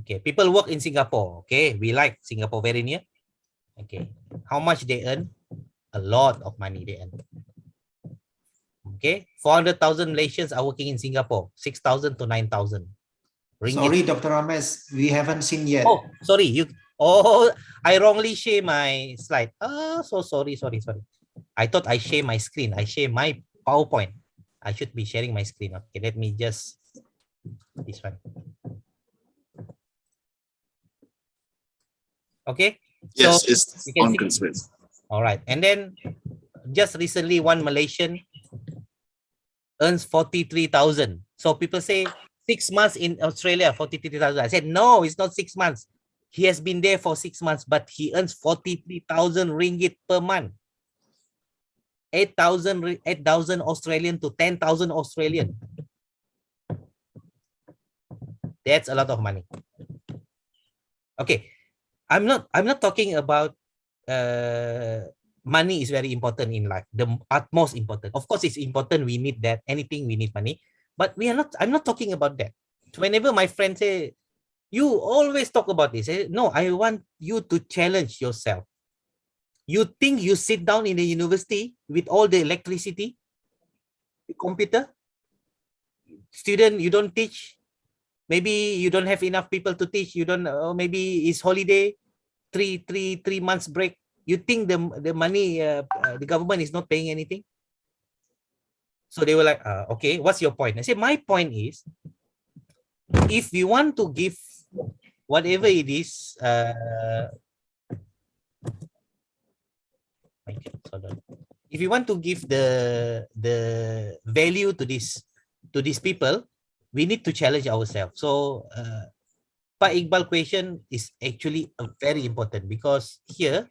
Okay, people work in Singapore. Okay, we like Singapore very near. Okay, how much they earn? A lot of money they earn. Okay, 400,000 Malaysians are working in Singapore, 6,000 to 9,000. Sorry, Dr. Ramesh, we haven't seen yet. Oh, sorry, you. Oh, I wrongly share my slide. Oh, so sorry. I thought I share my screen. I share my PowerPoint. I should be sharing my screen. Okay, let me just this one. Okay. Yes, so it's on screen. All right, and then just recently, one Malaysian earns 43,000. So people say 6 months in Australia, 43,000. I said no, it's not 6 months. He has been there for 6 months, but he earns 43,000 ringgit per month. 8,000 Australian to 10,000 Australian. That's a lot of money. Okay, I'm not talking about money is very important in life, the utmost important. Of course, it's important. We need that. Anything we need money, but I'm not talking about that. Whenever my friends say, you always talk about this, no, I want you to challenge yourself. You think you sit down in a university with all the electricity, the computer, student, you don't teach. Maybe you don't have enough people to teach. You don't. Maybe it's holiday, three months break. You think the money, the government is not paying anything? So they were like, okay, what's your point? I say, my point is, if we want to give whatever it is, if you want to give the value to these people, we need to challenge ourselves. So Pak Iqbal question is actually very important, because here,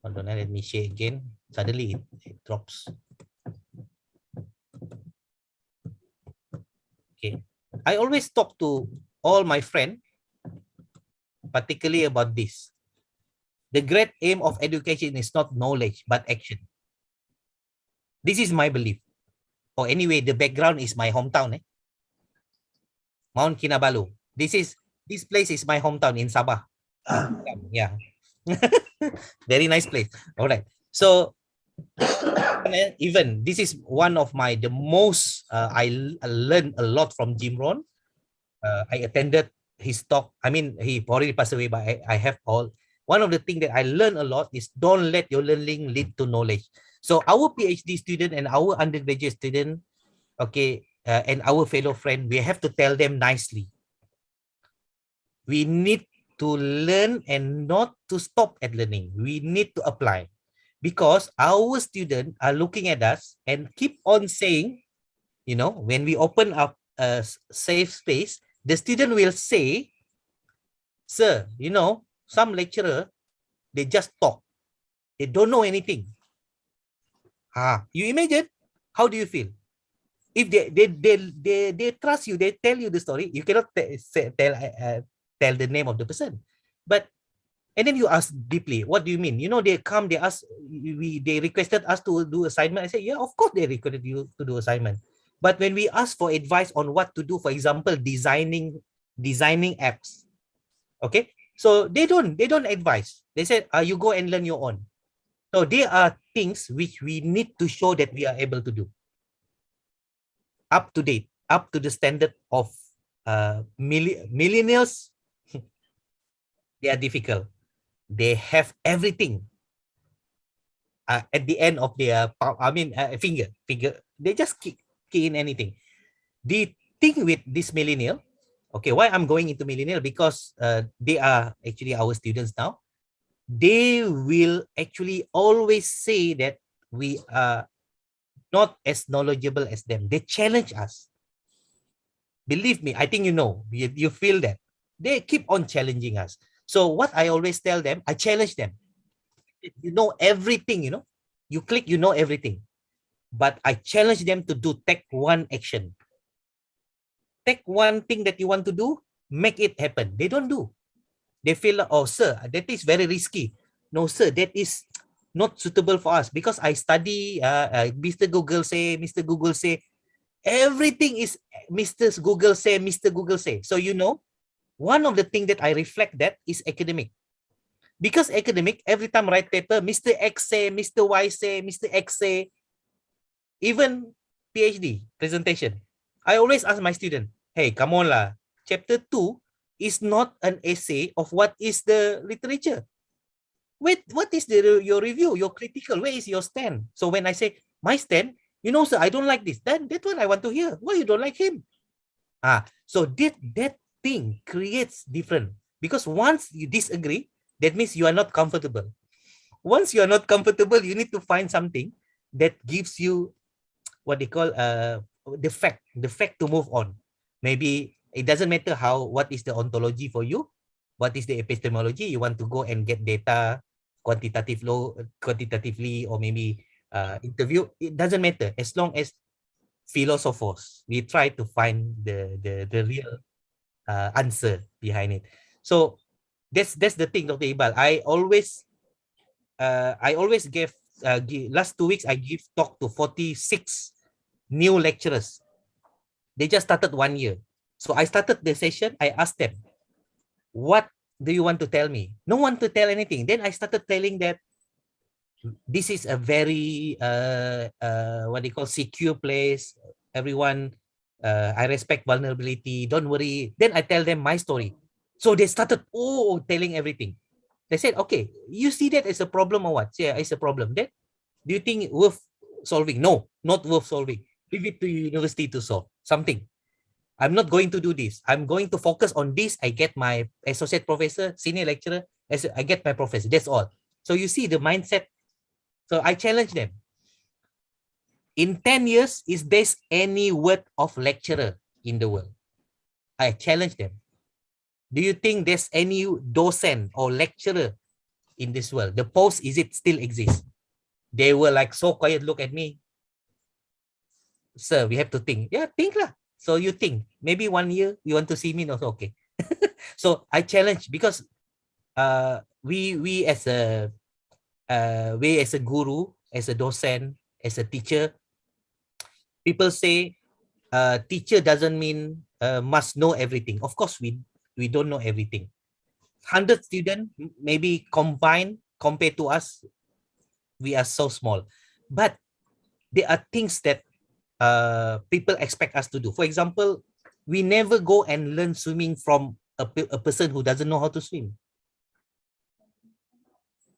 hold on, let me share again. Suddenly it drops. Okay, I always talk to all my friends, particularly about this. The great aim of education is not knowledge, but action. This is my belief. Or anyway, the background is my hometown, Mount Kinabalu. This place is my hometown in Sabah. Yeah. Very nice place. All right. So even this is one of the most I learned a lot from Jim Rohn. I attended his talk. I mean, he already passed away, but I have all. One of the things that I learned a lot is don't let your learning lead to knowledge. So our PhD student and our undergraduate student, okay, and our fellow friend, we have to tell them nicely. We need to learn and not to stop at learning. We need to apply, because our students are looking at us and keep on saying, you know, when we open up a safe space, the student will say, sir, you know, some lecturer, they just talk. They don't know anything. You imagine, how do you feel? If they trust you, they tell you the story, you cannot tell the name of the person. But and then you ask deeply, what do you mean? You know, they come, they ask, they requested us to do assignment. I say, yeah, of course they requested you to do assignment. But when we ask for advice on what to do, for example, designing apps, okay, so they don't advise. They said, you go and learn your own. So there are things which we need to show that we are able to do, up to date, up to the standard of millennials. They are difficult. They have everything at the end of their, finger. They just key in anything. The thing with this millennial, okay, why I'm going into millennial, because they are actually our students now. They will actually always say that we are not as knowledgeable as them. They challenge us. Believe me, I think you feel that. They keep on challenging us. So what I always tell them, I challenge them. You know everything, you click, you know everything. But I challenge them to take one action. Take one thing that you want to do, make it happen. They don't do. They feel, oh, sir, that is very risky. No, sir, that is not suitable for us, because I study, Mr. Google say, everything is Mr. Google say. So, one of the things that I reflect that is academic. Because academic, every time write paper, Mr. X say, Mr. Y say, Mr. X say, even PhD presentation. I always ask my student, hey, come on lah, chapter 2 is not an essay of what is the literature. Wait, what is your review, your critical, where is your stand? So when I say, my stand, sir, I don't like this, then that's what I want to hear. Why you don't like him? So that thing creates different, because once you disagree, that means you are not comfortable. Once you are not comfortable, you need to find something that gives you what they call the fact to move on. Maybe it doesn't matter what is the ontology for you, what is the epistemology. You want to go and get data quantitatively, or maybe interview. It doesn't matter, as long as philosophers, we try to find the real answer behind it. So that's the thing, Dr. Iqbal. I always gave last 2 weeks I give talk to 46 new lecturers. They just started 1 year. So I started the session. I asked them, what do you want to tell me? No one to tell anything. Then I started telling that this is a very what they call secure place. Everyone, I respect vulnerability. Don't worry. Then I tell them my story. So they started telling everything. They said, okay, you see that as a problem or what? Yeah, it's a problem. Then do you think worth solving? No, not worth solving. Leave it to university to solve something. I'm not going to do this. I'm going to focus on this. I get my associate professor, senior lecturer, as I get my professor. That's all. So you see the mindset. So I challenge them. In 10 years, is there any word of lecturer in the world? I challenge them. Do you think there's any docent or lecturer in this world? The post, is it still exists? They were like so quiet, look at me. Sir, we have to think. Yeah, think lah. So you think, maybe 1 year you want to see me, also okay. So I challenge, because we as a guru, as a docent, as a teacher, people say teacher doesn't mean must know everything. Of course, we don't know everything. 100 students maybe combined, compared to us, we are so small. But there are things that people expect us to do. For example, we never go and learn swimming from a person who doesn't know how to swim.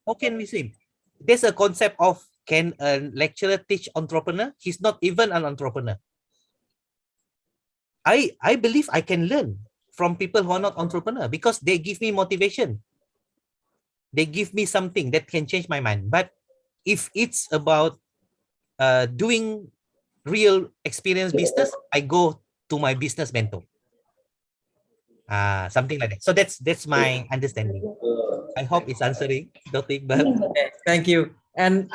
How can we swim? There's a concept of, can a lecturer teach entrepreneur? He's not even an entrepreneur. I believe I can learn from people who are not entrepreneur, because they give me motivation. They give me something that can change my mind. But if it's about doing real experience business, I go to my business mentor. Something like that. So that's my understanding. I hope it's answering, Dr. Iqbal. Thank you. And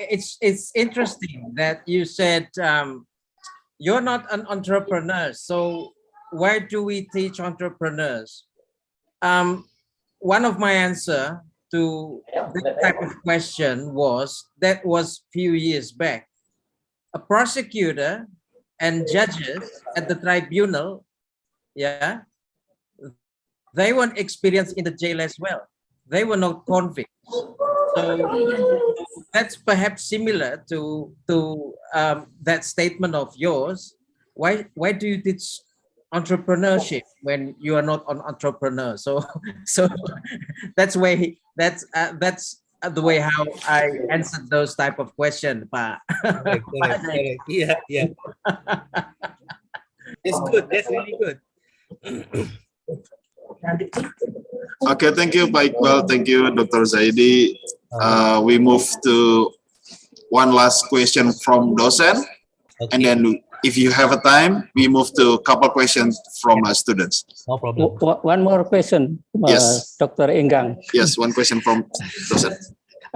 it's interesting that you said you're not an entrepreneur. So why do we teach entrepreneurs? One of my answer to that type of question was, that was few years back. A prosecutor and judges at the tribunal, yeah, they weren't experienced in the jail as well. They were not convicts. So that's perhaps similar to that statement of yours. Why do you teach entrepreneurship when you are not an entrepreneur? So that's the way how I answered those type of questions, Pa. Correct. Yeah. It's good. That's really good. Okay, thank you, Pak Iqbal. Thank you, Dr. Zaidi. We move to one last question from docent, and then if you have a time, we move to a couple questions from students. No problem. One more question, Yes. Dr. Enggang. Yes, one question from docent.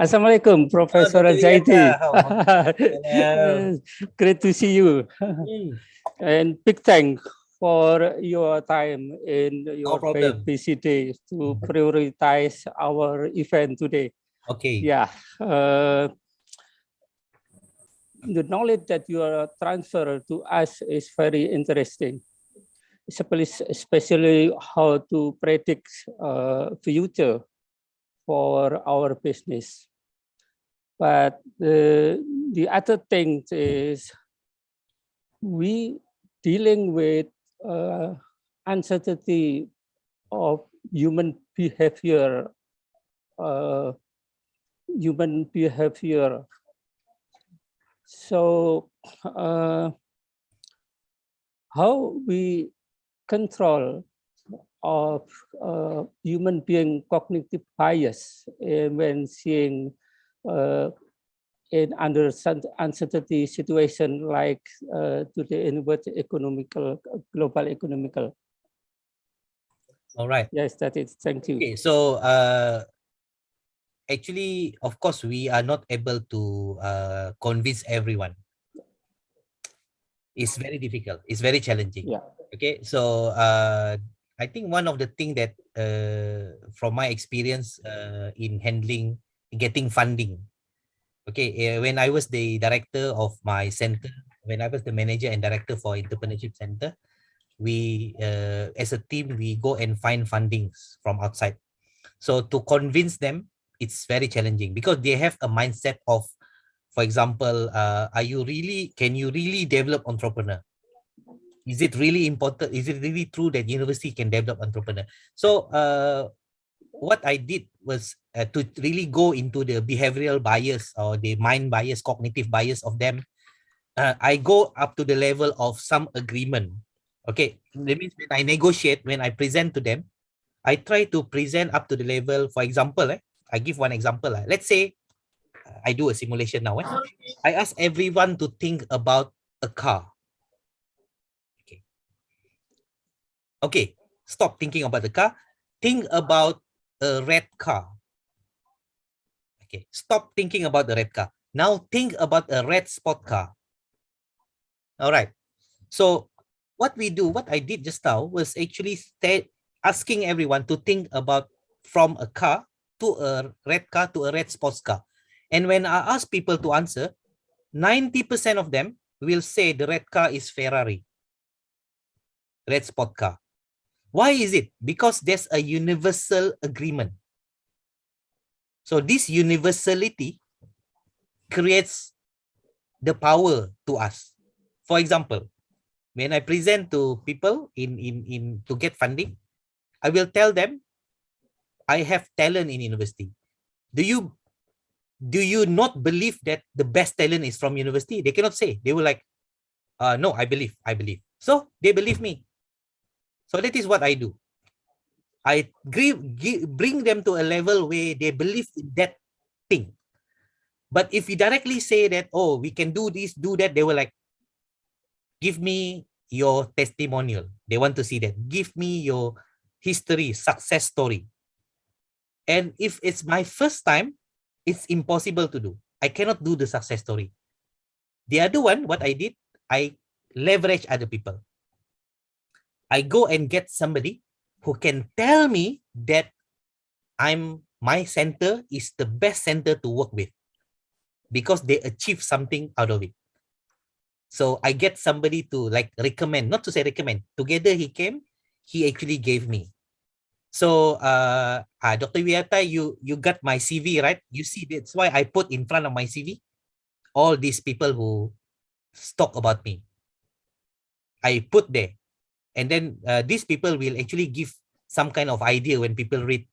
Assalamualaikum, Professor Zaidi. Great to see you. And big thanks for your time in your very busy day to prioritize our event today. Okay. Yeah. The knowledge that you are transferred to us is very interesting, especially how to predict future for our business. But the other thing is, we dealing with uncertainty of human behavior. So how we control of human being cognitive bias when seeing in under uncertainty situation like today in what global economical. All right. Yes, that is. Thank you. Okay, so actually, of course, we are not able to convince everyone. It's very difficult. It's very challenging. Yeah. Okay, so I think one of the things that from my experience in handling, getting funding. Okay, when I was the director of my center, when I was the manager and director for Entrepreneurship Center, we, as a team, we go and find fundings from outside. So to convince them, it's very challenging because they have a mindset of, for example, can you really develop entrepreneur? Is it really important? Is it really true that university can develop entrepreneur? So what I did was to really go into the behavioral bias or the mind bias, cognitive bias of them. I go up to the level of some agreement Okay, that means when I negotiate, when I present to them, I try to present up to the level. For example, I give one example. Let's say I do a simulation now. I ask everyone to think about a car. Okay. Okay, stop thinking about the car. Think about a red car. Okay, stop thinking about the red car. Now think about a red sport car. All right. So what I did just now was actually asking everyone to think about from a car to a red car to a red sports car. And when I ask people to answer, 90% of them will say the red car is Ferrari, red sport car. Why is it? Because there's a universal agreement. So this universality creates the power to us. For example, when I present to people in to get funding, I will tell them I have talent in university. Do you not believe that the best talent is from university? They cannot say. They will like, no, I believe. So they believe me. So that is what I do. I bring them to a level where they believe in that thing. But if you directly say that, oh, we can do this, do that, they will like, give me your testimonial. They want to see that. Give me your history, success story. And if it's my first time, it's impossible to do. I cannot do the success story. The other one, what I did, I leverage other people. I go and get somebody who can tell me that my center is the best center to work with because they achieve something out of it. So I get somebody to like recommend, not to say recommend. Together he came, he actually gave me. So Dr. Wiata, you got my CV, right? You see, that's why I put in front of my CV all these people who talk about me. I put there. And then these people will actually give some kind of idea when people read.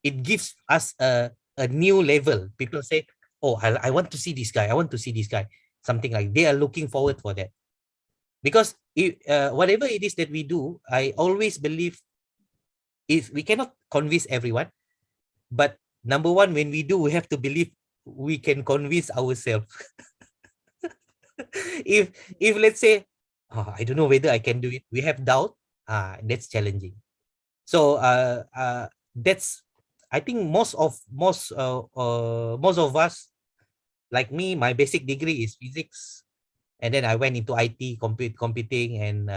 It gives us a new level. People say, oh, I want to see this guy. I want to see this guy. Something like they are looking forward for that. Because whatever it is that we do, I always believe if we cannot convince everyone, but number one, when we do, we have to believe we can convince ourselves. if let's say, oh, I don't know whether I can do it, we have doubt, that's challenging. So that's, I think most of us, like me, my basic degree is physics, and then I went into IT computing, and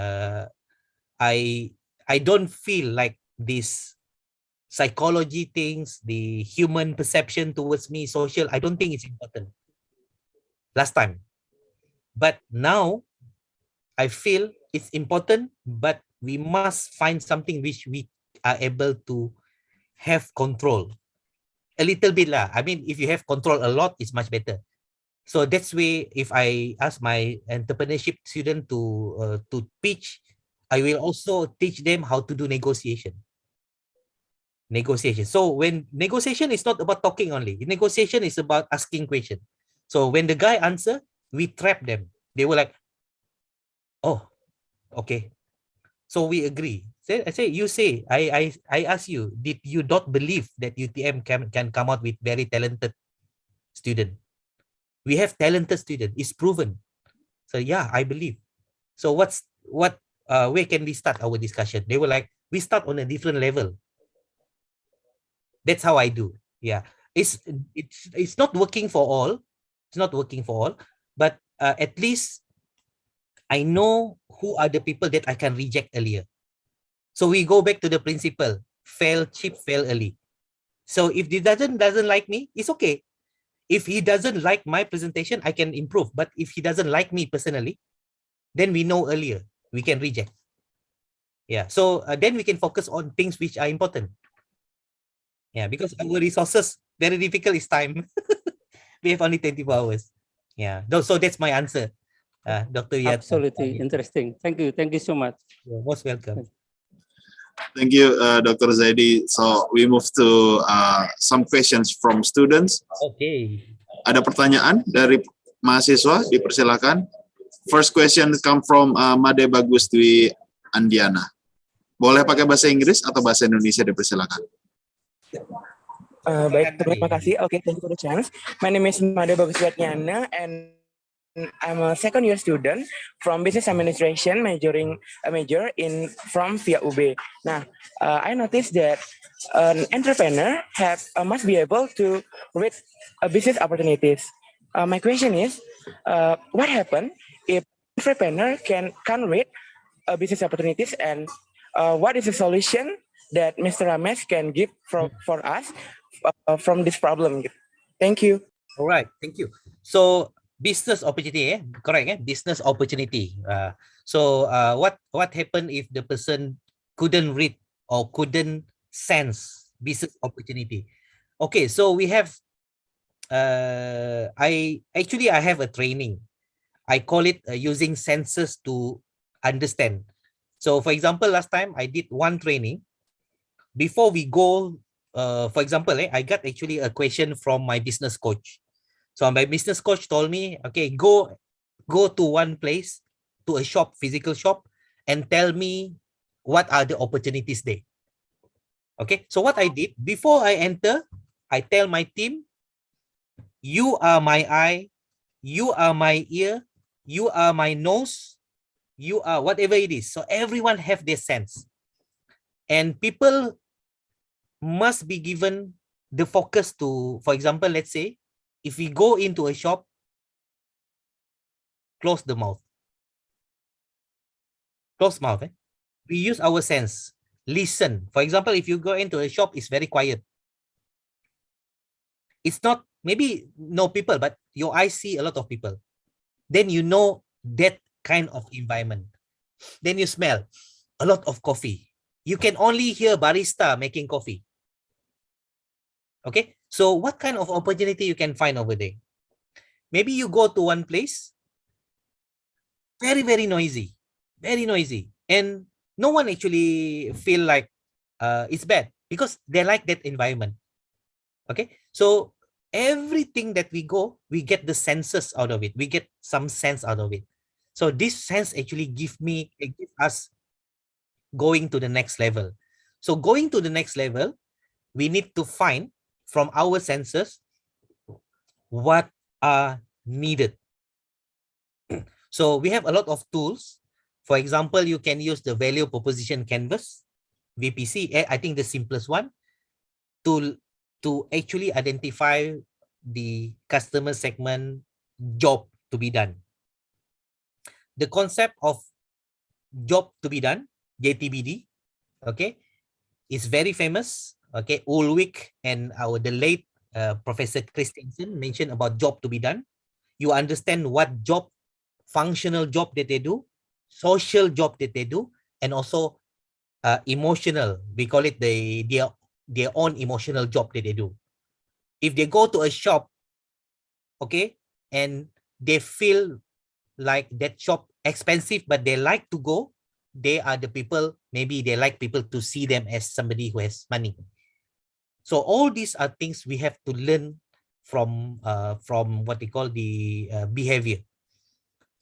I don't feel like this psychology things, the human perception towards me, social, I don't think it's important last time. But now I feel it's important, but we must find something which we are able to have control a little bit lah. I mean, if you have control a lot, it's much better. So that's why if I ask my entrepreneurship student to pitch, I will also teach them how to do negotiation. So when negotiation is not about talking only, negotiation is about asking questions. So when the guy answer, we trap them. They were like, oh, okay. So we agree. I ask you, did you not believe that UTM can come out with very talented student? We have talented student. It's proven. So yeah, I believe. So where can we start our discussion? They were like, we start on a different level. That's how I do. Yeah, it's not working for all. It's not working for all, but at least I know who are the people that I can reject earlier. So we go back to the principle: fail cheap, fail early. So if he doesn't like me, it's okay. If he doesn't like my presentation, I can improve. But if he doesn't like me personally, then we know earlier we can reject. Yeah. So then we can focus on things which are important. Yeah, because our resources very difficult is time. We have only 24 hours. Yeah. So that's my answer, Dr. Yat. Absolutely interesting. Thank you so much. You're most welcome. Thank you, Dr. Zaidi. So we move to some questions from students. Okay. Ada pertanyaan dari mahasiswa, dipersilakan. First question come from Made Bagusdwi Andiana. Boleh pakai bahasa Inggris atau bahasa Indonesia, dipersilakan. Baik, terima kasih. Okay, thank you for the chance. My name is Made Baguswatnyana, and I'm a second year student from business administration, majoring a major in from via UB. Now, I noticed that an entrepreneur must be able to read business opportunities. My question is, what happens if entrepreneur can read business opportunities, and what is the solution that Mr. Ramesh can give for us from this problem? Thank you. All right, thank you. So business opportunity, correct? Business opportunity. What happened if the person couldn't read or couldn't sense business opportunity? Okay, so we have. I have a training. I call it using senses to understand. So, for example, last time I did one training. Before we go, for example, I got actually a question from my business coach. So my business coach told me, okay, go to one place, to a shop, physical shop, and tell me what are the opportunities there. Okay, so what I did, before I enter, I tell my team, you are my eye, you are my ear, you are my nose, you are whatever it is. So everyone have their sense. And people must be given the focus to, for example, let's say, if we go into a shop, close the mouth. Close mouth. We use our sense. Listen. For example, if you go into a shop, it's very quiet. It's not, maybe no people, but your eyes see a lot of people. Then you know that kind of environment. Then you smell a lot of coffee. You can only hear barista making coffee. Okay, so what kind of opportunity you can find over there? Maybe you go to one place, very, very noisy, and no one actually feel like it's bad because they like that environment. Okay, so everything that we go, we get the senses out of it. We get some sense out of it. So this sense actually gives us going to the next level. So going to the next level, we need to find from our senses what are needed. So we have a lot of tools. For example, you can use the value proposition canvas, VPC. I think the simplest one to actually identify the customer segment job to be done. The concept of job to be done, JTBD, okay, is very famous. Okay, Ulrich and the late Professor Christensen mentioned about job to be done. You understand what job, functional job that they do, social job that they do, and also emotional. We call it their own emotional job that they do. If they go to a shop, okay, and they feel like that shop expensive, but they like to go, they are the people, maybe they like people to see them as somebody who has money. So all these are things we have to learn from what they call the behavior.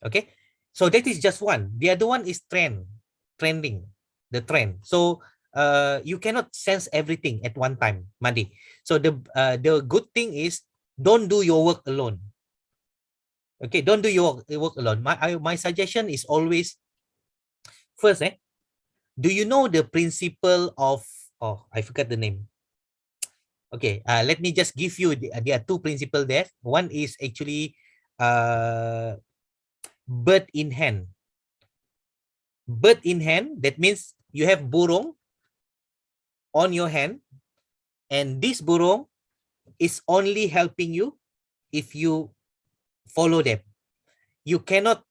Okay, so that is just one. The other one is trending, the trend. So you cannot sense everything at one time, Mandi. So the good thing is don't do your work alone. Okay, don't do your work alone. My suggestion is always, first, do you know the principle of, I forgot the name. Okay, let me just give you, there are two principles there. One is actually bird in hand. Bird in hand, that means you have burung on your hand, and this burung is only helping you if you follow them. You cannot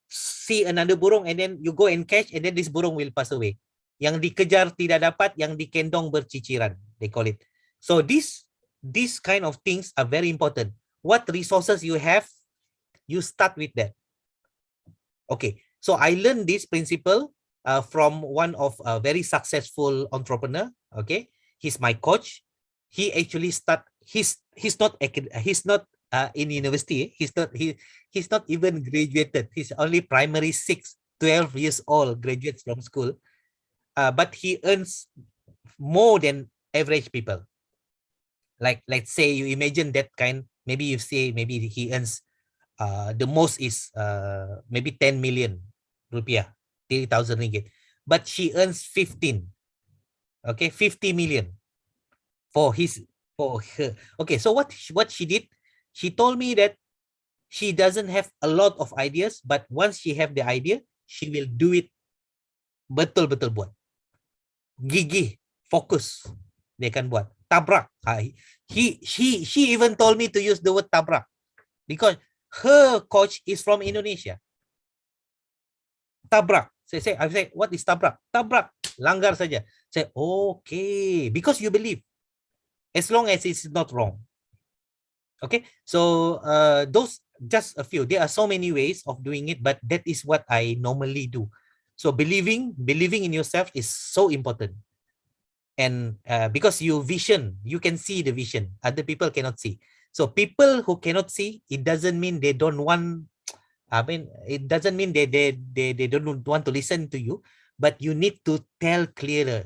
see another burung and then you go and catch, and then this burung will pass away. Yang dikejar tidak dapat, yang dikendong berciciran, they call it. So these kind of things are very important. What resources you have, you start with that. Okay, so I learned this principle from one of a very successful entrepreneur. Okay, he's my coach. He actually he's not in university. He's not even graduated. He's only primary 6. 12 years old, graduates from school, but he earns more than average people. Like, let's say you imagine that kind, maybe you say maybe he earns the most is maybe 10 million rupiah, 30,000 ringgit, but she earns 15, okay, 50 million for her. Okay, so what she did, she told me that she doesn't have a lot of ideas, but once she have the idea, she will do it betul-betul buat. Gigih, fokus, dia akan buat. Tabrak. She even told me to use the word tabrak because her coach is from Indonesia. Tabrak. I say, what is tabrak? Tabrak. Langgar saja. Say, okay, because you believe, as long as it's not wrong. Okay, so those just a few. There are so many ways of doing it, but that is what I normally do. So believing in yourself is so important. And because you can see the vision, other people cannot see. So people who cannot see, it doesn't mean they don't want, I mean, it doesn't mean they don't want to listen to you, but you need to tell clearer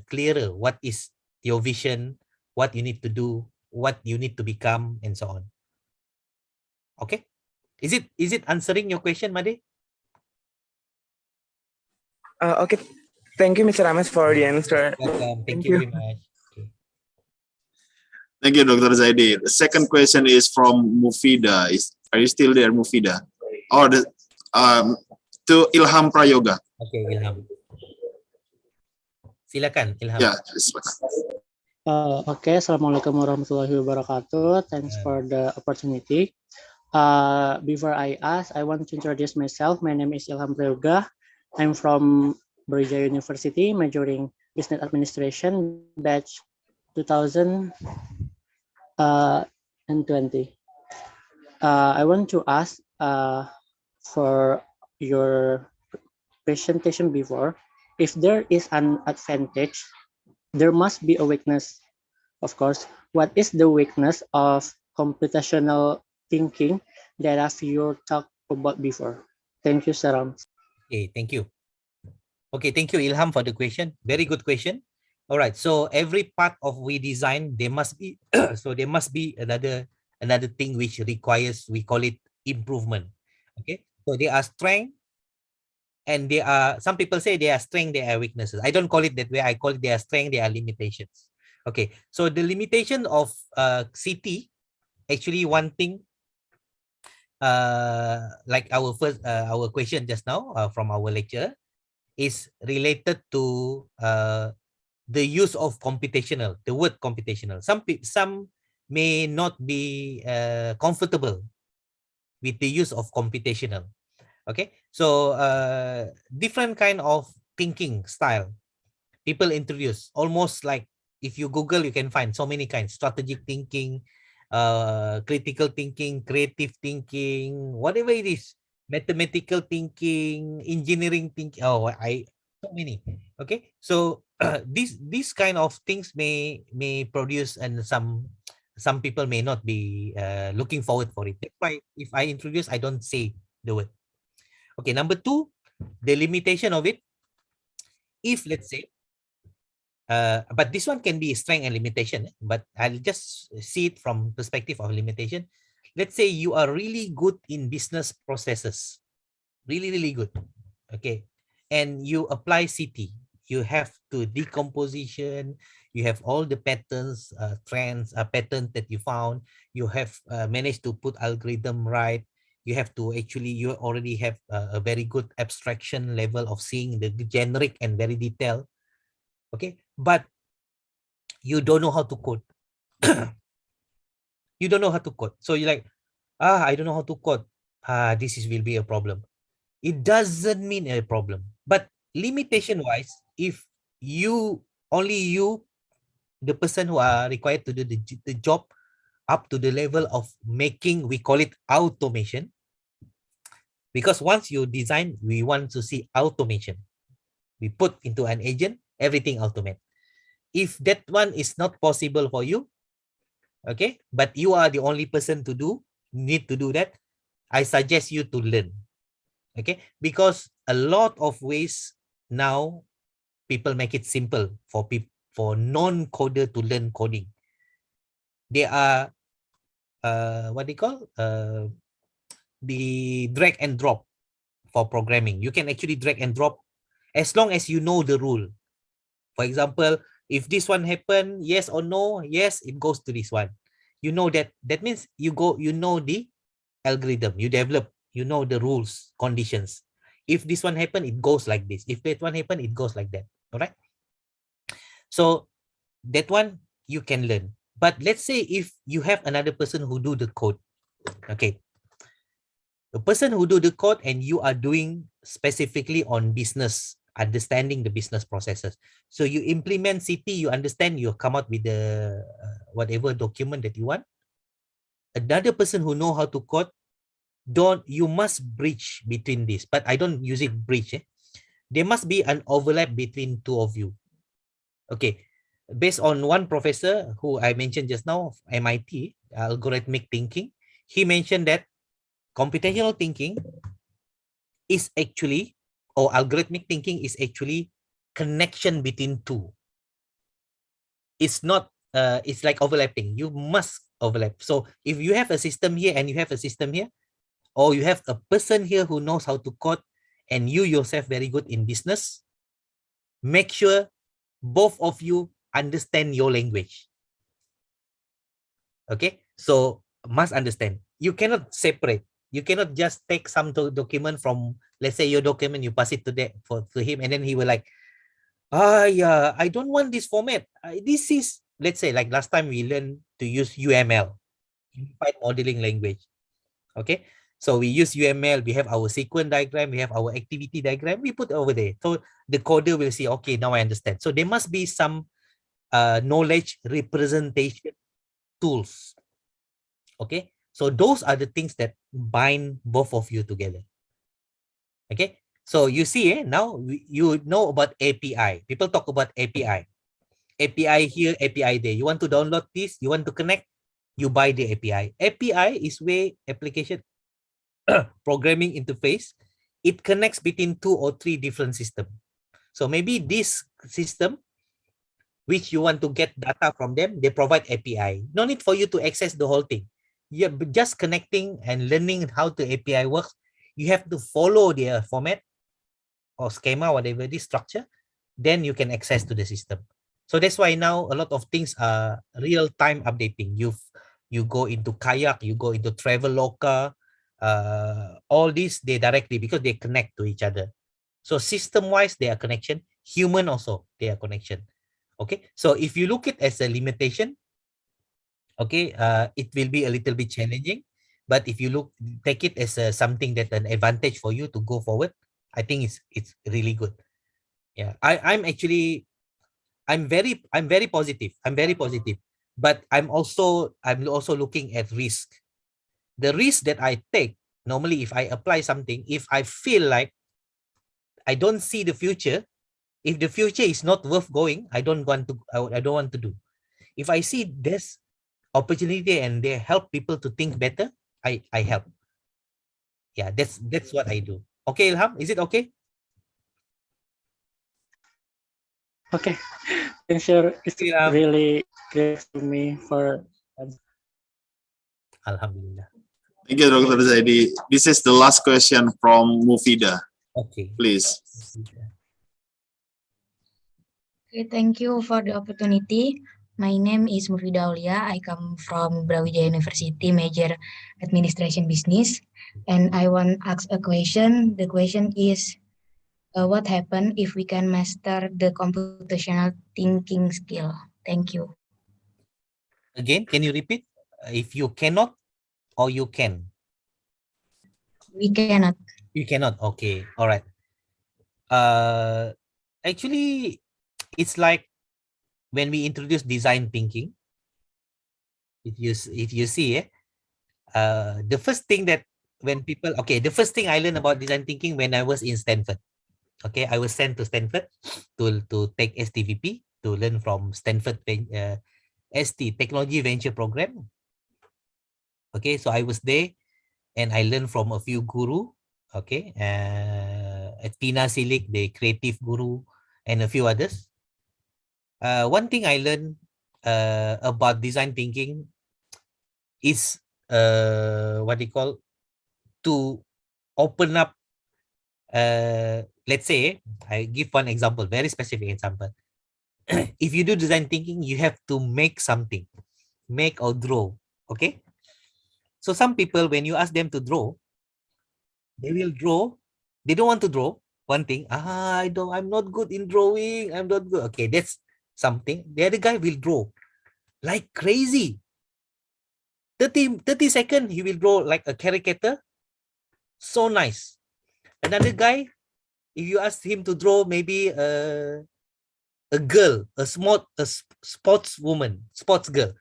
what is your vision, what you need to do, what you need to become, and so on. Okay, is it answering your question, Made? Okay, thank you, Mr. Rames, for the answer. Welcome. Thank you very much. Okay. Thank you, Dr. Zaidi. The second question is from Mufida. Are you still there, Mufida? Or to Ilham Prayoga. Okay, Ilham. Silakan, Ilham. Yeah. Okay, Assalamualaikum warahmatullahi wabarakatuh. Thanks for the opportunity. Before I ask, I want to introduce myself. My name is Ilham Prayoga. I'm from Brawijaya University, majoring Business Administration, batch 2020. I want to ask for your presentation before, if there is an advantage, there must be a weakness. Of course, what is the weakness of computational thinking that have you talked about before? Thank you, Saram. Okay, thank you. Okay, thank you, Ilham, for the question. Very good question. All right, so every part of we design, there must be so there must be another thing which requires, we call it improvement. Okay, so there are strength, and there are, some people say they are strength, they are weaknesses. I don't call it that way. I call it they are strength, they are limitations. Okay, so the limitation of CT, actually one thing, like our question just now from our lecture, is related to the use of computational, the word computational. Some may not be comfortable with the use of computational. Okay, so different kind of thinking style people introduce, almost like if you Google, you can find so many kinds: strategic thinking, critical thinking, creative thinking, whatever it is, mathematical thinking, engineering thinking. Oh, so many. Okay, so these kind of things may produce, and some people may not be looking forward for it. That's why if I introduce, I don't say the word. Okay, number two, the limitation of it. If let's say, but this one can be strength and limitation, but I'll just see it from perspective of limitation. Let's say you are really good in business processes, really good, okay, and you apply CT, you have to decomposition, you have all the patterns, trends, patterns that you found, you have managed to put algorithm right, you have to actually, you already have a very good abstraction level of seeing the generic and very detailed. Okay, but you don't know how to code. You don't know how to code. So you're like, I don't know how to code. This will be a problem. It doesn't mean a problem. But limitation wise, if only you, the person who are required to do the job up to the level of making, we call it automation. Because once you design, we want to see automation. We put into an agent, everything automate. If that one is not possible for you, okay, but you are the only person to need to do that, I suggest you to learn. Okay, because a lot of ways now people make it simple for people, for non-coder to learn coding. They are what they call the drag and drop for programming. You can actually drag and drop as long as you know the rule. For example, if this one happen, yes or no, yes, it goes to this one. You know that. That means you know the algorithm, you develop, you know the rules, conditions. If this one happen, it goes like this. If that one happen, it goes like that. All right. So that one you can learn. But let's say if you have another person who do the code, okay, the person who do the code and you are doing specifically on business, understanding the business processes. So you implement CT, you understand, you come out with the whatever document that you want. Another person who know how to code, you must bridge between this, but I don't use it bridge. There must be an overlap between two of you. Okay, based on one professor who I mentioned just now, MIT, algorithmic thinking, he mentioned that computational thinking is actually, or algorithmic thinking is actually connection between two. It's not, it's like overlapping. You must overlap. So if you have a system here and you have a system here, or you have a person here who knows how to code and you yourself very good in business, make sure both of you understand your language. Okay, so must understand. You cannot separate. You cannot just take some document from, let's say your document, you pass it to him, and then he will like, yeah, I don't want this format. This is, let's say, like last time we learned to use UML, Unified Modeling Language. Okay, so we use UML, we have our sequence diagram, we have our activity diagram, we put over there. So the coder will see, okay, now I understand. So there must be some knowledge representation tools. Okay, so those are the things that bind both of you together. Okay, so you see, now you know about API. People talk about API. API here, API there. You want to download this, you want to connect, you buy the API. API is where application programming interface, it connects between 2 or 3 different systems. So maybe this system, which you want to get data from them, they provide API. No need for you to access the whole thing. Yeah, but just connecting and learning how the API works, you have to follow their format or schema, whatever this structure, then you can access to the system. So that's why now a lot of things are real-time updating. You go into Kayak, you go into Traveloka, all these, they directly, because they connect to each other. So system-wise, they are connection. Human also, they are connection. Okay, so if you look at it as a limitation, okay, it will be a little bit challenging. But if you take it as something that an advantage for you to go forward, I think it's really good. Yeah, I'm very positive. I'm very positive, but I'm also looking at risk. The risk that I take normally, if I apply something, if I feel like I don't see the future, if the future is not worth going, I don't want to do. If I see this opportunity and they help people to think better, I help. Yeah, that's what I do. Okay, Ilham, is it okay? Okay, thanks, sir. It's really great for me for. Alhamdulillah. Thank you, Dr. Zaidi. This is the last question from Mufida. Okay. Please. Okay, thank you for the opportunity. My name is Mufida Aulia. I come from Brawijaya University, major administration business, and I want to ask a question. The question is, what happens if we can master the computational thinking skill? Thank you. Again, can you repeat? If you cannot or you can? We cannot. You cannot. Okay. All right. Actually, it's like when we introduce design thinking. If you see, the first thing that when people, okay, the first thing I learned about design thinking when I was in Stanford. Okay, I was sent to Stanford to take STVP, to learn from Stanford ST Technology Venture Program. Okay, so I was there and I learned from a few guru. Okay, Tina Silik, the creative guru, and a few others. One thing I learned about design thinking is what they call to open up. Let's say I give one example, very specific example. If you do design thinking, you have to make something, make or draw. Okay. So some people, when you ask them to draw, they will draw. They don't want to draw. One thing, I'm not good in drawing. I'm not good. Okay, that's something. The other guy will draw like crazy. 30 seconds, he will draw like a caricature. So nice. Another guy, if you ask him to draw maybe a girl, a sports girl,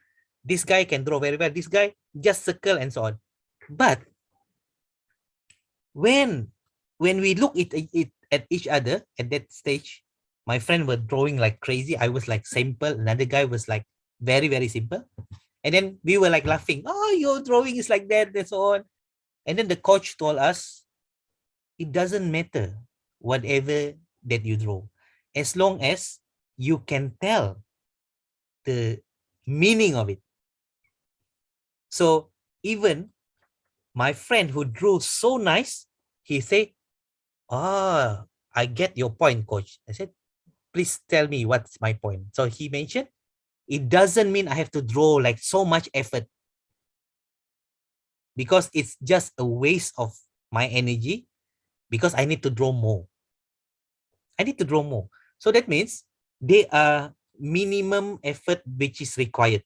this guy can draw very well. This guy just circle and so on. But when we look at each other at that stage, my friend was drawing like crazy. I was like simple. Another guy was like very, very simple. And then we were like laughing. Oh, your drawing is like that and so on. And then the coach told us, it doesn't matter whatever that you draw, as long as you can tell the meaning of it. So even my friend who drew so nice, he said, I get your point, coach. I said, please tell me what's my point. So he mentioned, it doesn't mean I have to draw like so much effort, because it's just a waste of my energy, because I need to draw more. I need to draw more. So that means there are minimum effort which is required.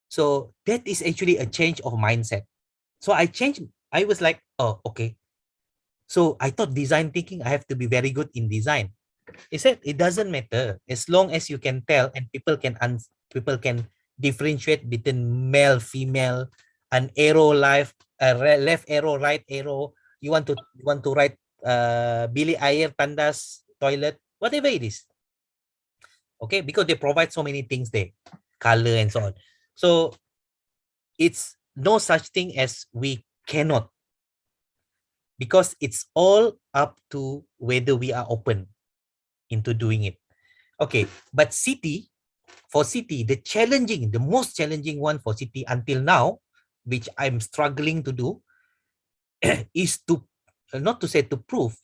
So that is actually a change of mindset. So I changed. I was like, oh, okay. So I thought design thinking, I have to be very good in design. He said it doesn't matter as long as you can tell and people can differentiate between male, female, an arrow left arrow, right arrow. You want to write Billy Ayer Tandas toilet, whatever it is. Okay, because they provide so many things there, color and so on. So it's no such thing as we cannot, because it's all up to whether we are open into doing it. Okay, but for city, the most challenging one for city until now, which I'm struggling to do, is to, not to say to prove,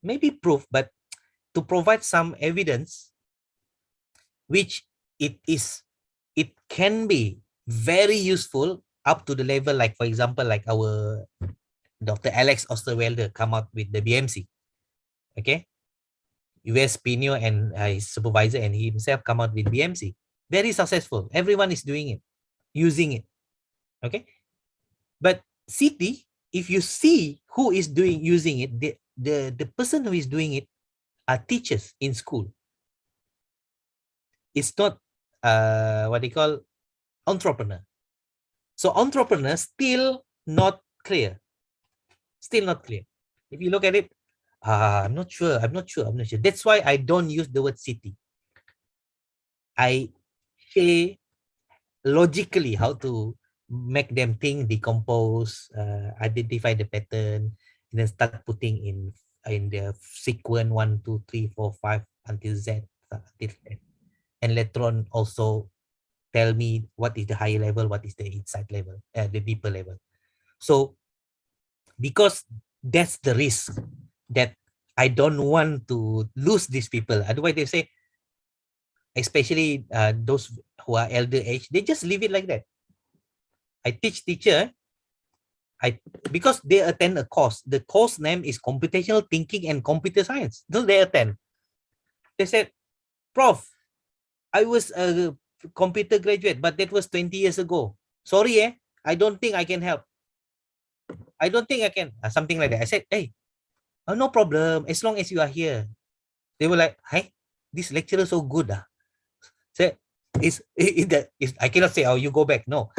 maybe prove, but to provide some evidence, which it can be very useful up to the level, like for example, like our Dr. Alex Osterwelder come out with the BMC. Okay, US Pino and his supervisor and he himself come out with BMC. Very successful. Everyone is doing it, using it. Okay. But city, if you see who is using it, the person who is doing it are teachers in school. It's not what they call entrepreneur. So entrepreneur still not clear. Still not clear. If you look at it, I'm not sure. That's why I don't use the word city. I say logically how to make them think, decompose, identify the pattern, and then start putting in the sequence 1, 2, 3, 4, 5 until Z, until Z. And later on also tell me what is the higher level, what is the inside level, the deeper level. So because that's the risk that I don't want to lose these people. Otherwise they say, especially those who are elder age, they just leave it like that. I teach teacher, because they attend a course. The course name is Computational Thinking and Computer Science. So they attend. They said, Prof, I was a computer graduate, but that was 20 years ago. Sorry, I don't think I can help. I don't think I can. Something like that. I said, hey, no problem. As long as you are here. They were like, hey, this lecturer so good. Say, I cannot say, oh, you go back. No.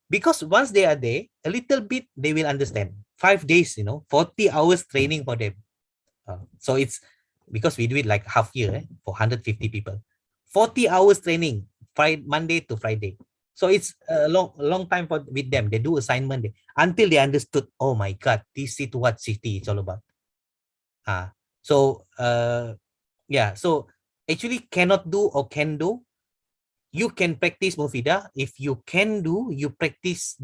Because once they are there, a little bit, they will understand. 5 days, 40 hours training for them. So it's because we do it like half year for 150 people. 40 hours training, Monday to Friday. So it's a long time with them. They do assignment until they understood, oh my God, this is what city is all about. So yeah, so actually cannot do or can do, you can practice, Mufida. If you can do, you practice.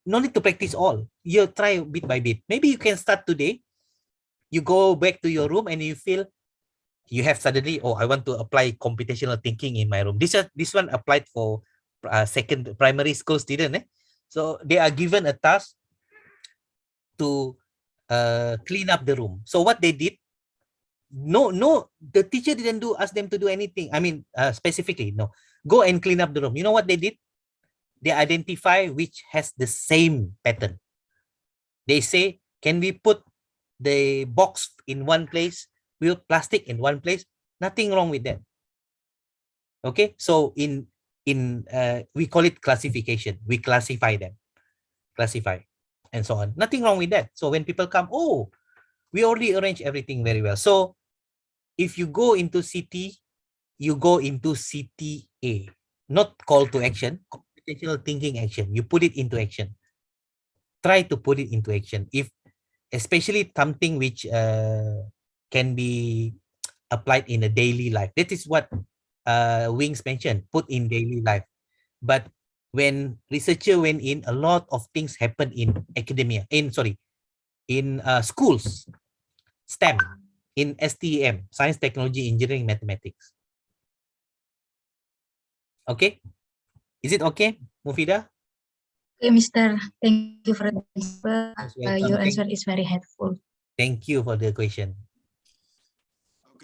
No need to practice all. You try bit by bit. Maybe you can start today. You go back to your room and you feel you have suddenly, oh, I want to apply computational thinking in my room. This one applied for second primary school student. So they are given a task to clean up the room. So what they did, no, the teacher didn't ask them to do anything. I mean, specifically, no. Go and clean up the room. You know what they did? They identify which has the same pattern. They say, can we put the box in one place, we put plastic in one place? Nothing wrong with that. Okay, so in we call it classification. We classify them, classify, and so on. Nothing wrong with that. So when people come, oh, we already arrange everything very well. So if you go into CT, you go into CTA, not call to action, computational thinking action. You put it into action. Try to put it into action. If especially something which can be applied in a daily life. That is what Wings mentioned, put in daily life. But when researcher went in, a lot of things happen in academia, in schools, STEM, in STEM, science, technology, engineering, mathematics. Okay, is it okay, Mufida? Okay, Mr. Thank you for the answer. Welcome. Your answer is very helpful. Thank you for the question.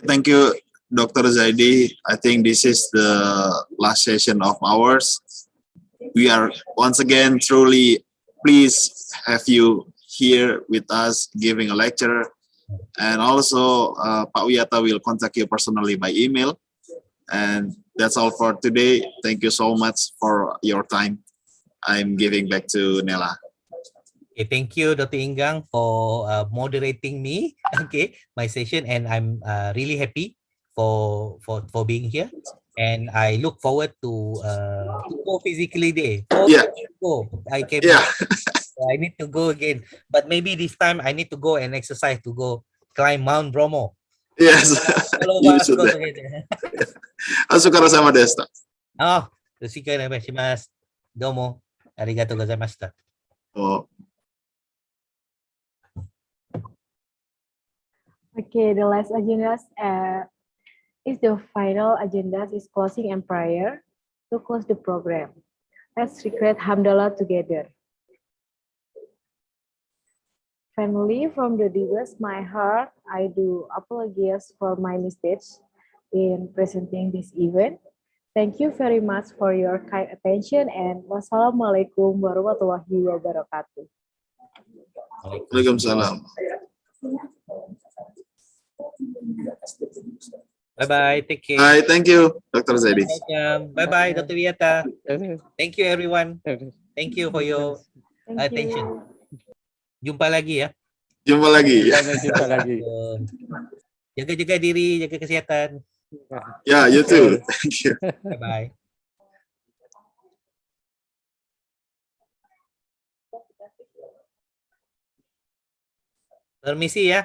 Thank you, Dr. Zaidi. I think this is the last session of ours. We are once again truly pleased have you here with us giving a lecture. And also, Pak Wiyata will contact you personally by email. And that's all for today. Thank you so much for your time. I'm giving back to Nela. Okay, thank you, Dr. Inggang, for moderating me. Okay, my session, and I'm really happy for being here. And I look forward to go physically there. Yeah. Go. I can. Yeah. I need to go again, but maybe this time I need to go and exercise to go climb Mount Bromo. Yes. All of You us should. go together. Asukara sama desta. Oh, よろしくお願いします。どうもありがとうございました。Oh. Okay, the last agenda is the final agenda is closing and prayer to close the program. Let's recreate Hamdalah together. Finally, from the deepest my heart, I do apologize for my mistakes in presenting this event. Thank you very much for your kind attention and wassalamualaikum warahmatullahi wabarakatuh. Waalaikumsalam. Bye-bye. Take care. Bye. Thank you, Dr. Zaidi. Bye-bye, Dr. Wiyata. Thank you, everyone. Thank you for your attention. Jumpa lagi ya. Jumpa lagi. Jumpa lagi. Jaga-jaga diri, jaga kesehatan. Yeah, you too. Thank you. Bye-bye. Permisi ya.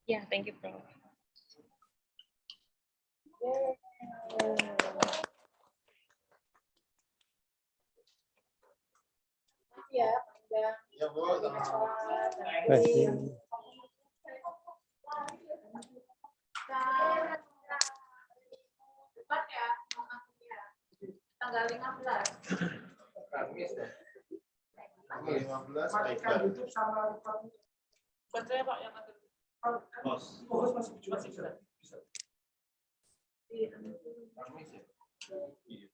Yeah, thank you, Prof. Ya, ya Bu. Tanggal 15. Kamis ya. Tanggal 15 baiklah. Buat saya Pak yang ada. Bos masih bisa. Kamis ya. Iya.